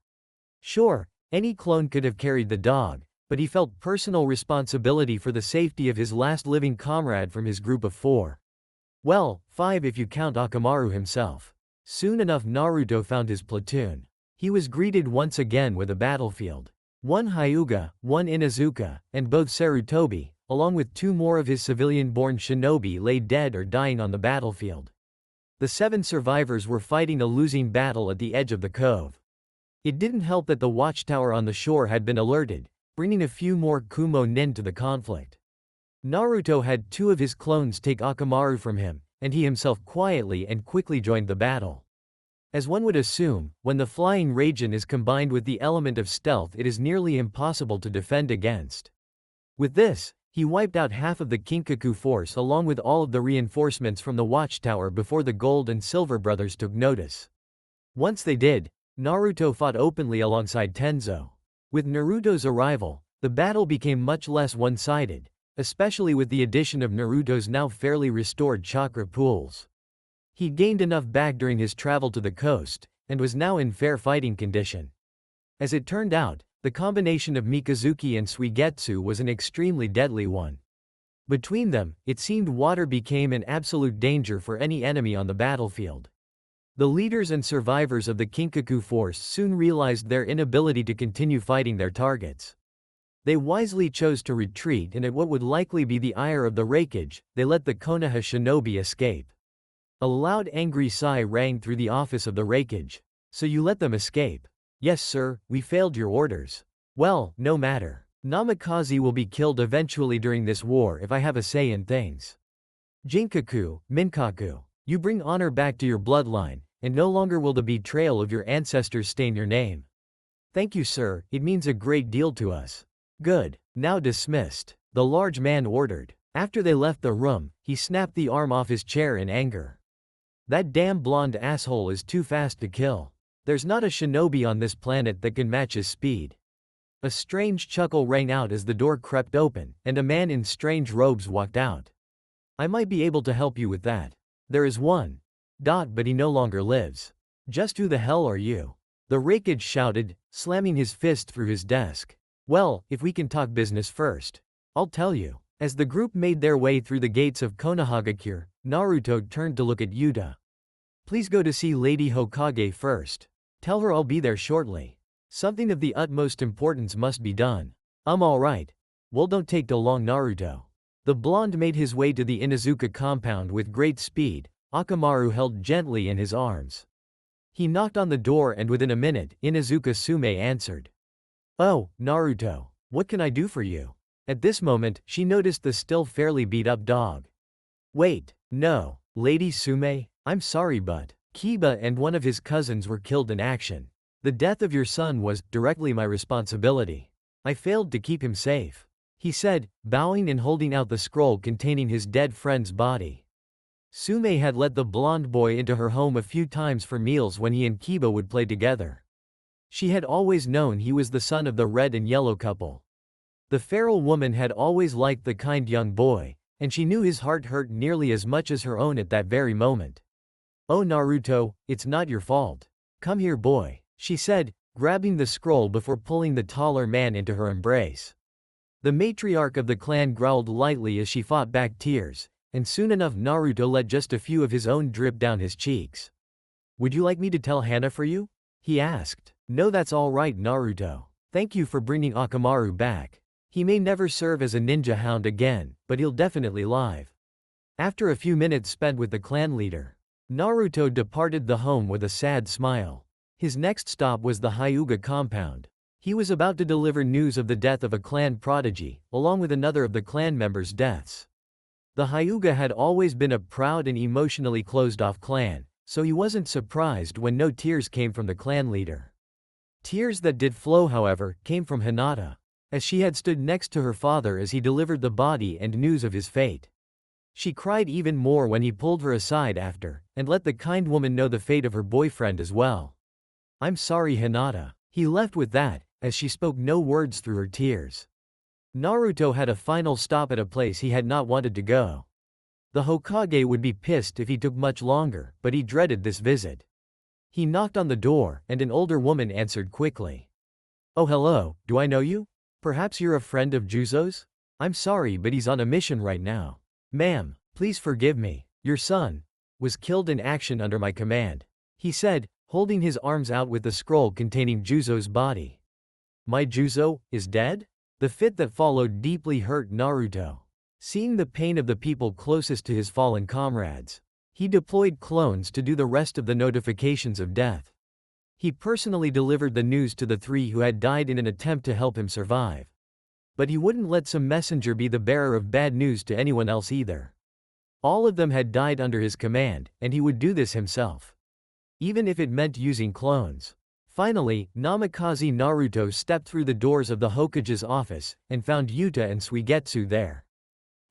Sure, any clone could have carried the dog, but he felt personal responsibility for the safety of his last living comrade from his group of 4. Well, 5 if you count Akamaru himself. Soon enough Naruto found his platoon. He was greeted once again with a battlefield. 1 Hyuga, 1 Inuzuka, and both Sarutobi, along with 2 more of his civilian-born shinobi lay dead or dying on the battlefield. The 7 survivors were fighting a losing battle at the edge of the cove. It didn't help that the watchtower on the shore had been alerted, bringing a few more Kumo nin to the conflict. Naruto had 2 of his clones take Akamaru from him, and he himself quietly and quickly joined the battle. As one would assume, when the flying Raijin is combined with the element of stealth it is nearly impossible to defend against. With this, he wiped out half of the Kinkaku force along with all of the reinforcements from the watchtower before the Gold and Silver brothers took notice. Once they did, Naruto fought openly alongside Tenzo. With Naruto's arrival, the battle became much less one-sided, especially with the addition of Naruto's now fairly restored chakra pools. He gained enough back during his travel to the coast, and was now in fair fighting condition. As it turned out, the combination of Mikazuki and Suigetsu was an extremely deadly one. Between them, it seemed water became an absolute danger for any enemy on the battlefield. The leaders and survivors of the Kinkaku force soon realized their inability to continue fighting their targets. They wisely chose to retreat, and at what would likely be the ire of the Raikage, they let the Konoha shinobi escape. A loud angry sigh rang through the office of the Raikage. So you let them escape? Yes sir, we failed your orders. Well, no matter. Namikaze will be killed eventually during this war if I have a say in things. Jinkaku, Minkaku, you bring honor back to your bloodline, and no longer will the betrayal of your ancestors stain your name. Thank you sir, it means a great deal to us. Good. Now dismissed, the large man ordered. After they left the room, he snapped the arm off his chair in anger. That damn blonde asshole is too fast to kill. There's not a shinobi on this planet that can match his speed. A strange chuckle rang out as the door crept open, and a man in strange robes walked out. I might be able to help you with that. There is one. But he no longer lives. Just who the hell are you? The Raikage shouted, slamming his fist through his desk. Well, if we can talk business first. I'll tell you. As the group made their way through the gates of Konohagakure, Naruto turned to look at Yuta. Please go to see Lady Hokage first. Tell her I'll be there shortly. Something of the utmost importance must be done. I'm alright. Well, don't take too long, Naruto. The blonde made his way to the Inuzuka compound with great speed, Akamaru held gently in his arms. He knocked on the door and within a minute, Inuzuka Sume answered. Oh, Naruto. What can I do for you? At this moment, she noticed the still fairly beat-up dog. Wait, no, Lady Sume, I'm sorry but Kiba and one of his cousins were killed in action. The death of your son was directly my responsibility. I failed to keep him safe, he said, bowing and holding out the scroll containing his dead friend's body. Sume had let the blonde boy into her home a few times for meals when he and Kiba would play together. She had always known he was the son of the red and yellow couple. The feral woman had always liked the kind young boy, and she knew his heart hurt nearly as much as her own at that very moment. Oh Naruto, it's not your fault. Come here boy, she said, grabbing the scroll before pulling the taller man into her embrace. The matriarch of the clan growled lightly as she fought back tears, and soon enough Naruto let just a few of his own drip down his cheeks. "Would you like me to tell Hana for you?" he asked. "No, that's all right, Naruto. Thank you for bringing Akamaru back. He may never serve as a ninja hound again, but he'll definitely live." After a few minutes spent with the clan leader, Naruto departed the home with a sad smile. His next stop was the Hyuga compound. He was about to deliver news of the death of a clan prodigy, along with another of the clan members' deaths. The Hyuga had always been a proud and emotionally closed-off clan, so he wasn't surprised when no tears came from the clan leader. Tears that did flow, however, came from Hinata, as she had stood next to her father as he delivered the body and news of his fate. She cried even more when he pulled her aside after, and let the kind woman know the fate of her boyfriend as well. "I'm sorry, Hinata," he left with that, as she spoke no words through her tears. Naruto had a final stop at a place he had not wanted to go. The Hokage would be pissed if he took much longer, but he dreaded this visit. He knocked on the door, and an older woman answered quickly. "Oh, hello, do I know you? Perhaps you're a friend of Juzo's? I'm sorry, but he's on a mission right now. Ma'am, please forgive me. Your son was killed in action under my command," he said, holding his arms out with the scroll containing Juzo's body. "My Juzo is dead?" The fit that followed deeply hurt Naruto. Seeing the pain of the people closest to his fallen comrades, he deployed clones to do the rest of the notifications of death. He personally delivered the news to the three who had died in an attempt to help him survive. But he wouldn't let some messenger be the bearer of bad news to anyone else either. All of them had died under his command, and he would do this himself, even if it meant using clones. Finally, Namikaze Naruto stepped through the doors of the Hokage's office, and found Yuta and Suigetsu there.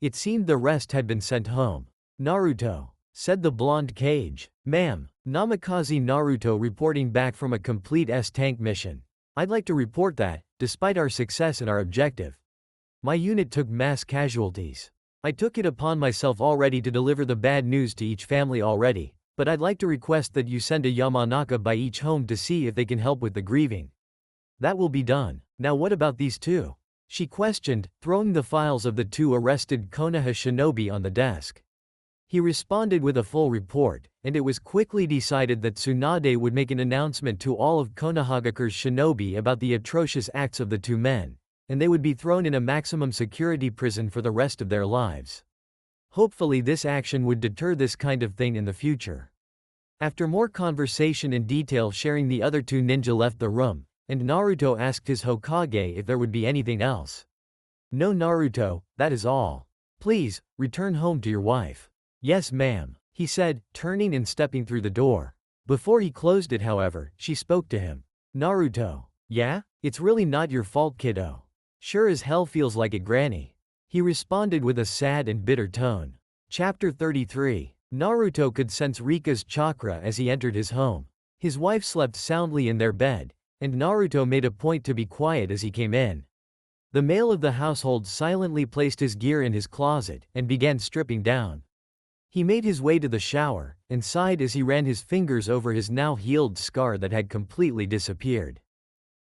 It seemed the rest had been sent home. "Naruto," said the blonde Kage. "Ma'am, Namikaze Naruto reporting back from a complete S-tank mission. I'd like to report that, despite our success in our objective, my unit took mass casualties. I took it upon myself already to deliver the bad news to each family already, but I'd like to request that you send a Yamanaka by each home to see if they can help with the grieving." "That will be done. Now what about these two?" she questioned, throwing the files of the two arrested Konoha shinobi on the desk. He responded with a full report, and it was quickly decided that Tsunade would make an announcement to all of Konohagakure's shinobi about the atrocious acts of the two men, and they would be thrown in a maximum security prison for the rest of their lives. Hopefully this action would deter this kind of thing in the future. After more conversation and detail sharing, the other two ninja left the room, and Naruto asked his Hokage if there would be anything else. "No, Naruto, that is all. Please, return home to your wife." "Yes, ma'am," he said, turning and stepping through the door. Before he closed it, however, she spoke to him. "Naruto. Yeah? It's really not your fault, kiddo. Sure as hell feels like it, granny." He responded with a sad and bitter tone. Chapter 33. Naruto could sense Rika's chakra as he entered his home. His wife slept soundly in their bed, and Naruto made a point to be quiet as he came in. The male of the household silently placed his gear in his closet and began stripping down. He made his way to the shower, and sighed as he ran his fingers over his now healed scar that had completely disappeared.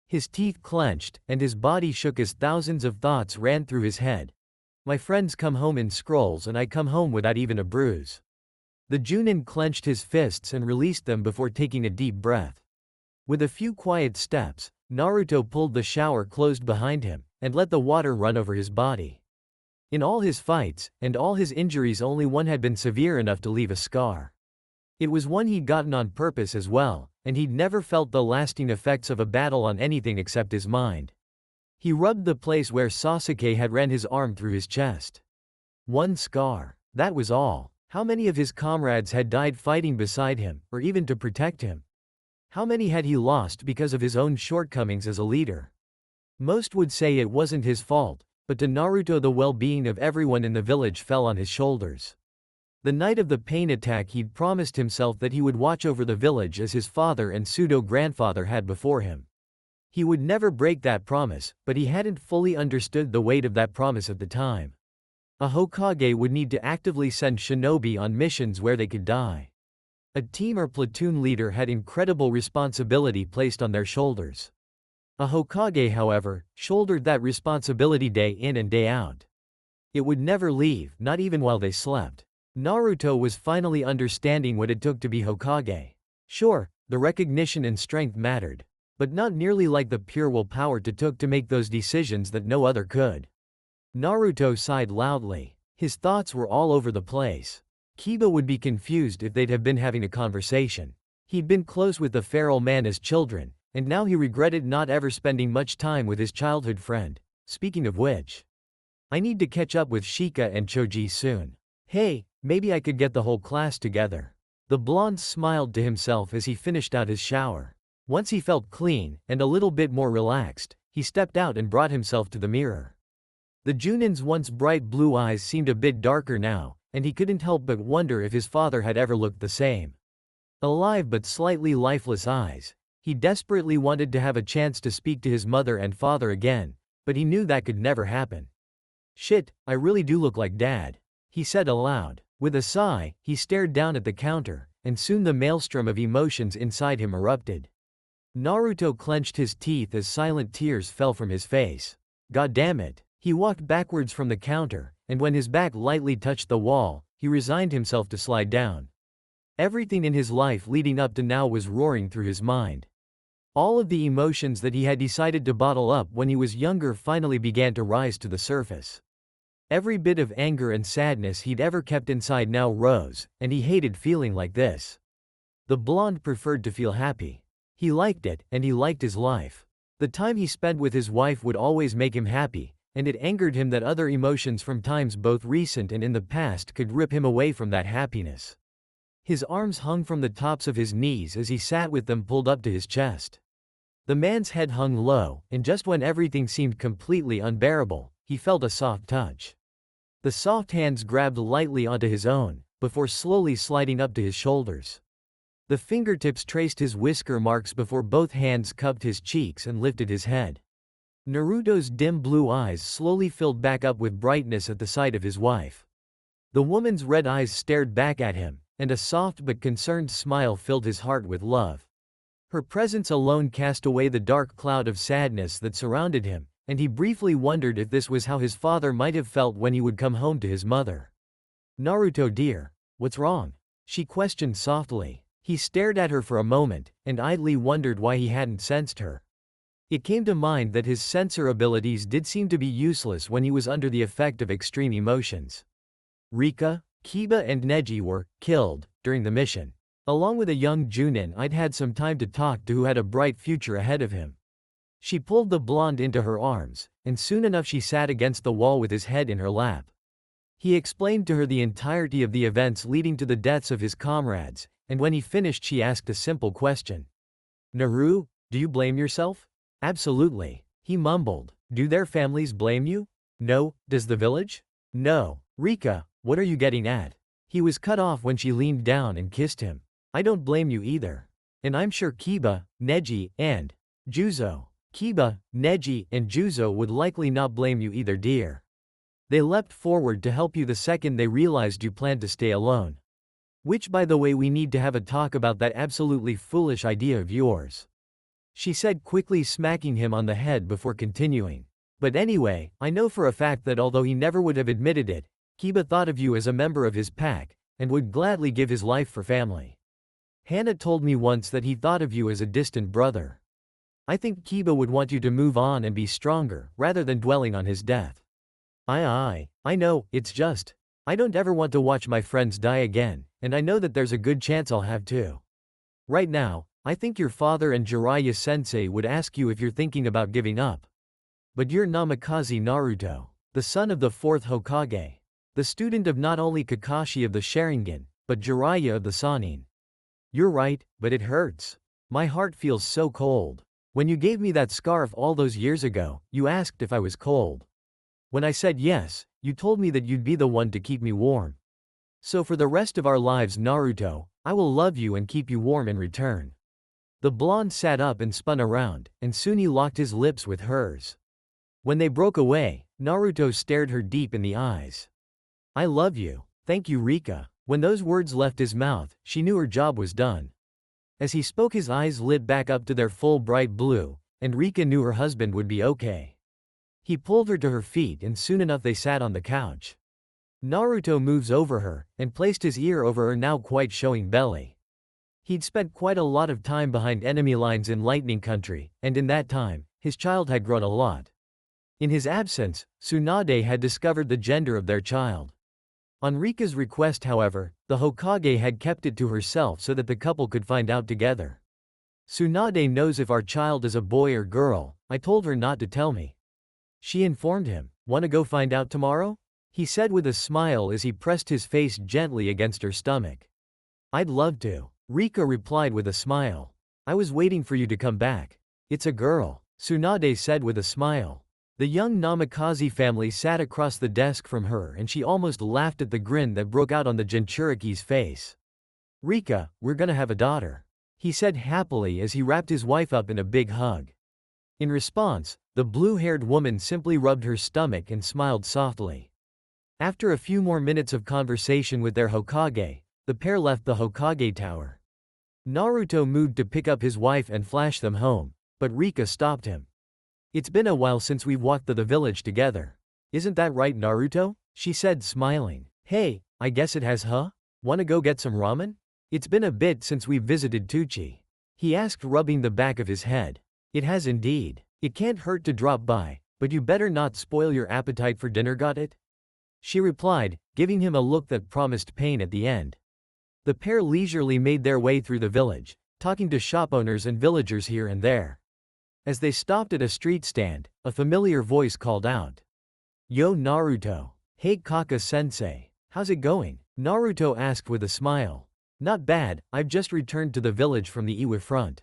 His teeth clenched, and his body shook as thousands of thoughts ran through his head. "My friends come home in scrolls and I come home without even a bruise." The Junin clenched his fists and released them before taking a deep breath. With a few quiet steps, Naruto pulled the shower closed behind him, and let the water run over his body. In all his fights, and all his injuries, only one had been severe enough to leave a scar. It was one he'd gotten on purpose as well, and he'd never felt the lasting effects of a battle on anything except his mind. He rubbed the place where Sasuke had ran his arm through his chest. One scar. That was all. How many of his comrades had died fighting beside him, or even to protect him? How many had he lost because of his own shortcomings as a leader? Most would say it wasn't his fault, but to Naruto the well-being of everyone in the village fell on his shoulders. The night of the pain attack, he'd promised himself that he would watch over the village as his father and pseudo-grandfather had before him. He would never break that promise, but he hadn't fully understood the weight of that promise at the time. A Hokage would need to actively send shinobi on missions where they could die. A team or platoon leader had incredible responsibility placed on their shoulders. A Hokage, however, shouldered that responsibility day in and day out. It would never leave, not even while they slept. Naruto was finally understanding what it took to be Hokage. Sure, the recognition and strength mattered, but not nearly like the pure willpower it took to make those decisions that no other could. Naruto sighed loudly. His thoughts were all over the place. Kiba would be confused if they'd have been having a conversation. He'd been close with the feral man as children, and now he regretted not ever spending much time with his childhood friend. Speaking of which, I need to catch up with Shika and Choji soon. Hey, maybe I could get the whole class together. The blonde smiled to himself as he finished out his shower. Once he felt clean, and a little bit more relaxed, he stepped out and brought himself to the mirror. The Junin's once bright blue eyes seemed a bit darker now, and he couldn't help but wonder if his father had ever looked the same. Alive but slightly lifeless eyes. He desperately wanted to have a chance to speak to his mother and father again, but he knew that could never happen. Shit, I really do look like Dad, he said aloud. With a sigh, he stared down at the counter, and soon the maelstrom of emotions inside him erupted. Naruto clenched his teeth as silent tears fell from his face. God damn it. He walked backwards from the counter, and when his back lightly touched the wall, he resigned himself to slide down. Everything in his life leading up to now was roaring through his mind. All of the emotions that he had decided to bottle up when he was younger finally began to rise to the surface. Every bit of anger and sadness he'd ever kept inside now rose, and he hated feeling like this. The blonde preferred to feel happy. He liked it, and he liked his life. The time he spent with his wife would always make him happy, and it angered him that other emotions from times both recent and in the past could rip him away from that happiness. His arms hung from the tops of his knees as he sat with them pulled up to his chest. The man's head hung low, and just when everything seemed completely unbearable, he felt a soft touch. The soft hands grabbed lightly onto his own, before slowly sliding up to his shoulders. The fingertips traced his whisker marks before both hands cupped his cheeks and lifted his head. Naruto's dim blue eyes slowly filled back up with brightness at the sight of his wife. The woman's red eyes stared back at him, and a soft but concerned smile filled his heart with love. Her presence alone cast away the dark cloud of sadness that surrounded him, and he briefly wondered if this was how his father might have felt when he would come home to his mother. Naruto dear, what's wrong? She questioned softly. He stared at her for a moment, and idly wondered why he hadn't sensed her. It came to mind that his sensor abilities did seem to be useless when he was under the effect of extreme emotions. Rika, Kiba and Neji were killed during the mission. Along with a young Junin I'd had some time to talk to who had a bright future ahead of him. She pulled the blonde into her arms, and soon enough she sat against the wall with his head in her lap. He explained to her the entirety of the events leading to the deaths of his comrades, and when he finished she asked a simple question. Naru, do you blame yourself? Absolutely, he mumbled. Do their families blame you? No, does the village? No. Rika, what are you getting at? He was cut off when she leaned down and kissed him. I don't blame you either. And I'm sure Kiba, Neji, and Juzo. Kiba, Neji, and Juzo would likely not blame you either, dear. They leapt forward to help you the second they realized you planned to stay alone. Which, by the way, we need to have a talk about that absolutely foolish idea of yours. She said, quickly smacking him on the head before continuing. But anyway, I know for a fact that although he never would have admitted it, Kiba thought of you as a member of his pack, and would gladly give his life for family. Hana told me once that he thought of you as a distant brother. I think Kiba would want you to move on and be stronger, rather than dwelling on his death. I know, it's just, I don't ever want to watch my friends die again, and I know that there's a good chance I'll have to. Right now, I think your father and Jiraiya-sensei would ask you if you're thinking about giving up. But you're Namikaze Naruto, the son of the Fourth Hokage. The student of not only Kakashi of the Sharingan, but Jiraiya of the Sannin. You're right, but it hurts. My heart feels so cold. When you gave me that scarf all those years ago, you asked if I was cold. When I said yes, you told me that you'd be the one to keep me warm. So for the rest of our lives, Naruto, I will love you and keep you warm in return. The blonde sat up and spun around, and soon he locked his lips with hers. When they broke away, Naruto stared her deep in the eyes. I love you. Thank you, Rika. When those words left his mouth, she knew her job was done. As he spoke, his eyes lit back up to their full bright blue, and Rika knew her husband would be okay. He pulled her to her feet and soon enough they sat on the couch. Naruto moves over her, and placed his ear over her now quite showing belly. He'd spent quite a lot of time behind enemy lines in Lightning Country, and in that time, his child had grown a lot. In his absence, Tsunade had discovered the gender of their child. On Rika's request, however, the Hokage had kept it to herself so that the couple could find out together. Tsunade knows if our child is a boy or girl, I told her not to tell me. She informed him. "Wanna go find out tomorrow?" he said with a smile as he pressed his face gently against her stomach. "I'd love to," Rika replied with a smile. "I was waiting for you to come back." "It's a girl," Tsunade said with a smile. The young Namikaze family sat across the desk from her and she almost laughed at the grin that broke out on the Jinchuriki's face. "Rika, we're gonna have a daughter," he said happily as he wrapped his wife up in a big hug. In response, the blue-haired woman simply rubbed her stomach and smiled softly. After a few more minutes of conversation with their Hokage, the pair left the Hokage tower. Naruto moved to pick up his wife and flash them home, but Rika stopped him. "It's been a while since we've walked to the village together. Isn't that right, Naruto?" she said smiling. "Hey, I guess it has, huh? Wanna go get some ramen? It's been a bit since we've visited Tucci," he asked, rubbing the back of his head. "It has indeed. It can't hurt to drop by, but you better not spoil your appetite for dinner, got it?" she replied, giving him a look that promised pain at the end. The pair leisurely made their way through the village, talking to shop owners and villagers here and there. As they stopped at a street stand, a familiar voice called out. "Yo, Naruto. Hey Kaka-sensei. How's it going?" Naruto asked with a smile. "Not bad, I've just returned to the village from the Iwa front."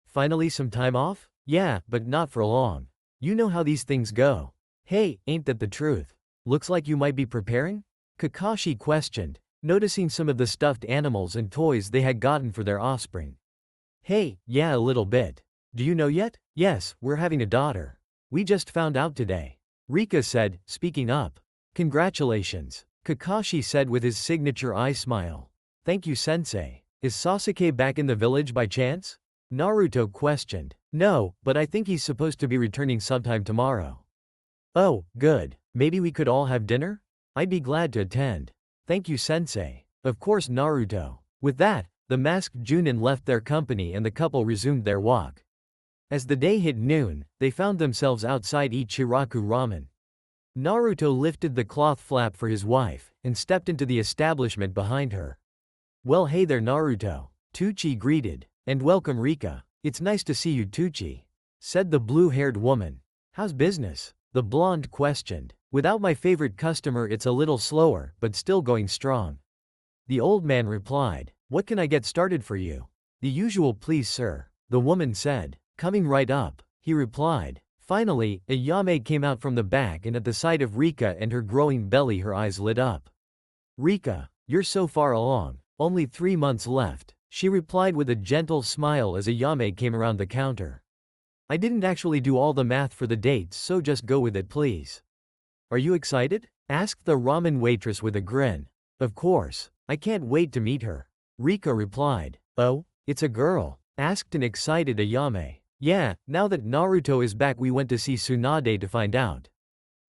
"Finally some time off?" "Yeah, but not for long. You know how these things go." "Hey, ain't that the truth? Looks like you might be preparing?" Kakashi questioned, noticing some of the stuffed animals and toys they had gotten for their offspring. "Hey, yeah, a little bit. Do you know yet?" "Yes, we're having a daughter. We just found out today," Rika said, speaking up. "Congratulations," Kakashi said with his signature eye smile. "Thank you, sensei. Is Sasuke back in the village by chance?" Naruto questioned. "No, but I think he's supposed to be returning sometime tomorrow." "Oh, good. Maybe we could all have dinner? I'd be glad to attend." "Thank you, sensei." "Of course, Naruto." With that, the masked Junin left their company and the couple resumed their walk. As the day hit noon, they found themselves outside Ichiraku Ramen. Naruto lifted the cloth flap for his wife, and stepped into the establishment behind her. "Well, hey there, Naruto," Tucci greeted. "And welcome, Rika. It's nice to see you, Tucci," said the blue-haired woman. "How's business?" the blonde questioned. "Without my favorite customer it's a little slower, but still going strong," the old man replied. "What can I get started for you?" "The usual please, sir," the woman said. "Coming right up," he replied. Finally, a Yame came out from the back and at the sight of Rika and her growing belly her eyes lit up. "Rika, you're so far along. Only 3 months left," she replied with a gentle smile as a Yame came around the counter. "I didn't actually do all the math for the dates, so just go with it please." "Are you excited?" asked the ramen waitress with a grin. "Of course. I can't wait to meet her," Rika replied. "Oh, it's a girl?" asked an excited Ayame. "Yeah, now that Naruto is back we went to see Tsunade to find out,"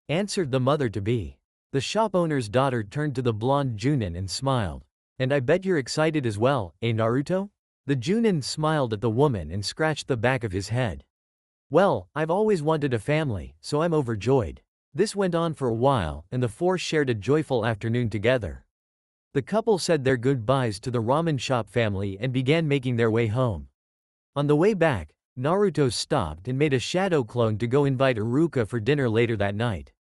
answered the mother-to-be. The shop owner's daughter turned to the blonde Junin and smiled. "And I bet you're excited as well, eh Naruto?" The Junin smiled at the woman and scratched the back of his head. "Well, I've always wanted a family, so I'm overjoyed." This went on for a while, and the four shared a joyful afternoon together. The couple said their goodbyes to the ramen shop family and began making their way home. On the way back, Naruto stopped and made a shadow clone to go invite Iruka for dinner later that night.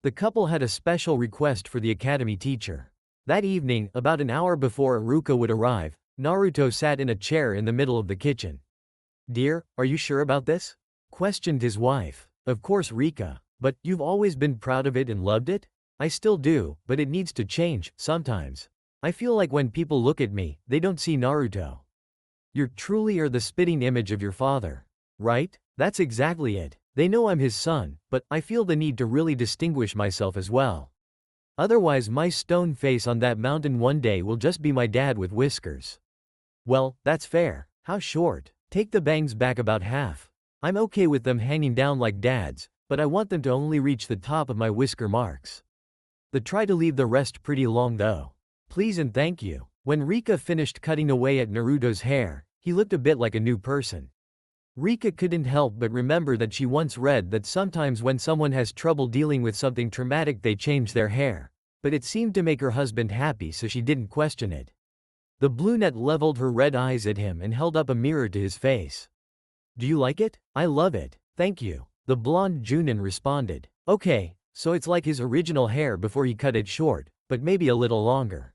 The couple had a special request for the academy teacher. That evening, about an hour before Iruka would arrive, Naruto sat in a chair in the middle of the kitchen. "Dear, are you sure about this?" questioned his wife. "Of course, Rika. But you've always been proud of it and loved it?" "I still do, but it needs to change. Sometimes I feel like when people look at me, they don't see Naruto. You truly are the spitting image of your father. Right? That's exactly it. They know I'm his son, but I feel the need to really distinguish myself as well." Otherwise my stone face on that mountain one day will just be my dad with whiskers. Well, that's fair. How short? Take the bangs back about half. I'm okay with them hanging down like dad's, but I want them to only reach the top of my whisker marks. Try to leave the rest pretty long though. Please and thank you. When Rika finished cutting away at Naruto's hair, he looked a bit like a new person. Rika couldn't help but remember that she once read that sometimes when someone has trouble dealing with something traumatic they change their hair. But it seemed to make her husband happy, so she didn't question it. The brunette leveled her red eyes at him and held up a mirror to his face. Do you like it? I love it, thank you. The blonde Junin responded. Okay, so it's like his original hair before he cut it short, but maybe a little longer.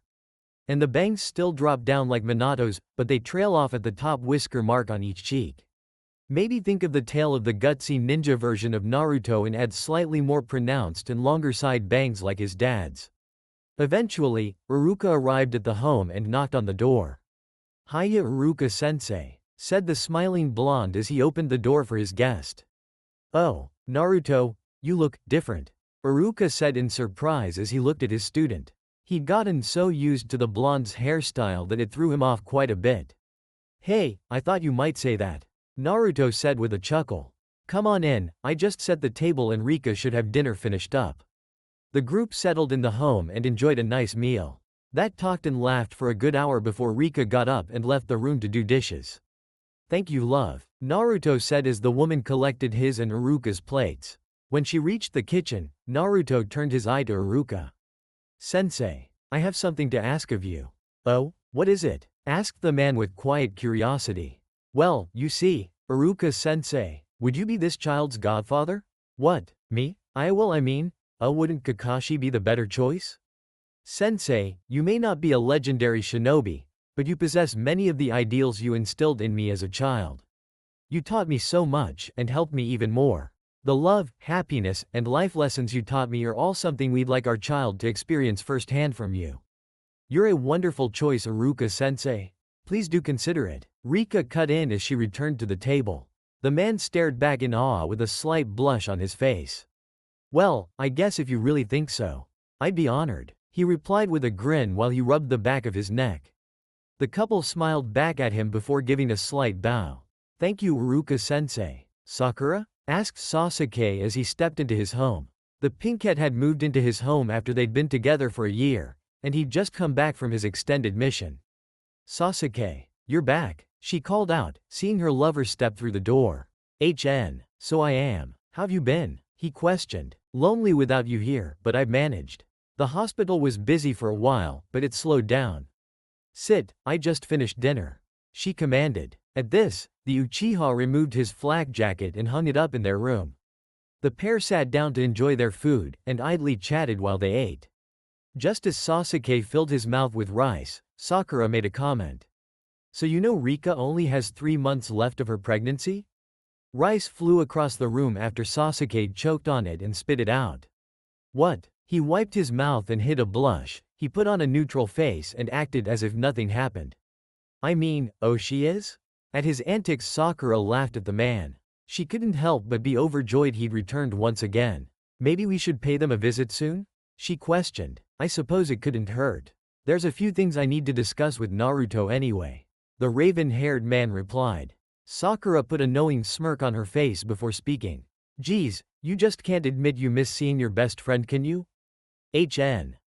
And the bangs still drop down like Minato's, but they trail off at the top whisker mark on each cheek. Maybe think of the tail of the gutsy ninja version of Naruto and add slightly more pronounced and longer side bangs like his dad's. Eventually, Iruka arrived at the home and knocked on the door. Hiya Iruka-sensei, said the smiling blonde as he opened the door for his guest. Oh, Naruto, you look different, Iruka said in surprise as he looked at his student. He'd gotten so used to the blonde's hairstyle that it threw him off quite a bit. Hey, I thought you might say that, Naruto said with a chuckle. Come on in, I just set the table and Rika should have dinner finished up. The group settled in the home and enjoyed a nice meal. That talked and laughed for a good hour before Rika got up and left the room to do dishes. Thank you, love, Naruto said as the woman collected his and Iruka's plates. When she reached the kitchen, Naruto turned his eye to Iruka. Sensei, I have something to ask of you. Oh, what is it? Asked the man with quiet curiosity. Well, you see, Iruka-sensei, would you be this child's godfather? What, me? Wouldn't Kakashi be the better choice? Sensei, you may not be a legendary shinobi, but you possess many of the ideals you instilled in me as a child. You taught me so much and helped me even more. The love, happiness, and life lessons you taught me are all something we'd like our child to experience firsthand from you. You're a wonderful choice, Iruka-sensei. Please do consider it. Rika cut in as she returned to the table. The man stared back in awe with a slight blush on his face. Well, I guess if you really think so, I'd be honored, he replied with a grin while he rubbed the back of his neck. The couple smiled back at him before giving a slight bow. Thank you, Iruka-sensei. Sakura? Asked Sasuke as he stepped into his home. The pinkette had moved into his home after they'd been together for a year, and he'd just come back from his extended mission. Sasuke, you're back, she called out, seeing her lover step through the door. So I am. How've you been? He questioned. Lonely without you here, but I've managed. The hospital was busy for a while, but it slowed down. Sit, I just finished dinner, she commanded. At this, the Uchiha removed his flak jacket and hung it up in their room. The pair sat down to enjoy their food and idly chatted while they ate. Just as Sasuke filled his mouth with rice, Sakura made a comment. So you know Rika only has 3 months left of her pregnancy? Rice flew across the room after Sasuke choked on it and spit it out. What? He wiped his mouth and hid a blush. He put on a neutral face and acted as if nothing happened. Oh, she is? At his antics, Sakura laughed at the man. She couldn't help but be overjoyed he'd returned once again. Maybe we should pay them a visit soon? She questioned. I suppose it couldn't hurt. There's a few things I need to discuss with Naruto anyway, the raven-haired man replied. Sakura put a knowing smirk on her face before speaking. Geez, you just can't admit you miss seeing your best friend, can you?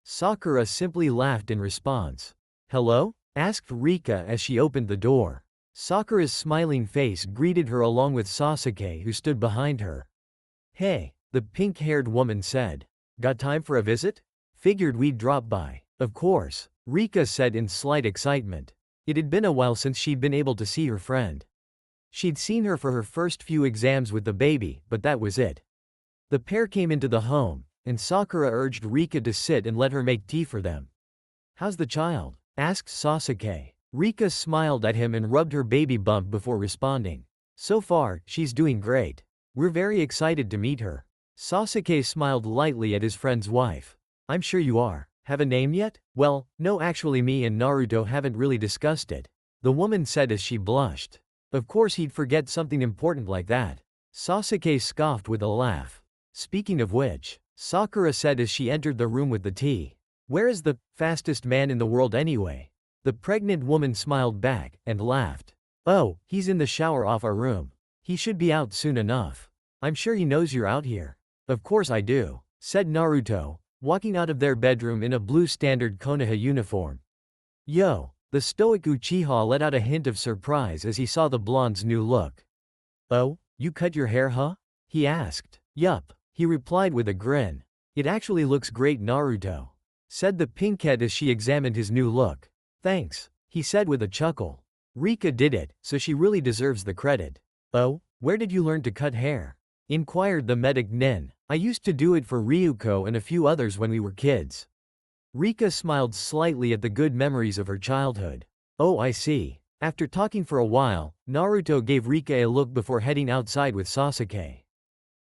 Sakura simply laughed in response. Hello? Asked Rika as she opened the door. Sakura's smiling face greeted her along with Sasuke, who stood behind her. Hey, the pink-haired woman said. Got time for a visit? Figured we'd drop by. Of course, Rika said in slight excitement. It had been a while since she'd been able to see her friend. She'd seen her for her first few exams with the baby, but that was it. The pair came into the home, and Sakura urged Rika to sit and let her make tea for them. How's the child? Asked Sasuke. Rika smiled at him and rubbed her baby bump before responding. So far, she's doing great. We're very excited to meet her. Sasuke smiled lightly at his friend's wife. I'm sure you are. Have a name yet? Well, no, actually me and Naruto haven't really discussed it, the woman said as she blushed. Of course he'd forget something important like that. Sasuke scoffed with a laugh. Speaking of which, Sakura said as she entered the room with the tea. Where is the fastest man in the world anyway? The pregnant woman smiled back and laughed. Oh, he's in the shower off our room. He should be out soon enough. I'm sure he knows you're out here. Of course I do, said Naruto, walking out of their bedroom in a blue standard Konoha uniform. Yo, the stoic Uchiha let out a hint of surprise as he saw the blonde's new look. Oh, you cut your hair, huh? He asked. Yup, he replied with a grin. It actually looks great, Naruto, said the pinkhead as she examined his new look. Thanks, he said with a chuckle. Rika did it, so she really deserves the credit. Oh, where did you learn to cut hair? Inquired the medic Nin. I used to do it for Ryuko and a few others when we were kids. Rika smiled slightly at the good memories of her childhood. Oh, I see. After talking for a while, Naruto gave Rika a look before heading outside with Sasuke.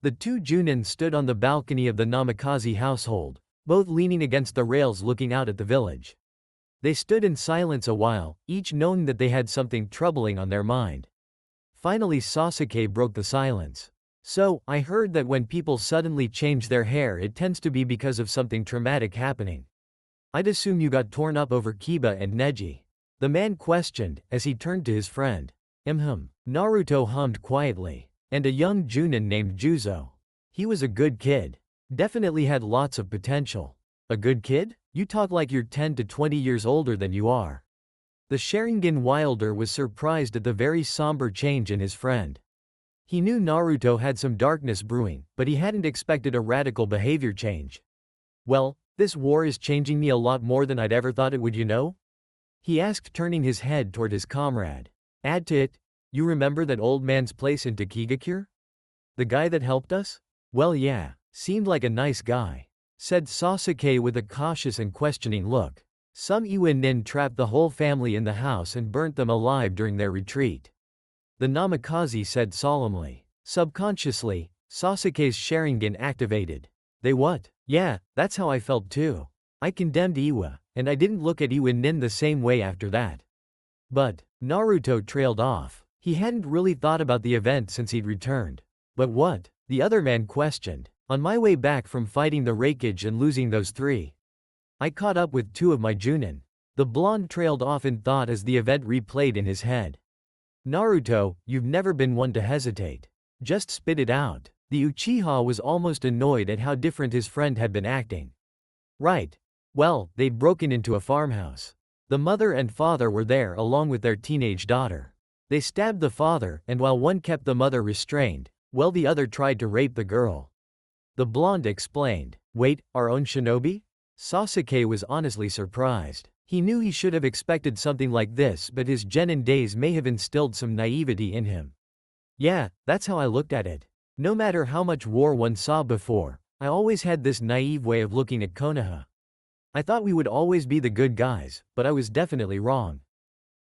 The two Junin stood on the balcony of the Namikaze household, both leaning against the rails looking out at the village. They stood in silence a while, each knowing that they had something troubling on their mind. Finally Sasuke broke the silence. So, I heard that when people suddenly change their hair it tends to be because of something traumatic happening. I'd assume you got torn up over Kiba and Neji. The man questioned, as he turned to his friend. Naruto hummed quietly. And a young Junin named Juzo. He was a good kid. Definitely had lots of potential. A good kid? You talk like you're 10 to 20 years older than you are. The Sharingan wielder was surprised at the very somber change in his friend. He knew Naruto had some darkness brewing, but he hadn't expected a radical behavior change. Well, this war is changing me a lot more than I'd ever thought it would, you know? He asked, turning his head toward his comrade. Add to it, you remember that old man's place in Takigakure? The guy that helped us? Well, yeah, seemed like a nice guy, said Sasuke with a cautious and questioning look. Some Iwa nin trapped the whole family in the house and burnt them alive during their retreat. The Namikaze said solemnly. Subconsciously, Sasuke's Sharingan activated. They what? Yeah, that's how I felt too. I condemned Iwa, and I didn't look at Iwa nin the same way after that. But, Naruto trailed off. He hadn't really thought about the event since he'd returned. But what? The other man questioned. On my way back from fighting the Raikage and losing those three, I caught up with two of my Junin. The blonde trailed off in thought as the event replayed in his head. Naruto, you've never been one to hesitate. Just spit it out. The Uchiha was almost annoyed at how different his friend had been acting. Right. Well, they'd broken into a farmhouse. The mother and father were there along with their teenage daughter. They stabbed the father, and while one kept the mother restrained, well, the other tried to rape the girl. The blonde explained. Wait, our own shinobi? Sasuke was honestly surprised. He knew he should have expected something like this, but his genin days may have instilled some naivety in him. Yeah, that's how I looked at it. No matter how much war one saw before, I always had this naive way of looking at Konoha. I thought we would always be the good guys, but I was definitely wrong,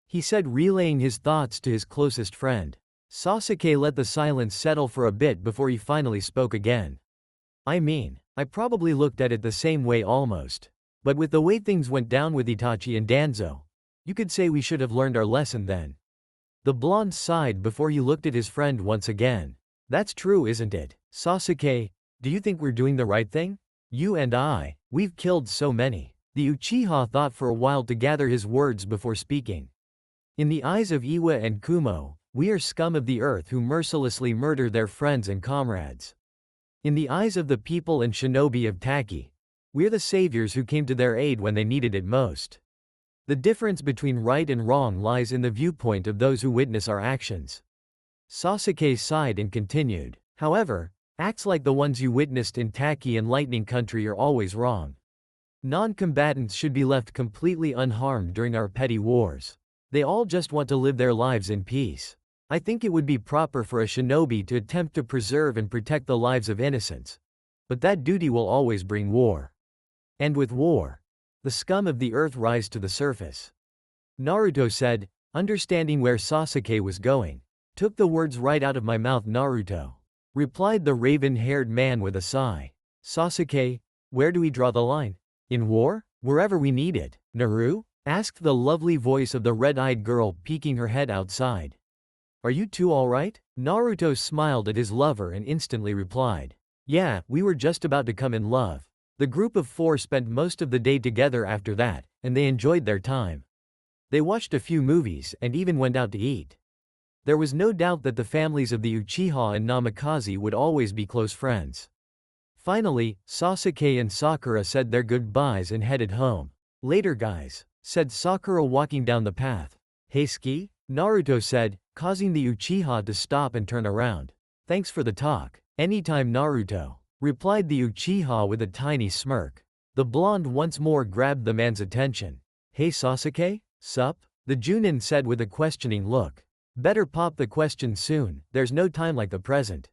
he said, relaying his thoughts to his closest friend. Sasuke let the silence settle for a bit before he finally spoke again. I mean, I probably looked at it the same way almost. But with the way things went down with Itachi and Danzo, you could say we should have learned our lesson then. The blonde sighed before he looked at his friend once again. That's true, isn't it? Sasuke, do you think we're doing the right thing? You and I, we've killed so many. The Uchiha thought for a while to gather his words before speaking. In the eyes of Iwa and Kumo, we are scum of the earth who mercilessly murder their friends and comrades. In the eyes of the people and shinobi of Taki, we're the saviors who came to their aid when they needed it most. The difference between right and wrong lies in the viewpoint of those who witness our actions. Sasuke sighed and continued. However, acts like the ones you witnessed in Taki and Lightning Country are always wrong. Non-combatants should be left completely unharmed during our petty wars. They all just want to live their lives in peace. I think it would be proper for a shinobi to attempt to preserve and protect the lives of innocents. But that duty will always bring war. And with war, the scum of the earth rise to the surface. Naruto said, understanding where Sasuke was going. Took the words right out of my mouth, Naruto, replied the raven-haired man with a sigh. Sasuke, where do we draw the line? In war? Wherever we need it. Naru? Asked the lovely voice of the red-eyed girl peeking her head outside. Are you two all right? Naruto smiled at his lover and instantly replied. Yeah, we were just about to come in love. The group of four spent most of the day together after that, and they enjoyed their time. They watched a few movies and even went out to eat. There was no doubt that the families of the Uchiha and Namikaze would always be close friends. Finally, Sasuke and Sakura said their goodbyes and headed home. Later guys, said Sakura walking down the path. Hey Ski? Naruto said, causing the Uchiha to stop and turn around. Thanks for the talk. Anytime Naruto, replied the Uchiha with a tiny smirk. The blonde once more grabbed the man's attention. Hey Sasuke? Sup? The Junin said with a questioning look. Better pop the question soon, there's no time like the present.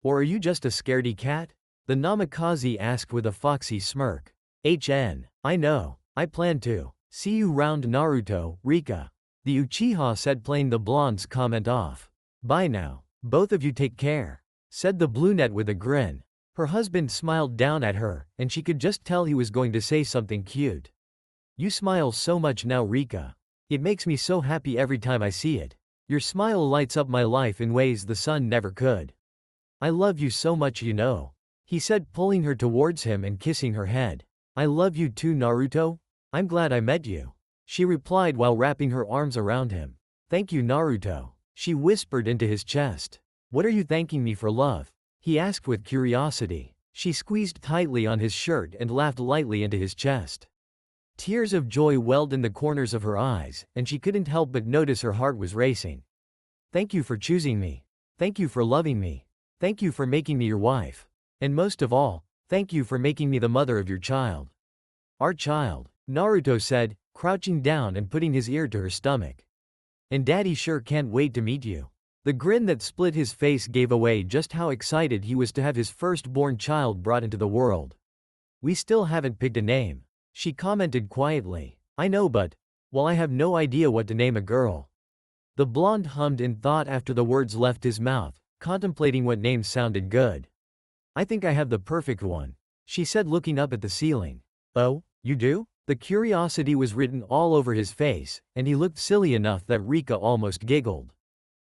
Or are you just a scaredy cat? The Namikaze asked with a foxy smirk. I know. I plan to. See you round Naruto, Rika. The Uchiha said, playing the blonde's comment off. Bye now. Both of you take care, said the brunette with a grin. Her husband smiled down at her, and she could just tell he was going to say something cute. You smile so much now, Rika. It makes me so happy every time I see it. Your smile lights up my life in ways the sun never could. I love you so much, you know, he said, pulling her towards him and kissing her head. I love you too, Naruto. I'm glad I met you, she replied while wrapping her arms around him. Thank you, Naruto, she whispered into his chest. What are you thanking me for, love? He asked with curiosity. She squeezed tightly on his shirt and laughed lightly into his chest. Tears of joy welled in the corners of her eyes, and she couldn't help but notice her heart was racing. Thank you for choosing me. Thank you for loving me. Thank you for making me your wife. And most of all, thank you for making me the mother of your child. Our child, Naruto said, crouching down and putting his ear to her stomach. And Daddy sure can't wait to meet you. The grin that split his face gave away just how excited he was to have his firstborn child brought into the world. We still haven't picked a name, she commented quietly. I know, but, well, I have no idea what to name a girl. The blonde hummed in thought after the words left his mouth, contemplating what name sounded good. I think I have the perfect one, she said, looking up at the ceiling. Oh, you do? The curiosity was written all over his face, and he looked silly enough that Rika almost giggled.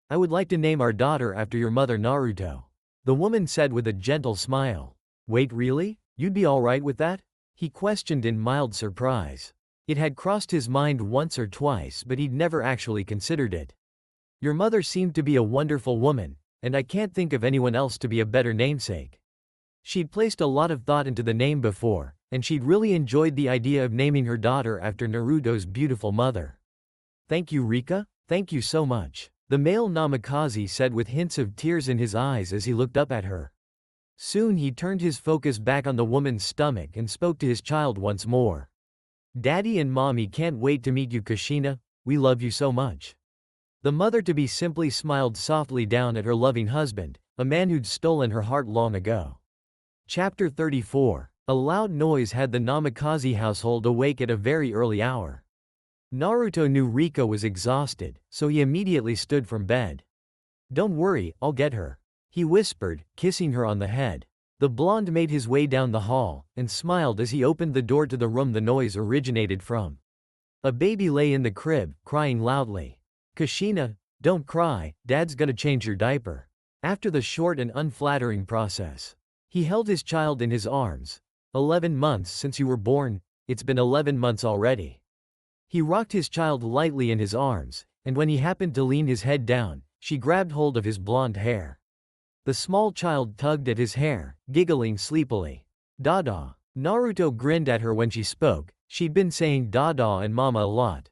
I would like to name our daughter after your mother, Naruto, the woman said with a gentle smile. Wait, really? You'd be alright with that? He questioned in mild surprise. It had crossed his mind once or twice, but he'd never actually considered it. Your mother seemed to be a wonderful woman, and I can't think of anyone else to be a better namesake. She'd placed a lot of thought into the name before, and she'd really enjoyed the idea of naming her daughter after Naruto's beautiful mother. Thank you, Rika. Thank you so much, the male Namikaze said with hints of tears in his eyes as he looked up at her. Soon he turned his focus back on the woman's stomach and spoke to his child once more. Daddy and Mommy can't wait to meet you, Kushina. We love you so much. The mother-to-be simply smiled softly down at her loving husband, a man who'd stolen her heart long ago. Chapter 34. A loud noise had the Namikaze household awake at a very early hour. Naruto knew Rika was exhausted, so he immediately stood from bed. Don't worry, I'll get her, he whispered, kissing her on the head. The blonde made his way down the hall, and smiled as he opened the door to the room the noise originated from. A baby lay in the crib, crying loudly. Kushina, don't cry, Dad's gonna change your diaper. After the short and unflattering process, he held his child in his arms. 11 months since you were born, it's been 11 months already. He rocked his child lightly in his arms, and when he happened to lean his head down, she grabbed hold of his blonde hair. The small child tugged at his hair, giggling sleepily. Dada. Naruto grinned at her when she spoke. She'd been saying Dada and Mama a lot.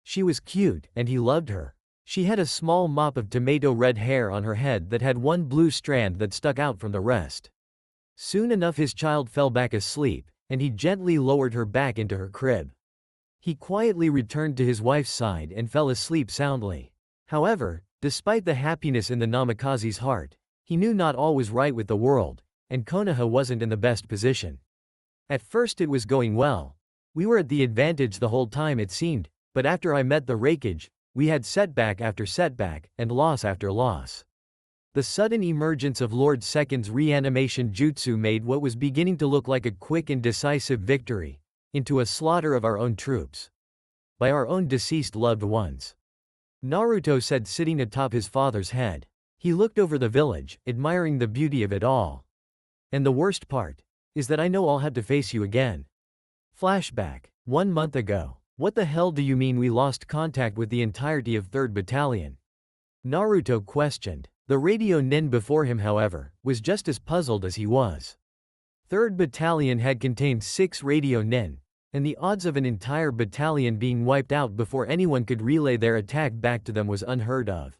She was cute, and he loved her. She had a small mop of tomato red hair on her head that had one blue strand that stuck out from the rest. Soon enough his child fell back asleep, and he gently lowered her back into her crib. He quietly returned to his wife's side and fell asleep soundly. However, despite the happiness in the Namikaze's heart, he knew not all was right with the world, and Konoha wasn't in the best position. At first it was going well. We were at the advantage the whole time it seemed, but after I met the Raikage, we had setback after setback, and loss after loss. The sudden emergence of Lord Second's reanimation jutsu made what was beginning to look like a quick and decisive victory into a slaughter of our own troops. By our own deceased loved ones. Naruto said, sitting atop his father's head. He looked over the village, admiring the beauty of it all. And the worst part is that I know I'll have to face you again. Flashback. 1 month ago. What the hell do you mean we lost contact with the entirety of 3rd Battalion? Naruto questioned. The radio nin before him, however, was just as puzzled as he was. 3rd Battalion had contained 6 radio nin, and the odds of an entire battalion being wiped out before anyone could relay their attack back to them was unheard of.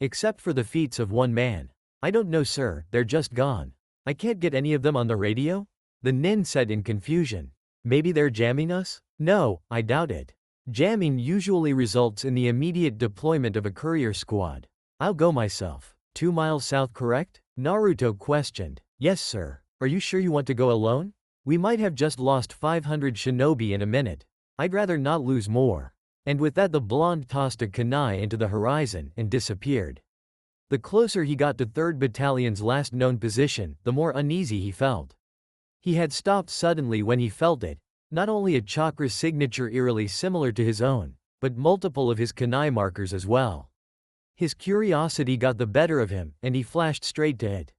Except for the feats of one man. I don't know, sir, they're just gone. I can't get any of them on the radio? The nin said in confusion. Maybe they're jamming us? No, I doubt it. Jamming usually results in the immediate deployment of a courier squad. I'll go myself. 2 miles south, correct? Naruto questioned. Yes, sir. Are you sure you want to go alone? We might have just lost 500 shinobi in a minute. I'd rather not lose more. And with that, the blonde tossed a kunai into the horizon and disappeared. The closer he got to 3rd Battalion's last known position, the more uneasy he felt. He had stopped suddenly when he felt it, not only a chakra signature eerily similar to his own, but multiple of his kunai markers as well. His curiosity got the better of him, and he flashed straight to it.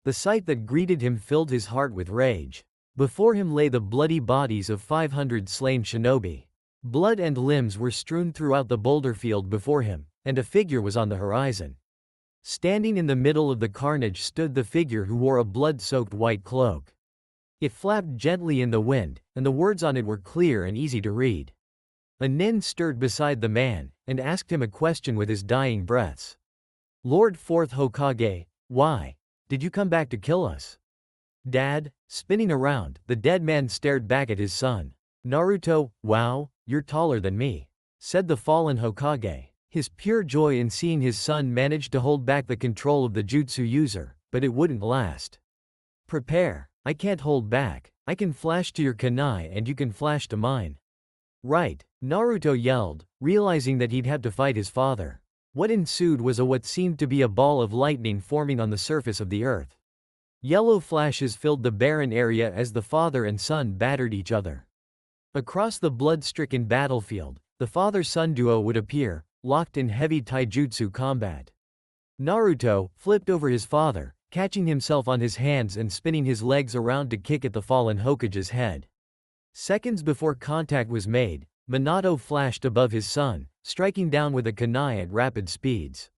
The sight that greeted him filled his heart with rage. Before him lay the bloody bodies of 500 slain shinobi. Blood and limbs were strewn throughout the boulder field before him, and a figure was on the horizon. Standing in the middle of the carnage stood the figure who wore a blood-soaked white cloak. It flapped gently in the wind, and the words on it were clear and easy to read. A nin stirred beside the man, and asked him a question with his dying breaths. Lord Fourth Hokage, why did you come back to kill us? Dad? Spinning around, the dead man stared back at his son. Naruto, wow, you're taller than me, said the fallen Hokage. His pure joy in seeing his son managed to hold back the control of the jutsu user, but it wouldn't last. Prepare. I can't hold back. I can flash to your kunai and you can flash to mine. Right, Naruto yelled, realizing that he'd have to fight his father. What ensued was what seemed to be a ball of lightning forming on the surface of the earth. Yellow flashes filled the barren area as the father and son battered each other. Across the blood-stricken battlefield, the father-son duo would appear, locked in heavy taijutsu combat. Naruto flipped over his father, catching himself on his hands and spinning his legs around to kick at the fallen Hokage's head. Seconds before contact was made, Minato flashed above his son, striking down with a kunai at rapid speeds.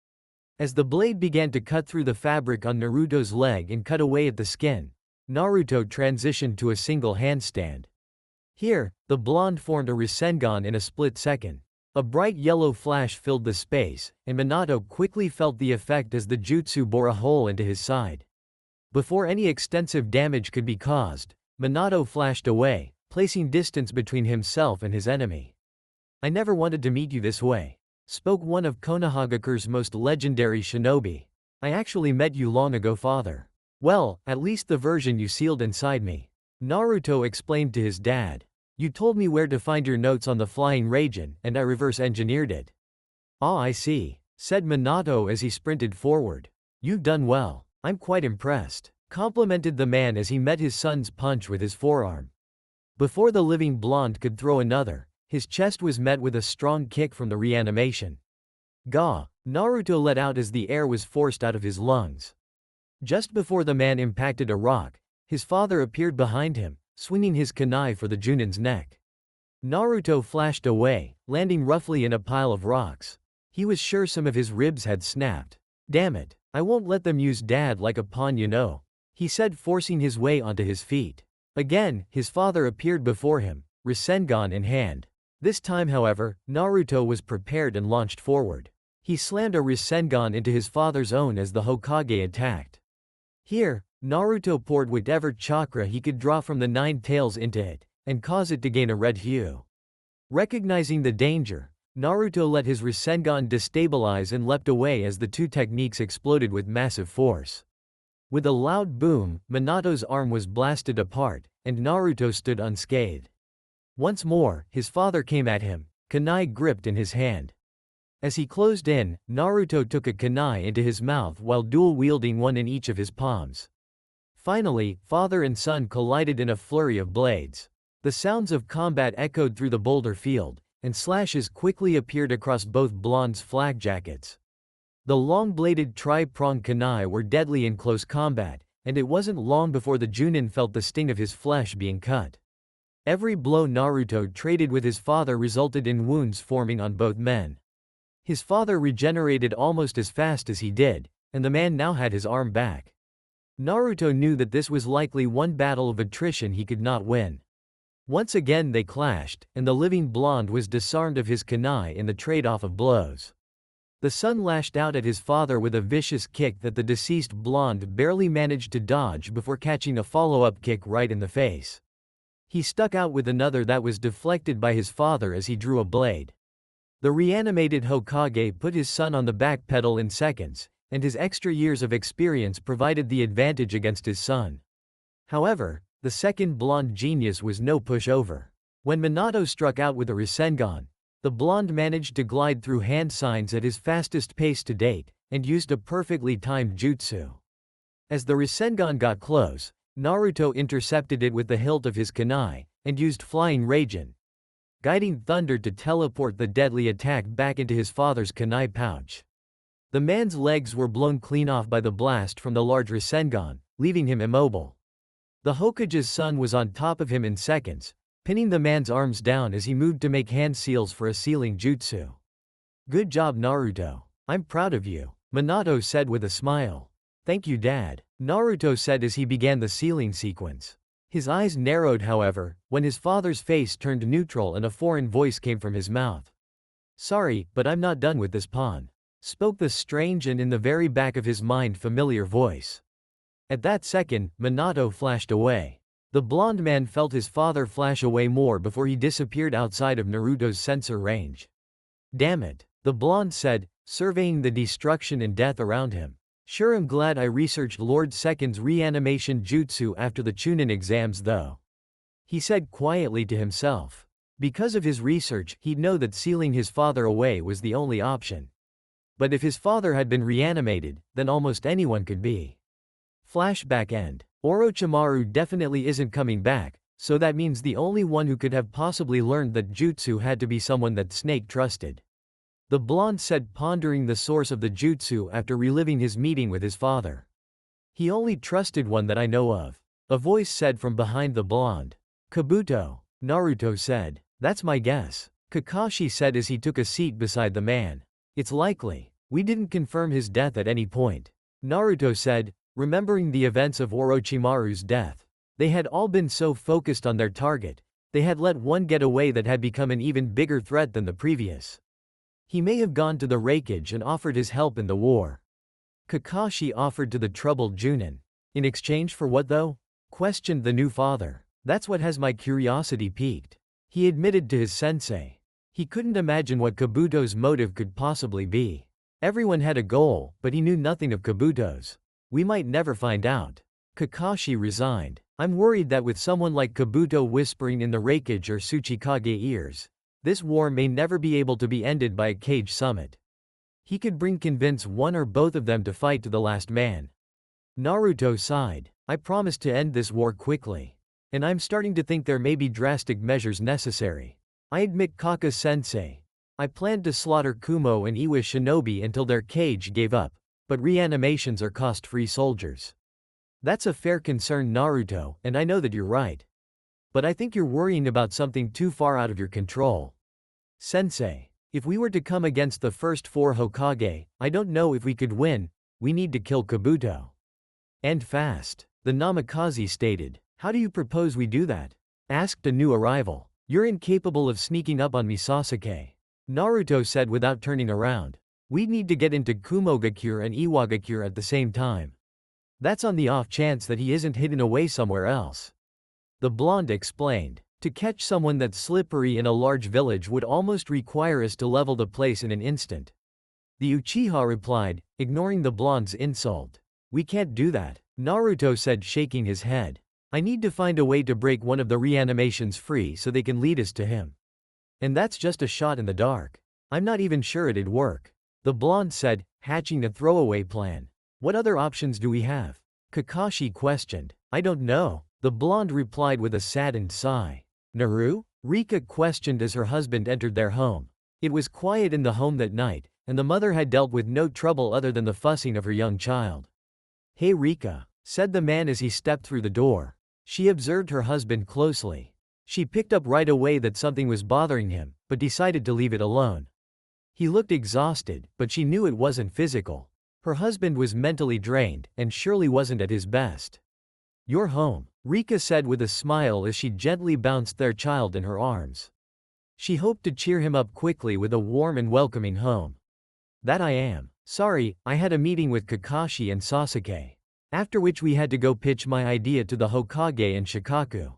As the blade began to cut through the fabric on Naruto's leg and cut away at the skin, Naruto transitioned to a single handstand. Here, the blonde formed a Rasengan in a split second. A bright yellow flash filled the space, and Minato quickly felt the effect as the jutsu bore a hole into his side. Before any extensive damage could be caused, Minato flashed away, placing distance between himself and his enemy. I never wanted to meet you this way, spoke one of Konohagakure's most legendary shinobi. I actually met you long ago, father. Well, at least the version you sealed inside me. Naruto explained to his dad. You told me where to find your notes on the flying Raijin, and I reverse engineered it. Ah, I see, said Minato as he sprinted forward. You've done well. I'm quite impressed, complimented the man as he met his son's punch with his forearm. Before the living blonde could throw another, his chest was met with a strong kick from the reanimation. Gah! Naruto let out as the air was forced out of his lungs. Just before the man impacted a rock, his father appeared behind him, swinging his kunai for the Junin's neck. Naruto flashed away, landing roughly in a pile of rocks. He was sure some of his ribs had snapped. Damn it, I won't let them use dad like a pawn, you know, he said, forcing his way onto his feet. Again, his father appeared before him, Rasengan in hand. This time, however, Naruto was prepared and launched forward. He slammed a Rasengan into his father's own as the Hokage attacked. Here, Naruto poured whatever chakra he could draw from the 9 tails into it, and cause it to gain a red hue. Recognizing the danger, Naruto let his Rasengan destabilize and leapt away as the two techniques exploded with massive force. With a loud boom, Minato's arm was blasted apart, and Naruto stood unscathed. Once more, his father came at him, kunai gripped in his hand. As he closed in, Naruto took a kunai into his mouth while dual-wielding one in each of his palms. Finally, father and son collided in a flurry of blades. The sounds of combat echoed through the boulder field, and slashes quickly appeared across both blondes' flak jackets. The long-bladed tri-pronged kunai were deadly in close combat, and it wasn't long before the Junin felt the sting of his flesh being cut. Every blow Naruto traded with his father resulted in wounds forming on both men. His father regenerated almost as fast as he did, and the man now had his arm back. Naruto knew that this was likely one battle of attrition he could not win. Once again they clashed, and the living blonde was disarmed of his kunai in the trade-off of blows. The son lashed out at his father with a vicious kick that the deceased blonde barely managed to dodge before catching a follow-up kick right in the face. He stuck out with another that was deflected by his father as he drew a blade. The reanimated Hokage put his son on the back pedal in seconds, and his extra years of experience provided the advantage against his son. However, the second blonde genius was no pushover. When Minato struck out with a Rasengan, the blonde managed to glide through hand signs at his fastest pace to date, and used a perfectly timed jutsu. As the Rasengan got close, Naruto intercepted it with the hilt of his kunai, and used Flying Raijin, guiding thunder to teleport the deadly attack back into his father's kunai pouch. The man's legs were blown clean off by the blast from the large Rasengan, leaving him immobile. The Hokage's son was on top of him in seconds, pinning the man's arms down as he moved to make hand seals for a sealing jutsu. "Good job, Naruto. I'm proud of you," Minato said with a smile. "Thank you, Dad," Naruto said as he began the sealing sequence. His eyes narrowed, however, when his father's face turned neutral and a foreign voice came from his mouth. "Sorry, but I'm not done with this pawn," spoke the strange and in the very back of his mind familiar voice. At that second, Minato flashed away. The blonde man felt his father flash away more before he disappeared outside of Naruto's sensor range. "Damn it," the blonde said, surveying the destruction and death around him. "Sure am glad I researched Lord Second's reanimation jutsu after the Chunin exams though," he said quietly to himself. Because of his research, he'd know that sealing his father away was the only option. But if his father had been reanimated, then almost anyone could be. Flashback end. Orochimaru definitely isn't coming back, so that means the only one who could have possibly learned that jutsu had to be someone that Snake trusted. The blonde said, pondering the source of the jutsu after reliving his meeting with his father. "He only trusted one that I know of," a voice said from behind the blonde. "Kabuto," Naruto said. "That's my guess," Kakashi said as he took a seat beside the man. "It's likely. We didn't confirm his death at any point," Naruto said, remembering the events of Orochimaru's death. They had all been so focused on their target, they had let one get away that had become an even bigger threat than the previous. He may have gone to the Raikage and offered his help in the war. Kakashi offered to the troubled Junin. "In exchange for what though?" questioned the new father. "That's what has my curiosity piqued," he admitted to his sensei. He couldn't imagine what Kabuto's motive could possibly be. Everyone had a goal, but he knew nothing of Kabuto's. "We might never find out." Kakashi resigned. "I'm worried that with someone like Kabuto whispering in the Raikage or Tsuchikage ears, this war may never be able to be ended by a cage summit. He could convince one or both of them to fight to the last man." Naruto sighed. "I promised to end this war quickly. And I'm starting to think there may be drastic measures necessary. I admit, Kaka-sensei. I planned to slaughter Kumo and Iwa shinobi until their cage gave up, but reanimations are cost-free soldiers." "That's a fair concern, Naruto, and I know that you're right. But I think you're worrying about something too far out of your control. Sensei, if we were to come against the first four Hokage, I don't know if we could win. We need to kill Kabuto. And fast," the Namikaze stated. "How do you propose we do that?" asked a new arrival. "You're incapable of sneaking up on me, Sasuke," Naruto said without turning around. "We need to get into Kumogakure and Iwagakure at the same time. That's on the off chance that he isn't hidden away somewhere else," the blonde explained. "To catch someone that's slippery in a large village would almost require us to level the place in an instant." The Uchiha replied, ignoring the blonde's insult. "We can't do that," Naruto said, shaking his head. "I need to find a way to break one of the reanimations free so they can lead us to him. And that's just a shot in the dark. I'm not even sure it'd work," the blonde said, hatching a throwaway plan. "What other options do we have?" Kakashi questioned. "I don't know," the blonde replied with a saddened sigh. "Naru?" Rika questioned as her husband entered their home. It was quiet in the home that night, and the mother had dealt with no trouble other than the fussing of her young child. "Hey Rika," said the man as he stepped through the door. She observed her husband closely. She picked up right away that something was bothering him, but decided to leave it alone. He looked exhausted, but she knew it wasn't physical. Her husband was mentally drained, and surely wasn't at his best. "You're home," Rika said with a smile as she gently bounced their child in her arms. She hoped to cheer him up quickly with a warm and welcoming home. "That I am. Sorry, I had a meeting with Kakashi and Sasuke. After which we had to go pitch my idea to the Hokage and Shikaku.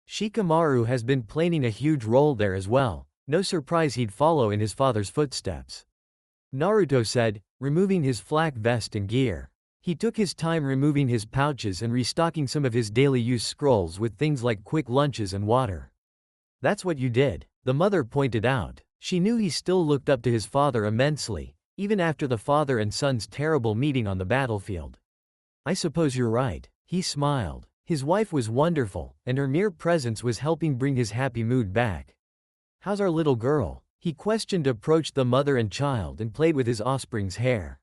Shikamaru has been playing a huge role there as well, no surprise he'd follow in his father's footsteps," Naruto said, removing his flak vest and gear. He took his time removing his pouches and restocking some of his daily use scrolls with things like quick lunches and water. "That's what you did," the mother pointed out. She knew he still looked up to his father immensely, even after the father and son's terrible meeting on the battlefield. "I suppose you're right," he smiled. His wife was wonderful, and her mere presence was helping bring his happy mood back. "How's our little girl?" he questioned. Approached the mother and child and played with his offspring's hair.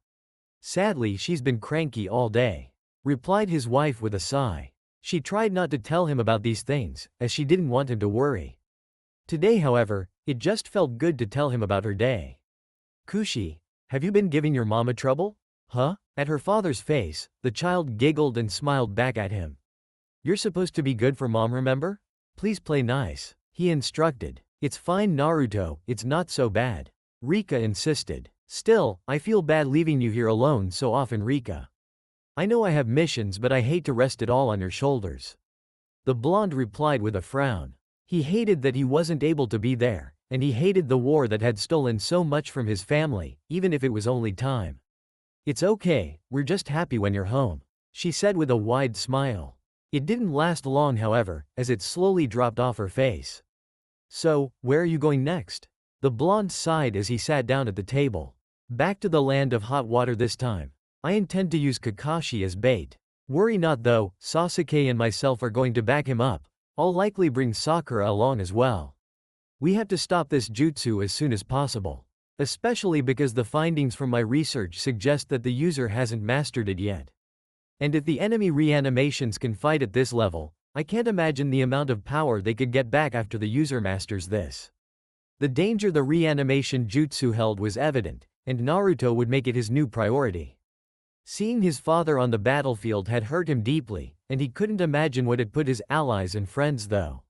"Sadly, she's been cranky all day," replied his wife with a sigh. She tried not to tell him about these things, as she didn't want him to worry. Today, however, it just felt good to tell him about her day. "Kushi, have you been giving your mama trouble?" "Huh?" At her father's face, the child giggled and smiled back at him. "You're supposed to be good for mom, remember? Please play nice," he instructed. "It's fine, Naruto, it's not so bad," Rika insisted. "Still, I feel bad leaving you here alone so often, Rika. I know I have missions, but I hate to rest it all on your shoulders," the blonde replied with a frown. He hated that he wasn't able to be there, and he hated the war that had stolen so much from his family, even if it was only time. "It's okay, we're just happy when you're home," she said with a wide smile. It didn't last long, however, as it slowly dropped off her face. "So, where are you going next?" The blonde sighed as he sat down at the table. "Back to the land of hot water this time. I intend to use Kakashi as bait. Worry not though, Sasuke and myself are going to back him up. I'll likely bring Sakura along as well. We have to stop this jutsu as soon as possible. Especially because the findings from my research suggest that the user hasn't mastered it yet. And if the enemy reanimations can fight at this level, I can't imagine the amount of power they could get back after the user masters this." The danger the reanimation jutsu held was evident, and Naruto would make it his new priority. Seeing his father on the battlefield had hurt him deeply, and he couldn't imagine what it put his allies and friends through.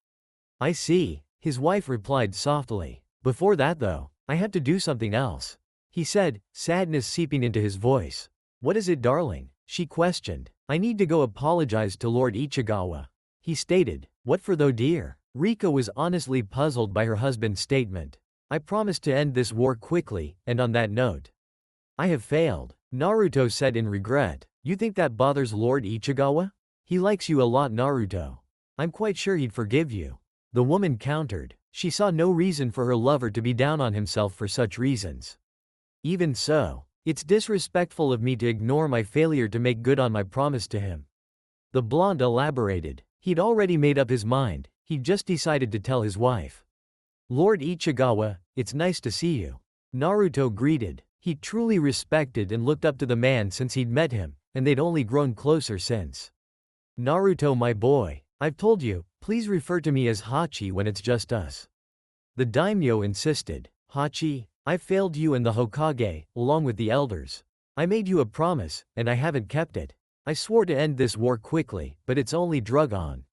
"I see," his wife replied softly. "Before that though, I have to do something else," he said, sadness seeping into his voice. "What is it, darling?" she questioned. "I need to go apologize to Lord Ichiraku," he stated. "What for though, dear?" Rika was honestly puzzled by her husband's statement. "I promised to end this war quickly, and on that note, I have failed," Naruto said in regret. "You think that bothers Lord Ichiraku? He likes you a lot, Naruto. I'm quite sure he'd forgive you," the woman countered. She saw no reason for her lover to be down on himself for such reasons. "Even so, it's disrespectful of me to ignore my failure to make good on my promise to him," the blonde elaborated. He'd already made up his mind, he'd just decided to tell his wife. "Lord Ichiraku, it's nice to see you," Naruto greeted. He truly respected and looked up to the man since he'd met him, and they'd only grown closer since. "Naruto, my boy, I've told you, please refer to me as Hachi when it's just us," the daimyo insisted. "Hachi, I've failed you and the Hokage, along with the elders. I made you a promise, and I haven't kept it. I swore to end this war quickly, but it's only drug on."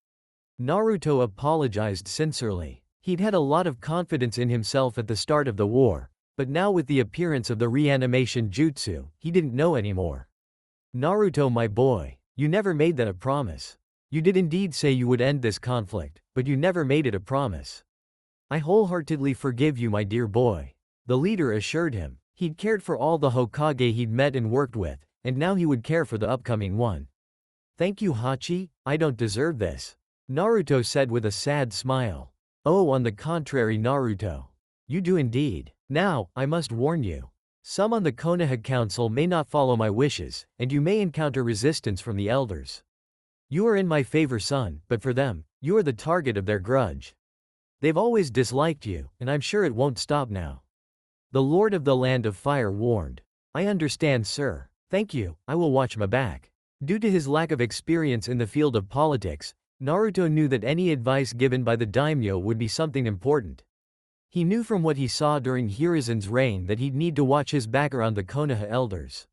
Naruto apologized sincerely. He'd had a lot of confidence in himself at the start of the war, but now with the appearance of the reanimation jutsu, he didn't know anymore. "Naruto, my boy, you never made that a promise. You did indeed say you would end this conflict, but you never made it a promise." "I wholeheartedly forgive you, my dear boy," the leader assured him. He'd cared for all the Hokage he'd met and worked with, and now he would care for the upcoming one. "Thank you, Hachi, I don't deserve this," Naruto said with a sad smile. "Oh, on the contrary, Naruto. You do indeed. Now, I must warn you. Some on the Konoha Council may not follow my wishes, and you may encounter resistance from the elders. You are in my favor, son, but for them, you are the target of their grudge. They've always disliked you, and I'm sure it won't stop now," the Lord of the Land of Fire warned. "I understand, sir. Thank you, I will watch my back," Due to his lack of experience in the field of politics, Naruto knew that any advice given by the daimyo would be something important. He knew from what he saw during Hiruzen's reign that he'd need to watch his back around the Konoha elders.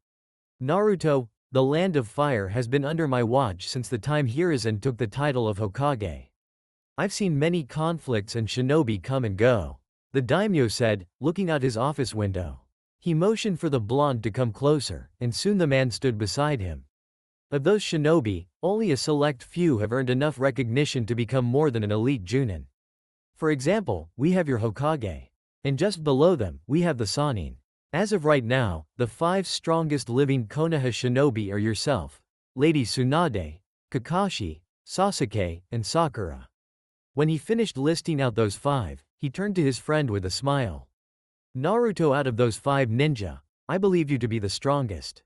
Naruto, the land of fire has been under my watch since the time Hiruzen took the title of Hokage. I've seen many conflicts and shinobi come and go. The daimyo said, looking out his office window. He motioned for the blonde to come closer, and soon the man stood beside him. Of those shinobi, only a select few have earned enough recognition to become more than an elite Junin. For example, we have your Hokage. And just below them, we have the Sannin. As of right now, the 5 strongest living Konoha shinobi are yourself, Lady Tsunade, Kakashi, Sasuke, and Sakura. When he finished listing out those 5, he turned to his friend with a smile. Naruto, out of those 5 ninja, I believe you to be the strongest.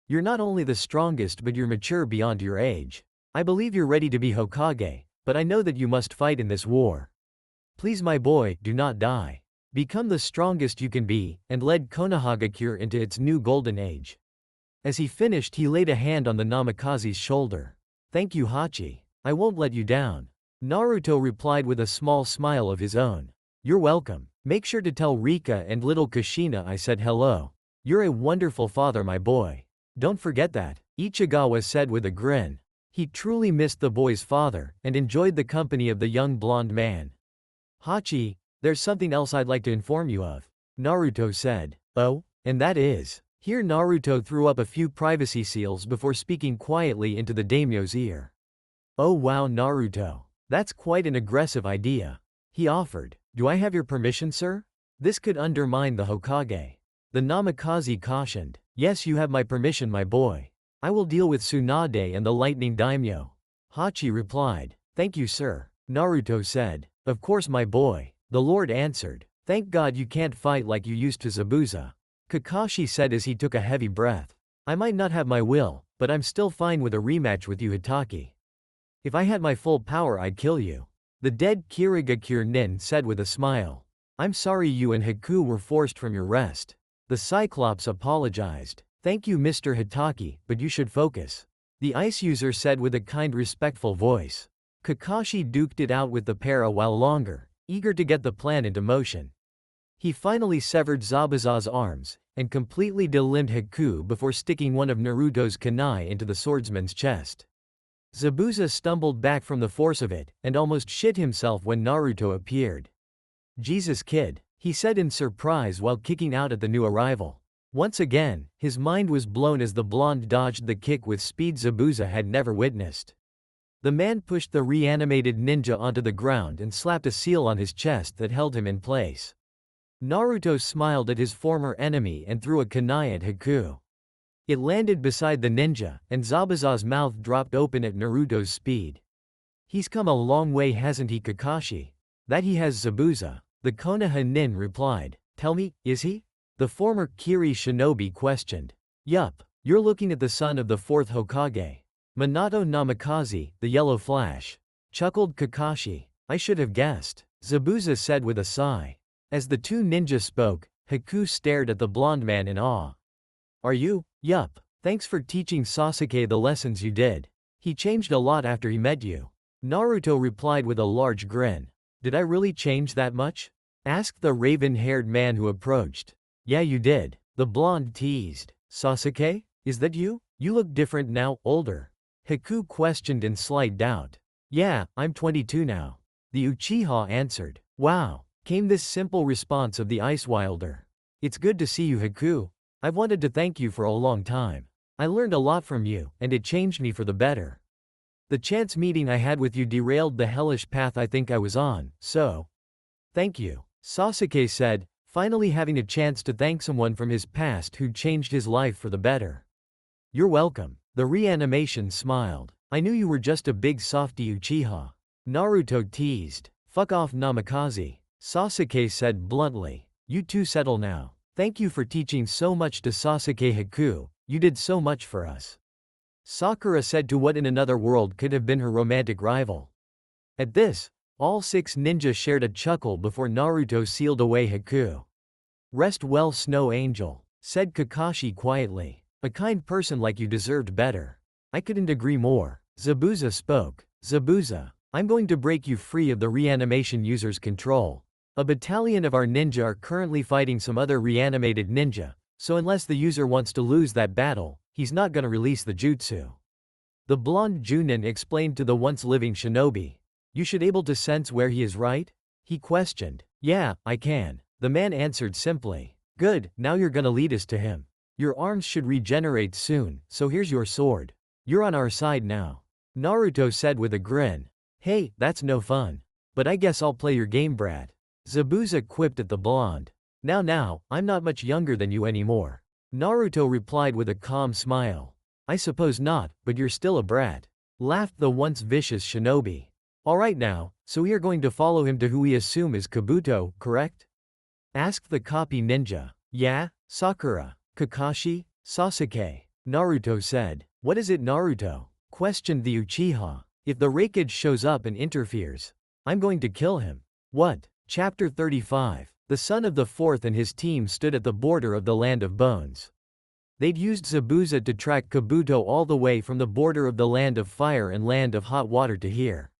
You're not only the strongest but you're mature beyond your age. I believe you're ready to be Hokage, but I know that you must fight in this war. Please my boy, do not die. Become the strongest you can be, and lead Konohagakure into its new golden age. As he finished, he laid a hand on the Namikaze's shoulder. Thank you Hachi. I won't let you down. Naruto replied with a small smile of his own. You're welcome. Make sure to tell Rika and little Kushina I said hello. You're a wonderful father my boy. Don't forget that, Ichigawa said with a grin. He truly missed the boy's father, and enjoyed the company of the young blonde man. Hachi, there's something else I'd like to inform you of, Naruto said. Oh? And that is. Here Naruto threw up a few privacy seals before speaking quietly into the daimyo's ear. Oh wow Naruto. That's quite an aggressive idea. He offered. Do I have your permission sir? This could undermine the Hokage. The Namikaze cautioned. Yes you have my permission my boy. I will deal with Tsunade and the lightning daimyo. Hachi replied. Thank you sir. Naruto said. Of course my boy. The Lord answered. Thank God you can't fight like you used to Zabuza. Kakashi said as he took a heavy breath. I might not have my will, but I'm still fine with a rematch with you Hitaki. If I had my full power I'd kill you. The dead Kirigakure nin said with a smile. I'm sorry you and Haku were forced from your rest. The Cyclops apologized. Thank you Mr. Hitaki, but you should focus. The ice user said with a kind respectful voice. Kakashi duked it out with the pair a while longer, eager to get the plan into motion. He finally severed Zabuza's arms, and completely delimbed Haku before sticking one of Naruto's kunai into the swordsman's chest. Zabuza stumbled back from the force of it, and almost shit himself when Naruto appeared. Jesus kid, he said in surprise while kicking out at the new arrival. Once again, his mind was blown as the blonde dodged the kick with speed Zabuza had never witnessed. The man pushed the reanimated ninja onto the ground and slapped a seal on his chest that held him in place. Naruto smiled at his former enemy and threw a kunai at Haku. It landed beside the ninja, and Zabuza's mouth dropped open at Naruto's speed. He's come a long way hasn't he Kakashi? That he has Zabuza, the Konoha nin replied. Tell me, is he? The former Kiri shinobi questioned. Yup, you're looking at the son of the fourth Hokage. Minato Namikaze, the yellow flash. Chuckled Kakashi. I should have guessed, Zabuza said with a sigh. As the two ninjas spoke, Haku stared at the blonde man in awe. Are you? Yup. Thanks for teaching Sasuke the lessons you did. He changed a lot after he met you. Naruto replied with a large grin. Did I really change that much? Asked the raven-haired man who approached. Yeah you did. The blonde teased. Sasuke? Is that you? You look different now, older. Haku questioned in slight doubt. Yeah, I'm 22 now. The Uchiha answered. Wow. Came this simple response of the Ice Wilder. It's good to see you Haku. I've wanted to thank you for a long time. I learned a lot from you, and it changed me for the better. The chance meeting I had with you derailed the hellish path I think I was on, so. Thank you, Sasuke said, finally having a chance to thank someone from his past who'd changed his life for the better. You're welcome. The reanimation smiled. I knew you were just a big softy Uchiha. Naruto teased. Fuck off Namikaze. Sasuke said bluntly. You two settle now. Thank you for teaching so much to Sasuke Haku, you did so much for us. Sakura said to what in another world could have been her romantic rival. At this, all 6 ninjas shared a chuckle before Naruto sealed away Haku. Rest well Snow Angel, said Kakashi quietly. A kind person like you deserved better. I couldn't agree more. Zabuza spoke. Zabuza, I'm going to break you free of the reanimation user's control. A battalion of our ninja are currently fighting some other reanimated ninja, so unless the user wants to lose that battle, he's not gonna release the jutsu. The blonde Junin explained to the once-living shinobi. You should able to sense where he is, right? He questioned. Yeah, I can. The man answered simply. Good, now you're gonna lead us to him. Your arms should regenerate soon, so here's your sword. You're on our side now. Naruto said with a grin. Hey, that's no fun. But I guess I'll play your game, Brad. Zabuza quipped at the blonde. Now, I'm not much younger than you anymore. Naruto replied with a calm smile. I suppose not, but you're still a brat. Laughed the once vicious shinobi. Alright now, so we are going to follow him to who we assume is Kabuto, correct? Asked the copy ninja. Yeah, Sakura, Kakashi, Sasuke. Naruto said. What is it, Naruto? Questioned the Uchiha. If the Raikage shows up and interferes, I'm going to kill him. What? Chapter 35. The son of the fourth and his team stood at the border of the Land of Bones. They'd used Zabuza to track Kabuto all the way from the border of the Land of Fire and Land of Hot Water to here.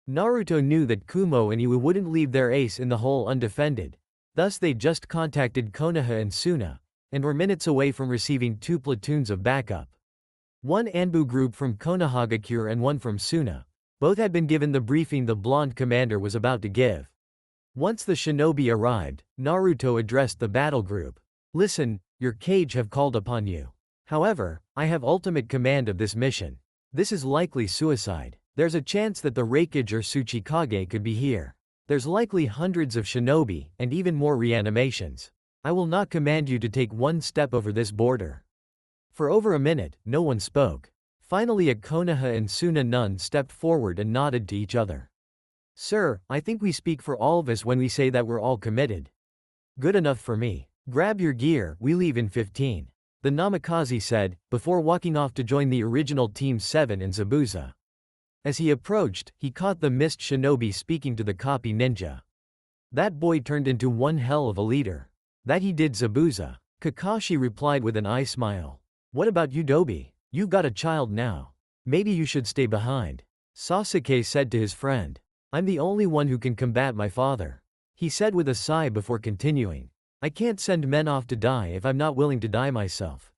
Naruto knew that Kumo and Iwa wouldn't leave their ace in the hole undefended, thus they just contacted Konoha and Suna, and were minutes away from receiving 2 platoons of backup. One Anbu group from Konohagakure and one from Suna. Both had been given the briefing the blonde commander was about to give. Once the shinobi arrived, Naruto addressed the battle group. Listen, your Kage have called upon you. However, I have ultimate command of this mission. This is likely suicide. There's a chance that the Raikage or Tsuchikage could be here. There's likely hundreds of shinobi, and even more reanimations. I will not command you to take one step over this border. For over a minute, no one spoke. Finally a Konoha and Suna nun stepped forward and nodded to each other. Sir, I think we speak for all of us when we say that we're all committed. Good enough for me. Grab your gear, we leave in 15. The Namikaze said, before walking off to join the original Team 7 and Zabuza. As he approached, he caught the mist shinobi speaking to the copy ninja. That boy turned into one hell of a leader. That he did, Zabuza. Kakashi replied with an eye smile. What about you, Dobi? You've got a child now. Maybe you should stay behind. Sasuke said to his friend. I'm the only one who can combat my father. He said with a sigh before continuing. I can't send men off to die if I'm not willing to die myself.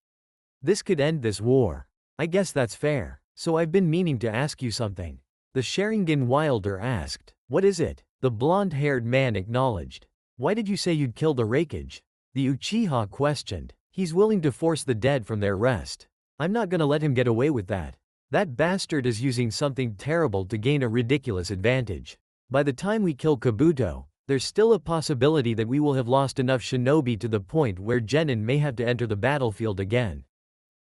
This could end this war. I guess that's fair. So I've been meaning to ask you something. The Sharingan wielder asked. What is it? The blonde-haired man acknowledged. Why did you say you'd kill the Raikage? The Uchiha questioned. He's willing to force the dead from their rest. I'm not gonna let him get away with that. That bastard is using something terrible to gain a ridiculous advantage. By the time we kill Kabuto, there's still a possibility that we will have lost enough shinobi to the point where Genin may have to enter the battlefield again.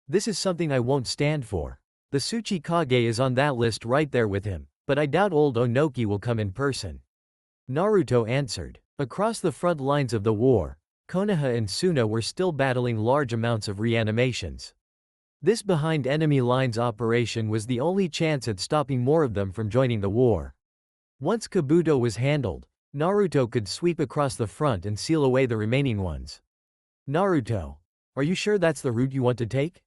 This is something I won't stand for. The Tsuchikage is on that list right there with him, but I doubt old Onoki will come in person. Naruto answered. Across the front lines of the war, Konoha and Suna were still battling large amounts of reanimations. This behind enemy lines operation was the only chance at stopping more of them from joining the war. Once Kabuto was handled, Naruto could sweep across the front and seal away the remaining ones. Naruto, are you sure that's the route you want to take?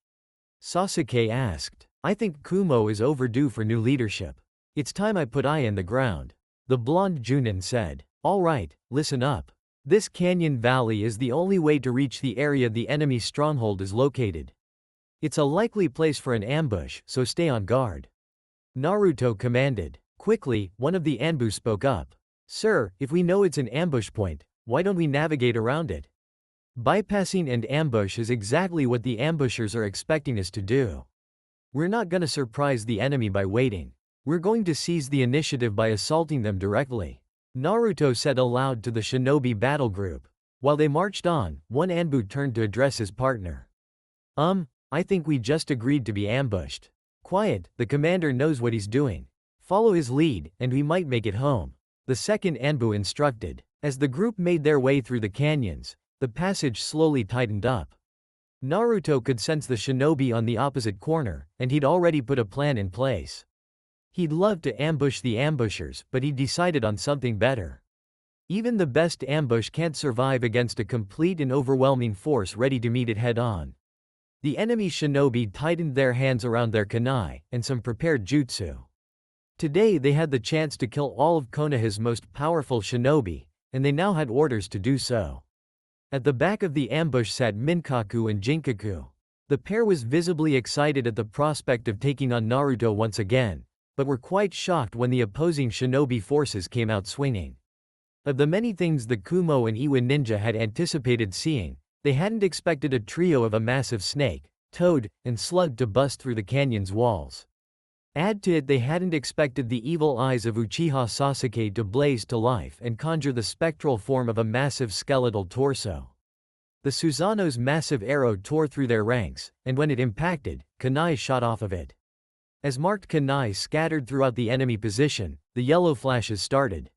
Sasuke asked. I think Kumo is overdue for new leadership. It's time I put eye in the ground. The blonde Junin said. Alright, listen up. This canyon valley is the only way to reach the area the enemy stronghold is located. It's a likely place for an ambush, so stay on guard. Naruto commanded. Quickly, one of the Anbu spoke up. Sir, if we know it's an ambush point, why don't we navigate around it? Bypassing an ambush is exactly what the ambushers are expecting us to do. We're not gonna surprise the enemy by waiting. We're going to seize the initiative by assaulting them directly. Naruto said aloud to the shinobi battle group. While they marched on, one Anbu turned to address his partner. I think we just agreed to be ambushed. Quiet, the commander knows what he's doing. Follow his lead, and we might make it home. The second Anbu instructed. As the group made their way through the canyons, the passage slowly tightened up. Naruto could sense the shinobi on the opposite corner, and he'd already put a plan in place. He'd love to ambush the ambushers, but he decided on something better. Even the best ambush can't survive against a complete and overwhelming force ready to meet it head-on. The enemy shinobi tightened their hands around their kunai, and some prepared jutsu. Today they had the chance to kill all of Konoha's most powerful shinobi, and they now had orders to do so. At the back of the ambush sat Minkaku and Jinkaku. The pair was visibly excited at the prospect of taking on Naruto once again, but were quite shocked when the opposing shinobi forces came out swinging. Of the many things the Kumo and Iwa ninja had anticipated seeing, they hadn't expected a trio of a massive snake, toad, and slug to bust through the canyon's walls. Add to it they hadn't expected the evil eyes of Uchiha Sasuke to blaze to life and conjure the spectral form of a massive skeletal torso. The Susanoo's massive arrow tore through their ranks, and when it impacted, kunai shot off of it. As marked kunai scattered throughout the enemy position, the yellow flashes started.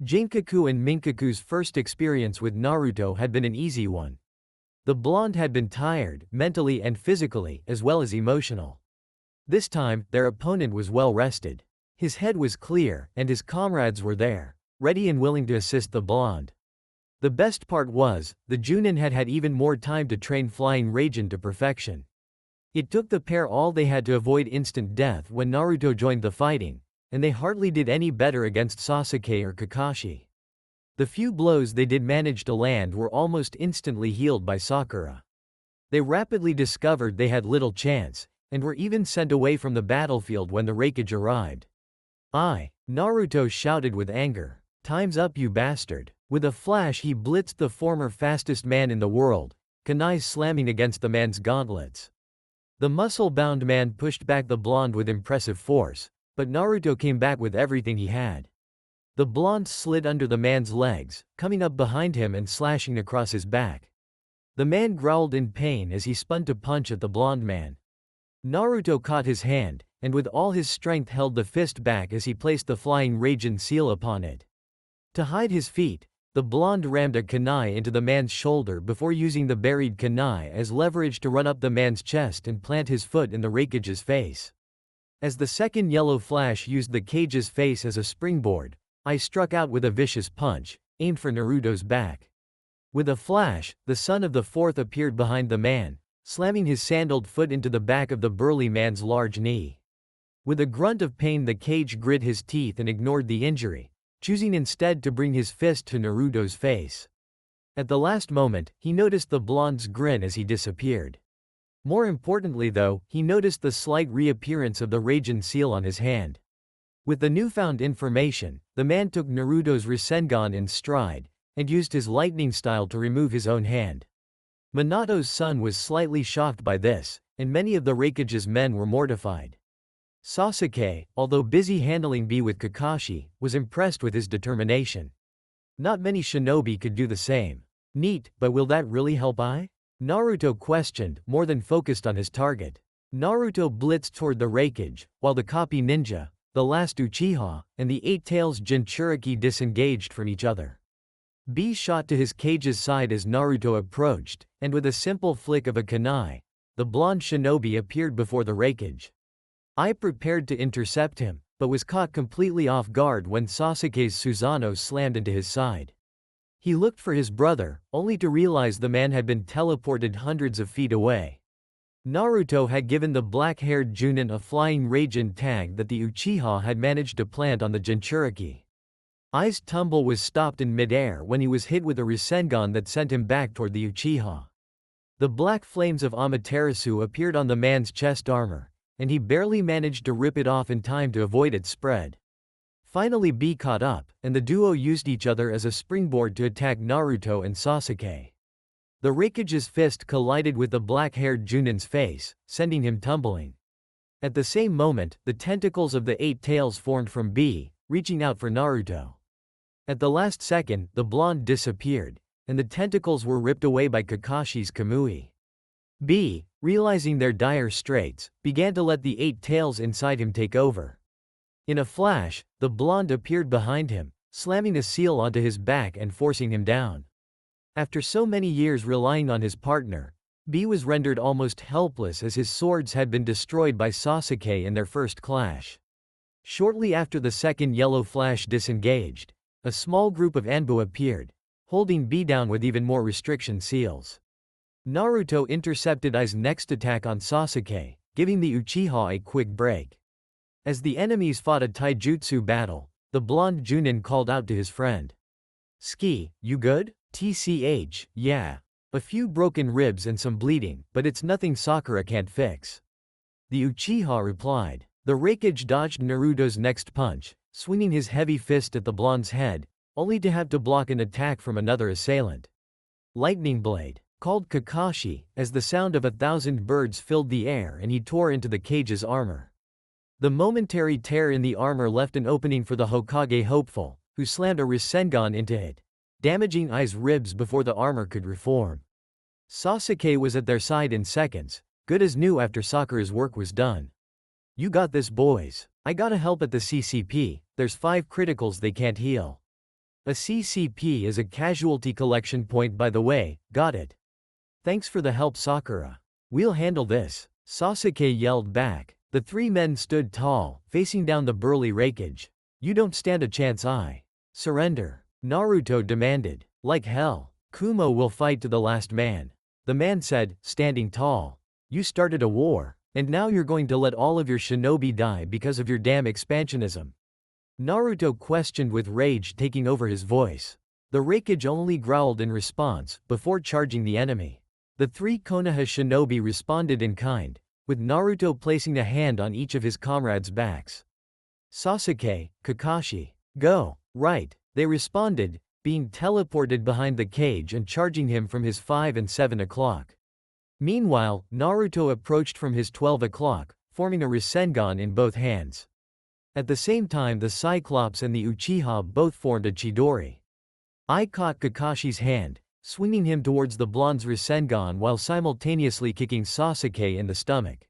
Jinkaku and Minkaku's first experience with Naruto had been an easy one. The blonde had been tired, mentally and physically, as well as emotional. This time, their opponent was well rested. His head was clear, and his comrades were there, ready and willing to assist the blonde. The best part was, the Junin had had even more time to train Flying Raijin to perfection. It took the pair all they had to avoid instant death when Naruto joined the fighting, and they hardly did any better against Sasuke or Kakashi. The few blows they did manage to land were almost instantly healed by Sakura. They rapidly discovered they had little chance, and were even sent away from the battlefield when the Raikage arrived. Naruto shouted with anger. Time's up, you bastard. With a flash he blitzed the former fastest man in the world, kunai slamming against the man's gauntlets. The muscle-bound man pushed back the blonde with impressive force, but Naruto came back with everything he had. The blonde slid under the man's legs, coming up behind him and slashing across his back. The man growled in pain as he spun to punch at the blonde man. Naruto caught his hand, and with all his strength held the fist back as he placed the Flying Raijin seal upon it. To hide his feet, the blonde rammed a kunai into the man's shoulder before using the buried kunai as leverage to run up the man's chest and plant his foot in the Raikage's face. As the second yellow flash used the cage's face as a springboard, I struck out with a vicious punch, aimed for Naruto's back. With a flash, the son of the fourth appeared behind the man, slamming his sandaled foot into the back of the burly man's large knee. With a grunt of pain the cage grit his teeth and ignored the injury, choosing instead to bring his fist to Naruto's face. At the last moment, he noticed the blonde's grin as he disappeared. More importantly though, he noticed the slight reappearance of the Raijin seal on his hand. With the newfound information, the man took Naruto's Rasengan in stride, and used his lightning style to remove his own hand. Minato's son was slightly shocked by this, and many of the Raikage's men were mortified. Sasuke, although busy handling B with Kakashi, was impressed with his determination. Not many shinobi could do the same. Neat, but will that really help Naruto questioned, more than focused on his target. Naruto blitzed toward the Raikage, while the copy ninja, the last Uchiha, and the Eight Tails Jinchuriki disengaged from each other. B shot to his cage's side as Naruto approached, and with a simple flick of a kunai, the blonde shinobi appeared before the Raikage. I prepared to intercept him, but was caught completely off guard when Sasuke's Susanoo slammed into his side. He looked for his brother, only to realize the man had been teleported hundreds of feet away. Naruto had given the black-haired Junin a Flying Raijin tag that the Uchiha had managed to plant on the Jinchuriki. Ai's tumble was stopped in midair when he was hit with a Rasengan that sent him back toward the Uchiha. The black flames of Amaterasu appeared on the man's chest armor, and he barely managed to rip it off in time to avoid its spread. Finally B caught up, and the duo used each other as a springboard to attack Naruto and Sasuke. The Raikage's fist collided with the black-haired Junin's face, sending him tumbling. At the same moment, the tentacles of the Eight Tails formed from B, reaching out for Naruto. At the last second, the blonde disappeared, and the tentacles were ripped away by Kakashi's Kamui. B, realizing their dire straits, began to let the Eight Tails inside him take over. In a flash, the blonde appeared behind him, slamming a seal onto his back and forcing him down. After so many years relying on his partner, B was rendered almost helpless as his swords had been destroyed by Sasuke in their first clash. Shortly after the second yellow flash disengaged, a small group of Anbu appeared, holding B down with even more restriction seals. Naruto intercepted Ai's next attack on Sasuke, giving the Uchiha a quick break. As the enemies fought a taijutsu battle, the blonde Junin called out to his friend. "Ski, you good?" "TCH, yeah. A few broken ribs and some bleeding, but it's nothing Sakura can't fix." The Uchiha replied. The Raikage dodged Naruto's next punch, swinging his heavy fist at the blonde's head, only to have to block an attack from another assailant. Lightning Blade, called Kakashi, as the sound of 1,000 birds filled the air and he tore into the cage's armor. The momentary tear in the armor left an opening for the Hokage hopeful, who slammed a Rasengan into it, damaging Ai's ribs before the armor could reform. Sasuke was at their side in seconds, good as new after Sakura's work was done. "You got this, boys. I gotta help at the CCP, there's 5 criticals they can't heal." A CCP is a casualty collection point, by the way, got it? "Thanks for the help, Sakura. We'll handle this," Sasuke yelled back. The 3 men stood tall, facing down the burly Raikage. "You don't stand a chance, Ai. Surrender," Naruto demanded. "Like hell. Kumo will fight to the last man," the man said, standing tall. "You started a war, and now you're going to let all of your shinobi die because of your damn expansionism?" Naruto questioned with rage taking over his voice. The Raikage only growled in response, before charging the enemy. The 3 Konoha shinobi responded in kind, with Naruto placing a hand on each of his comrades' backs. "Sasuke, Kakashi, go!" "Right," they responded, being teleported behind the cage and charging him from his 5 and 7 o'clock. Meanwhile, Naruto approached from his 12 o'clock, forming a Rasengan in both hands. At the same time, the Cyclops and the Uchiha both formed a Chidori. Ai caught Kakashi's hand, swinging him towards the blonde's Rasengan while simultaneously kicking Sasuke in the stomach.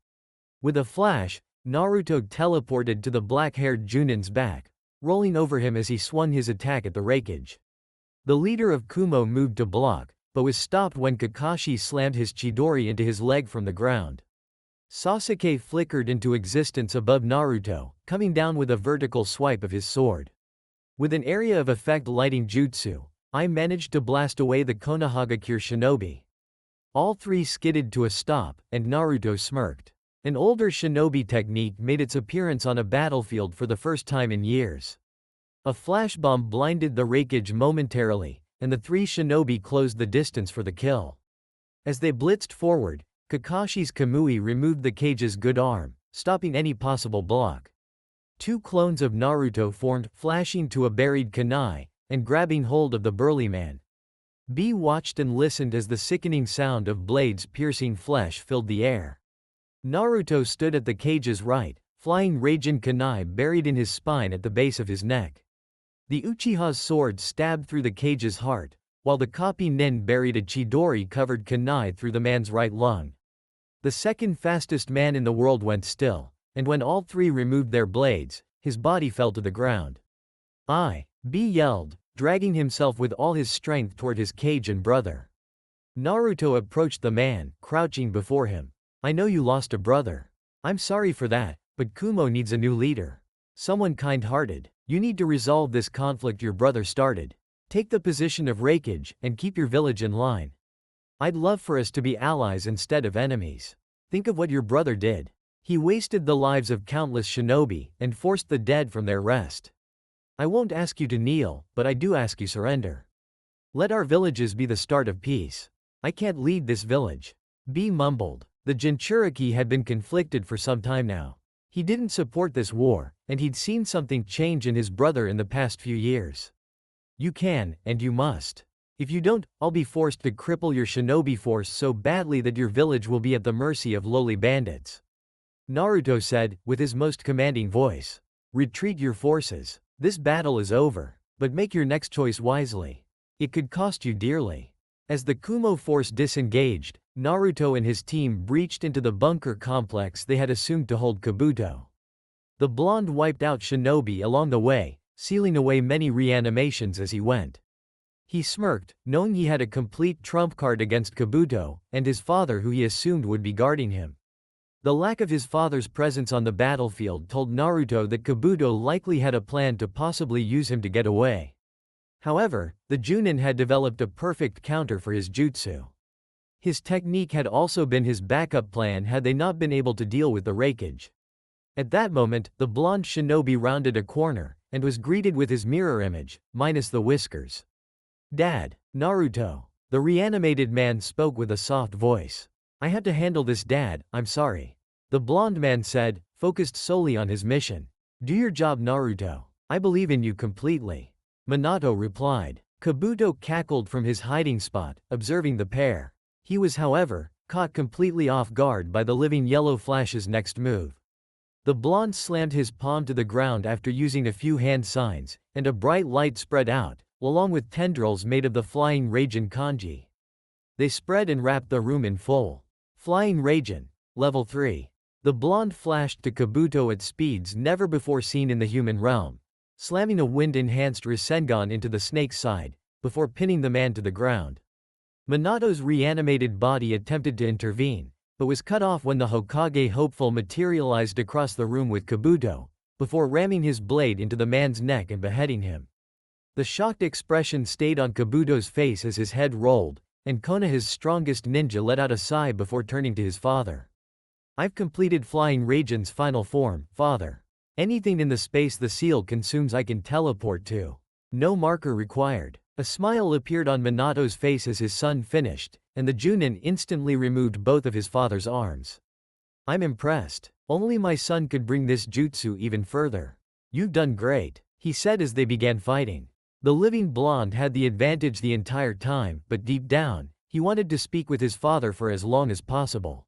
With a flash, Naruto teleported to the black-haired Junin's back, rolling over him as he swung his attack at the Raikage. The leader of Kumo moved to block, but was stopped when Kakashi slammed his Chidori into his leg from the ground. Sasuke flickered into existence above Naruto, coming down with a vertical swipe of his sword. With an area of effect lighting jutsu, Ai managed to blast away the Konohagakure shinobi. All 3 skidded to a stop, and Naruto smirked. An older shinobi technique made its appearance on a battlefield for the first time in years. A flashbomb blinded the Raikage momentarily, and the 3 shinobi closed the distance for the kill. As they blitzed forward, Kakashi's Kamui removed the cage's good arm, stopping any possible block. 2 clones of Naruto formed, flashing to a buried kunai, and grabbing hold of the burly man. B watched and listened as the sickening sound of blades piercing flesh filled the air. Naruto stood at the cage's right, flying Raijin kunai buried in his spine at the base of his neck. The Uchiha's sword stabbed through the cage's heart, while the copy nin buried a Chidori-covered kunai through the man's right lung. The second fastest man in the world went still, and when all 3 removed their blades, his body fell to the ground. B yelled, dragging himself with all his strength toward his cage and brother. Naruto approached the man, crouching before him. "I know you lost a brother. I'm sorry for that, but Kumo needs a new leader. Someone kind-hearted. You need to resolve this conflict your brother started. Take the position of Raikage, and keep your village in line. I'd love for us to be allies instead of enemies. Think of what your brother did. He wasted the lives of countless shinobi, and forced the dead from their rest. I won't ask you to kneel, but I do ask you surrender. Let our villages be the start of peace. I can't lead this village." B mumbled. The Jinchuriki had been conflicted for some time now. He didn't support this war, and he'd seen something change in his brother in the past few years. "You can, and you must. If you don't, I'll be forced to cripple your shinobi force so badly that your village will be at the mercy of lowly bandits," Naruto said, with his most commanding voice. "Retreat your forces. This battle is over, but make your next choice wisely. It could cost you dearly." As the Kumo force disengaged, Naruto and his team breached into the bunker complex they had assumed to hold Kabuto. The blonde wiped out shinobi along the way, sealing away many reanimations as he went. He smirked, knowing he had a complete trump card against Kabuto, and his father who he assumed would be guarding him. The lack of his father's presence on the battlefield told Naruto that Kabuto likely had a plan to possibly use him to get away. However, the Junin had developed a perfect counter for his jutsu. His technique had also been his backup plan had they not been able to deal with the raikage. At that moment, the blonde shinobi rounded a corner, and was greeted with his mirror image, minus the whiskers. "Dad, Naruto." The reanimated man spoke with a soft voice. "I had to handle this, Dad, I'm sorry." The blonde man said, focused solely on his mission. "Do your job, Naruto. I believe in you completely." Minato replied. Kabuto cackled from his hiding spot, observing the pair. He was, however, caught completely off guard by the living yellow flash's next move. The blonde slammed his palm to the ground after using a few hand signs, and a bright light spread out, along with tendrils made of the flying Raijin kanji. They spread and wrapped the room in full. Flying Raijin. Level 3. The blonde flashed to Kabuto at speeds never before seen in the human realm, slamming a wind-enhanced Rasengan into the snake's side, before pinning the man to the ground. Minato's reanimated body attempted to intervene, but was cut off when the Hokage hopeful materialized across the room with Kabuto, before ramming his blade into the man's neck and beheading him. The shocked expression stayed on Kabuto's face as his head rolled, and Konoha's strongest ninja let out a sigh before turning to his father. "I've completed Flying Raijin's final form, father. Anything in the space the seal consumes I can teleport to. No marker required." A smile appeared on Minato's face as his son finished, and the Junin instantly removed both of his father's arms. "I'm impressed. Only my son could bring this jutsu even further. You've done great," he said as they began fighting. The living blonde had the advantage the entire time, but deep down, he wanted to speak with his father for as long as possible.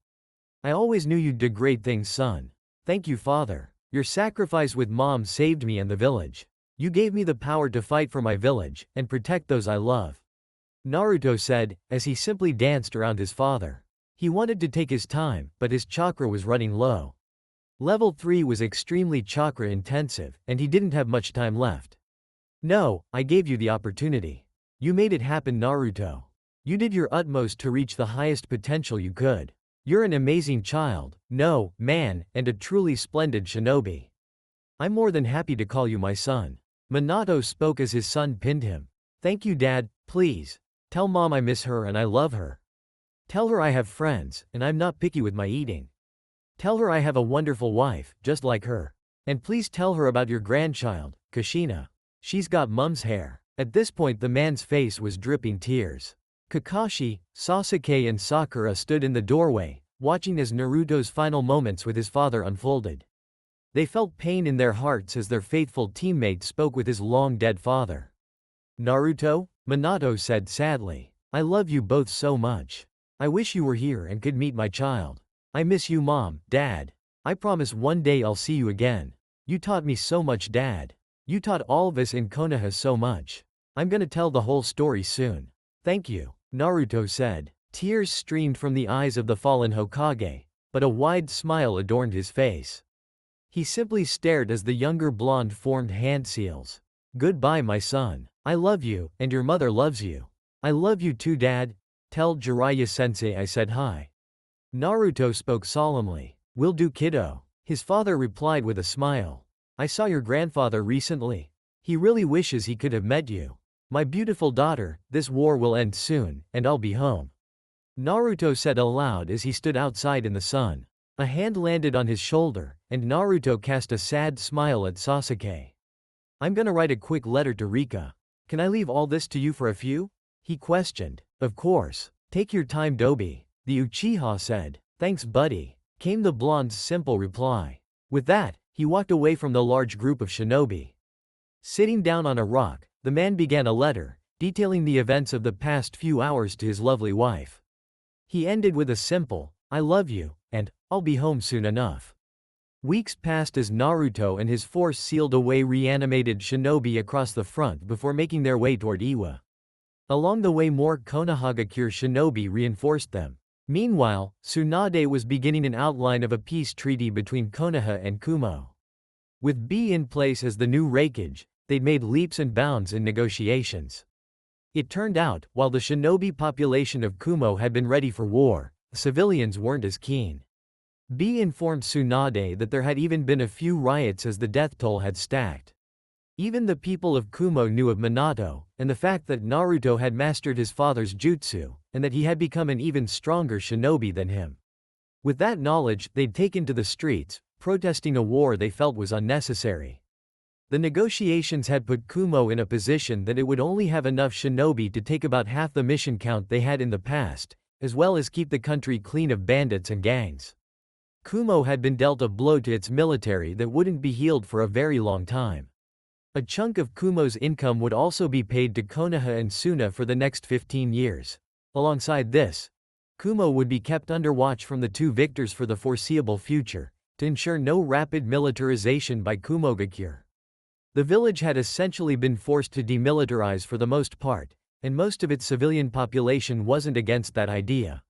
"I always knew you'd do great things, son. Thank you, father. Your sacrifice with mom saved me and the village. You gave me the power to fight for my village, and protect those I love," Naruto said, as he simply danced around his father. He wanted to take his time, but his chakra was running low. Level 3 was extremely chakra intensive, and he didn't have much time left. "No, I gave you the opportunity. You made it happen, Naruto. You did your utmost to reach the highest potential you could. You're an amazing child, no, man, and a truly splendid shinobi. I'm more than happy to call you my son." Minato spoke as his son pinned him. "Thank you, Dad, please. Tell Mom I miss her and I love her. Tell her I have friends, and I'm not picky with my eating. Tell her I have a wonderful wife, just like her. And please tell her about your grandchild, Kushina. She's got Mom's hair." At this point the man's face was dripping tears. Kakashi, Sasuke and Sakura stood in the doorway, watching as Naruto's final moments with his father unfolded. They felt pain in their hearts as their faithful teammate spoke with his long-dead father. "Naruto," Minato said sadly, "I love you both so much. I wish you were here and could meet my child. I miss you, Mom, Dad. I promise one day I'll see you again. You taught me so much, Dad. You taught all of us in Konoha so much. I'm gonna tell the whole story soon. Thank you," Naruto said. Tears streamed from the eyes of the fallen Hokage, but a wide smile adorned his face. He simply stared as the younger blonde formed hand seals. "Goodbye, my son. I love you, and your mother loves you. I love you too, Dad. Tell Jiraiya-sensei I said hi." Naruto spoke solemnly. "Will do, kiddo," his father replied with a smile. "I saw your grandfather recently. He really wishes he could have met you. My beautiful daughter, this war will end soon, and I'll be home," Naruto said aloud as he stood outside in the sun. A hand landed on his shoulder, and Naruto cast a sad smile at Sasuke. "I'm gonna write a quick letter to Rika. Can I leave all this to you for a few?" he questioned. "Of course. Take your time, Dobi," the Uchiha said. "Thanks, buddy," came the blonde's simple reply. With that, he walked away from the large group of shinobi. Sitting down on a rock, the man began a letter, detailing the events of the past few hours to his lovely wife. He ended with a simple, "I love you," and, "I'll be home soon enough." Weeks passed as Naruto and his force sealed away reanimated shinobi across the front before making their way toward Iwa. Along the way more Konohagakure shinobi reinforced them. Meanwhile, Tsunade was beginning an outline of a peace treaty between Konoha and Kumo. With B in place as the new raikage, they'd made leaps and bounds in negotiations. It turned out, while the shinobi population of Kumo had been ready for war, the civilians weren't as keen. B informed Tsunade that there had even been a few riots as the death toll had stacked. Even the people of Kumo knew of Minato, and the fact that Naruto had mastered his father's jutsu, and that he had become an even stronger shinobi than him. With that knowledge, they'd taken to the streets, protesting a war they felt was unnecessary. The negotiations had put Kumo in a position that it would only have enough shinobi to take about half the mission count they had in the past, as well as keep the country clean of bandits and gangs. Kumo had been dealt a blow to its military that wouldn't be healed for a very long time. A chunk of Kumo's income would also be paid to Konoha and Suna for the next 15 years. Alongside this, Kumo would be kept under watch from the two victors for the foreseeable future, to ensure no rapid militarization by Kumogakure. The village had essentially been forced to demilitarize for the most part, and most of its civilian population wasn't against that idea.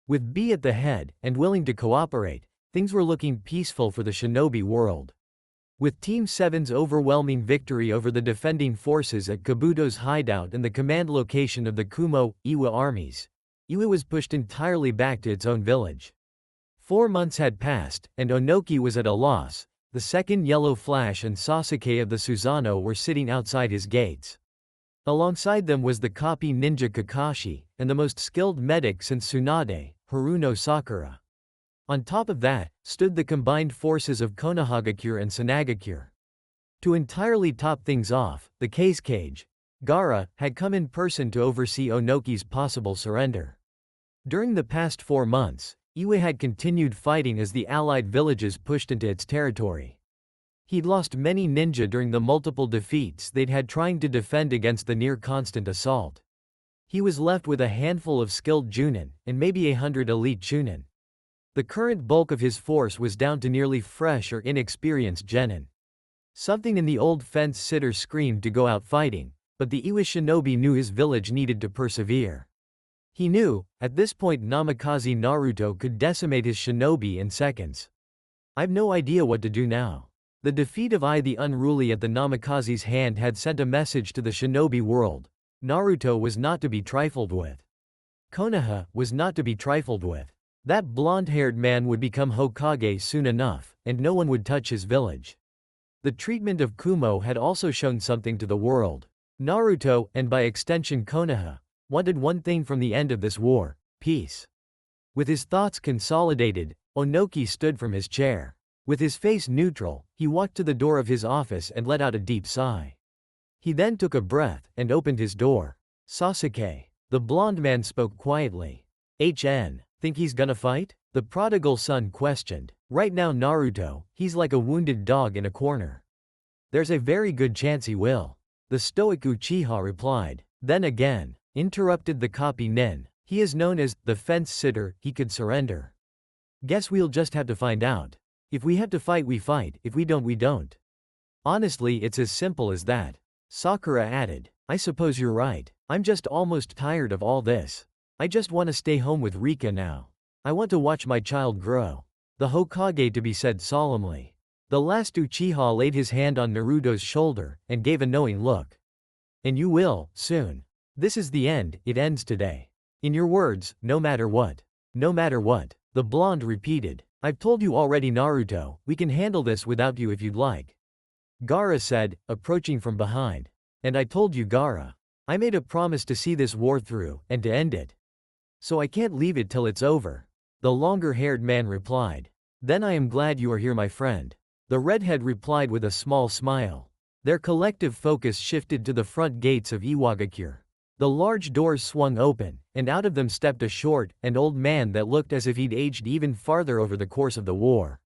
With B at the head, and willing to cooperate, things were looking peaceful for the shinobi world. With Team 7's overwhelming victory over the defending forces at Kabuto's hideout and the command location of the Kumo, Iwa armies, Iwa was pushed entirely back to its own village. 4 months had passed, and Onoki was at a loss. The second Yellow Flash and Sasuke of the Susanoo were sitting outside his gates. Alongside them was the copy ninja Kakashi, and the most skilled medic since Tsunade, Haruno Sakura. On top of that, stood the combined forces of Konohagakure and Sanagakure. To entirely top things off, the case cage, Gaara, had come in person to oversee Onoki's possible surrender. During the past 4 months, Iwa had continued fighting as the allied villages pushed into its territory. He'd lost many ninja during the multiple defeats they'd had trying to defend against the near-constant assault. He was left with a handful of skilled Junin, and maybe 100 elite Chunin. The current bulk of his force was down to nearly fresh or inexperienced genin. Something in the old fence-sitter screamed to go out fighting, but the Iwa shinobi knew his village needed to persevere. He knew, at this point Namikaze Naruto could decimate his shinobi in seconds. I've no idea what to do now. The defeat of I the Unruly at the Namikaze's hand had sent a message to the shinobi world. Naruto was not to be trifled with. Konoha was not to be trifled with. That blonde-haired man would become Hokage soon enough, and no one would touch his village. The treatment of Kumo had also shown something to the world. Naruto, and by extension Konoha, wanted one thing from the end of this war: peace. With his thoughts consolidated, Onoki stood from his chair. With his face neutral, he walked to the door of his office and let out a deep sigh. He then took a breath, and opened his door. Sasuke. The blonde man spoke quietly. Think he's gonna fight? The prodigal son questioned. Right now Naruto, he's like a wounded dog in a corner. There's a very good chance he will. The stoic Uchiha replied. Then again, interrupted the copy nin, he is known as the fence-sitter, he could surrender. Guess we'll just have to find out. If we have to fight we fight, if we don't we don't. Honestly it's as simple as that. Sakura added. I suppose you're right. I'm just almost tired of all this. I just want to stay home with Rika now. I want to watch my child grow. The Hokage to be said solemnly. The last Uchiha laid his hand on Naruto's shoulder, and gave a knowing look. And you will, soon. This is the end, it ends today. In your words, no matter what. No matter what, the blonde repeated. I've told you already Naruto, we can handle this without you if you'd like. Gaara said, approaching from behind. And I told you Gaara. I made a promise to see this war through, and to end it. So I can't leave it till it's over. The longer-haired man replied. Then I am glad you are here my friend. The redhead replied with a small smile. Their collective focus shifted to the front gates of Iwagakure. The large doors swung open, and out of them stepped a short and old man that looked as if he'd aged even farther over the course of the war.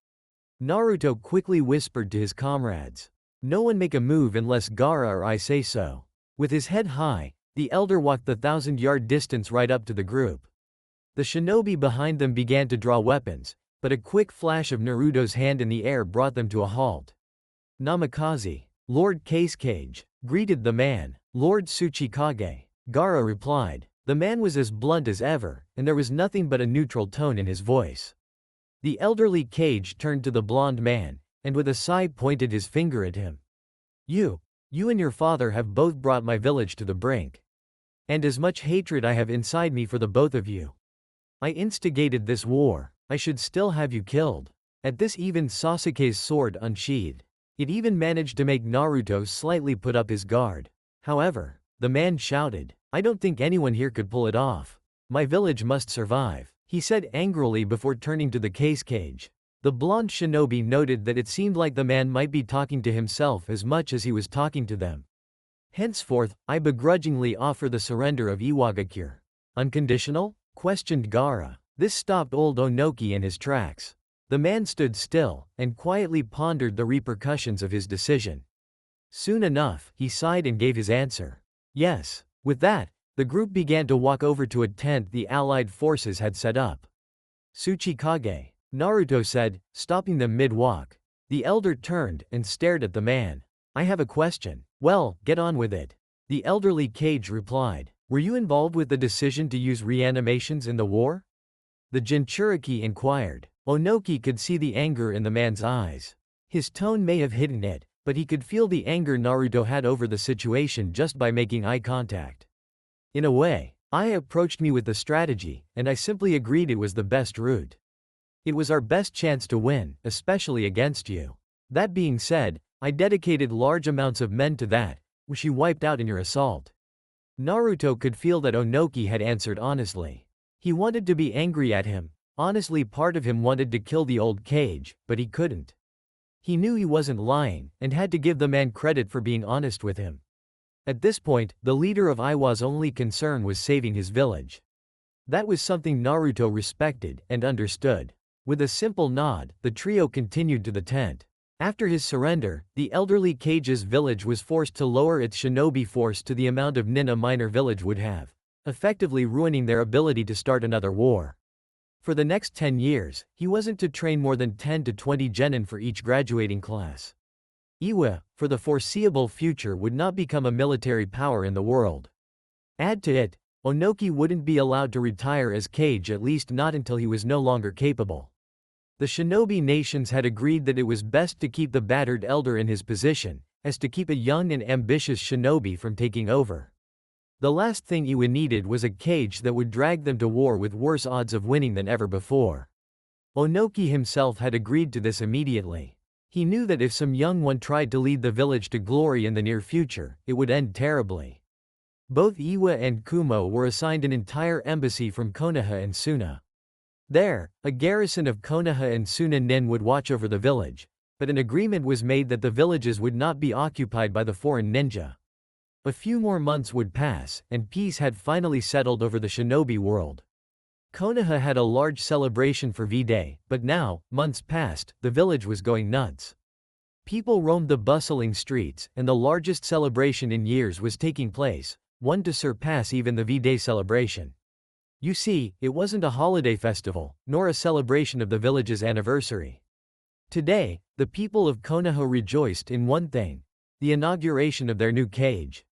Naruto quickly whispered to his comrades. No one make a move unless Gaara or I say so. With his head high, the elder walked the 1,000-yard distance right up to the group. The shinobi behind them began to draw weapons, but a quick flash of Naruto's hand in the air brought them to a halt. Namikaze, Lord Case-Cage, greeted the man. Lord Tsuchikage, Gaara replied. The man was as blunt as ever, and there was nothing but a neutral tone in his voice. The elderly Cage turned to the blonde man, and with a sigh pointed his finger at him. You and your father have both brought my village to the brink. And as much hatred I have inside me for the both of you. I instigated this war, I should still have you killed. At this even Sasuke's sword unsheathed. It even managed to make Naruto slightly put up his guard. However, the man shouted, "I don't think anyone here could pull it off. My village must survive," he said angrily before turning to the cage. The blonde shinobi noted that it seemed like the man might be talking to himself as much as he was talking to them. "Henceforth, I begrudgingly offer the surrender of Iwagakure." "Unconditional?" questioned Gaara. This stopped old Onoki in his tracks. The man stood still, and quietly pondered the repercussions of his decision. Soon enough, he sighed and gave his answer. "Yes." With that, the group began to walk over to a tent the allied forces had set up. "Tsuchikage," Naruto said, stopping them mid-walk. The elder turned and stared at the man. "I have a question." "Well, get on with it." The elderly Kage replied. "Were you involved with the decision to use reanimations in the war?" The Jinchuriki inquired. Onoki could see the anger in the man's eyes. His tone may have hidden it, but he could feel the anger Naruto had over the situation just by making eye contact. "In a way, Aya approached me with the strategy, and I simply agreed it was the best route. It was our best chance to win, especially against you. That being said, I dedicated large amounts of men to that, which you wiped out in your assault." Naruto could feel that Onoki had answered honestly. He wanted to be angry at him. Honestly, part of him wanted to kill the old Kage, but he couldn't. He knew he wasn't lying, and had to give the man credit for being honest with him. At this point, the leader of Iwa's only concern was saving his village. That was something Naruto respected and understood. With a simple nod, the trio continued to the tent. After his surrender, the elderly Kage's village was forced to lower its shinobi force to the amount of nin a minor village would have, effectively ruining their ability to start another war. For the next 10 years, he wasn't to train more than 10 to 20 genin for each graduating class. Iwa, for the foreseeable future, would not become a military power in the world. Add to it, Onoki wouldn't be allowed to retire as Kage, at least not until he was no longer capable. The shinobi nations had agreed that it was best to keep the battered elder in his position, as to keep a young and ambitious shinobi from taking over. The last thing Iwa needed was a Kage that would drag them to war with worse odds of winning than ever before. Onoki himself had agreed to this immediately. He knew that if some young one tried to lead the village to glory in the near future, it would end terribly. Both Iwa and Kumo were assigned an entire embassy from Konoha and Suna. There, a garrison of Konoha and Suna nin would watch over the village, but an agreement was made that the villages would not be occupied by the foreign ninja. A few more months would pass, and peace had finally settled over the shinobi world. Konoha had a large celebration for V-Day, but now, months passed, the village was going nuts. People roamed the bustling streets, and the largest celebration in years was taking place, one to surpass even the V-Day celebration. You see, it wasn't a holiday festival, nor a celebration of the village's anniversary. Today, the people of Konoha rejoiced in one thing: the inauguration of their new Kage.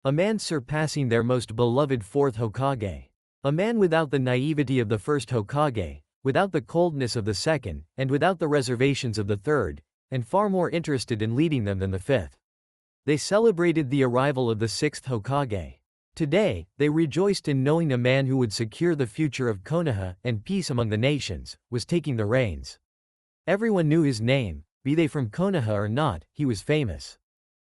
A man surpassing their most beloved Fourth Hokage. A man without the naivety of the First Hokage, without the coldness of the Second, and without the reservations of the Third, and far more interested in leading them than the Fifth. They celebrated the arrival of the Sixth Hokage. Today, they rejoiced in knowing a man who would secure the future of Konoha and peace among the nations was taking the reins. Everyone knew his name, be they from Konoha or not. He was famous.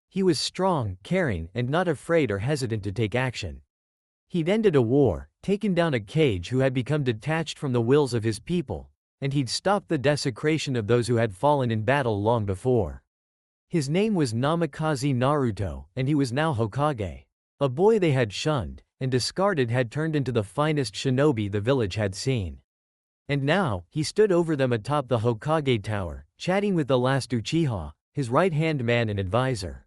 He was strong, caring, and not afraid or hesitant to take action. He'd ended a war, taken down a Kage who had become detached from the wills of his people, and he'd stopped the desecration of those who had fallen in battle long before. His name was Namikaze Naruto, and he was now Hokage. A boy they had shunned and discarded had turned into the finest shinobi the village had seen. And now, he stood over them atop the Hokage tower, chatting with the last Uchiha, his right-hand man and advisor.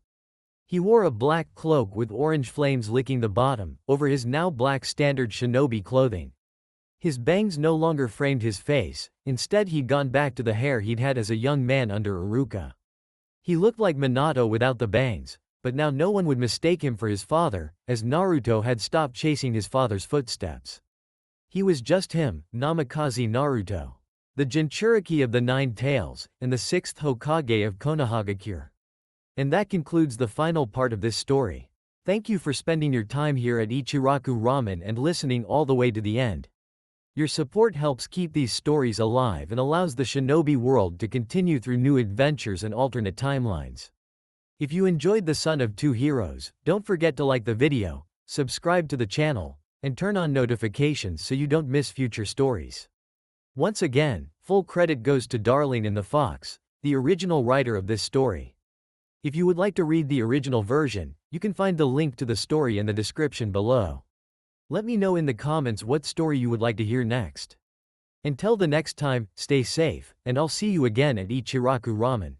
He wore a black cloak with orange flames licking the bottom, over his now black standard shinobi clothing. His bangs no longer framed his face, instead he'd gone back to the hair he'd had as a young man under Iruka. He looked like Minato without the bangs, but now no one would mistake him for his father, as Naruto had stopped chasing his father's footsteps. He was just him, Namikaze Naruto. The Jinchuriki of the Nine Tails, and the Sixth Hokage of Konohagakure. And that concludes the final part of this story. Thank you for spending your time here at Ichiraku Ramen and listening all the way to the end. Your support helps keep these stories alive and allows the shinobi world to continue through new adventures and alternate timelines. If you enjoyed The Son of Two Heroes, don't forget to like the video, subscribe to the channel, and turn on notifications so you don't miss future stories. Once again, full credit goes to Darling and the Fox, the original writer of this story. If you would like to read the original version, you can find the link to the story in the description below. Let me know in the comments what story you would like to hear next. Until the next time, stay safe, and I'll see you again at Ichiraku Ramen.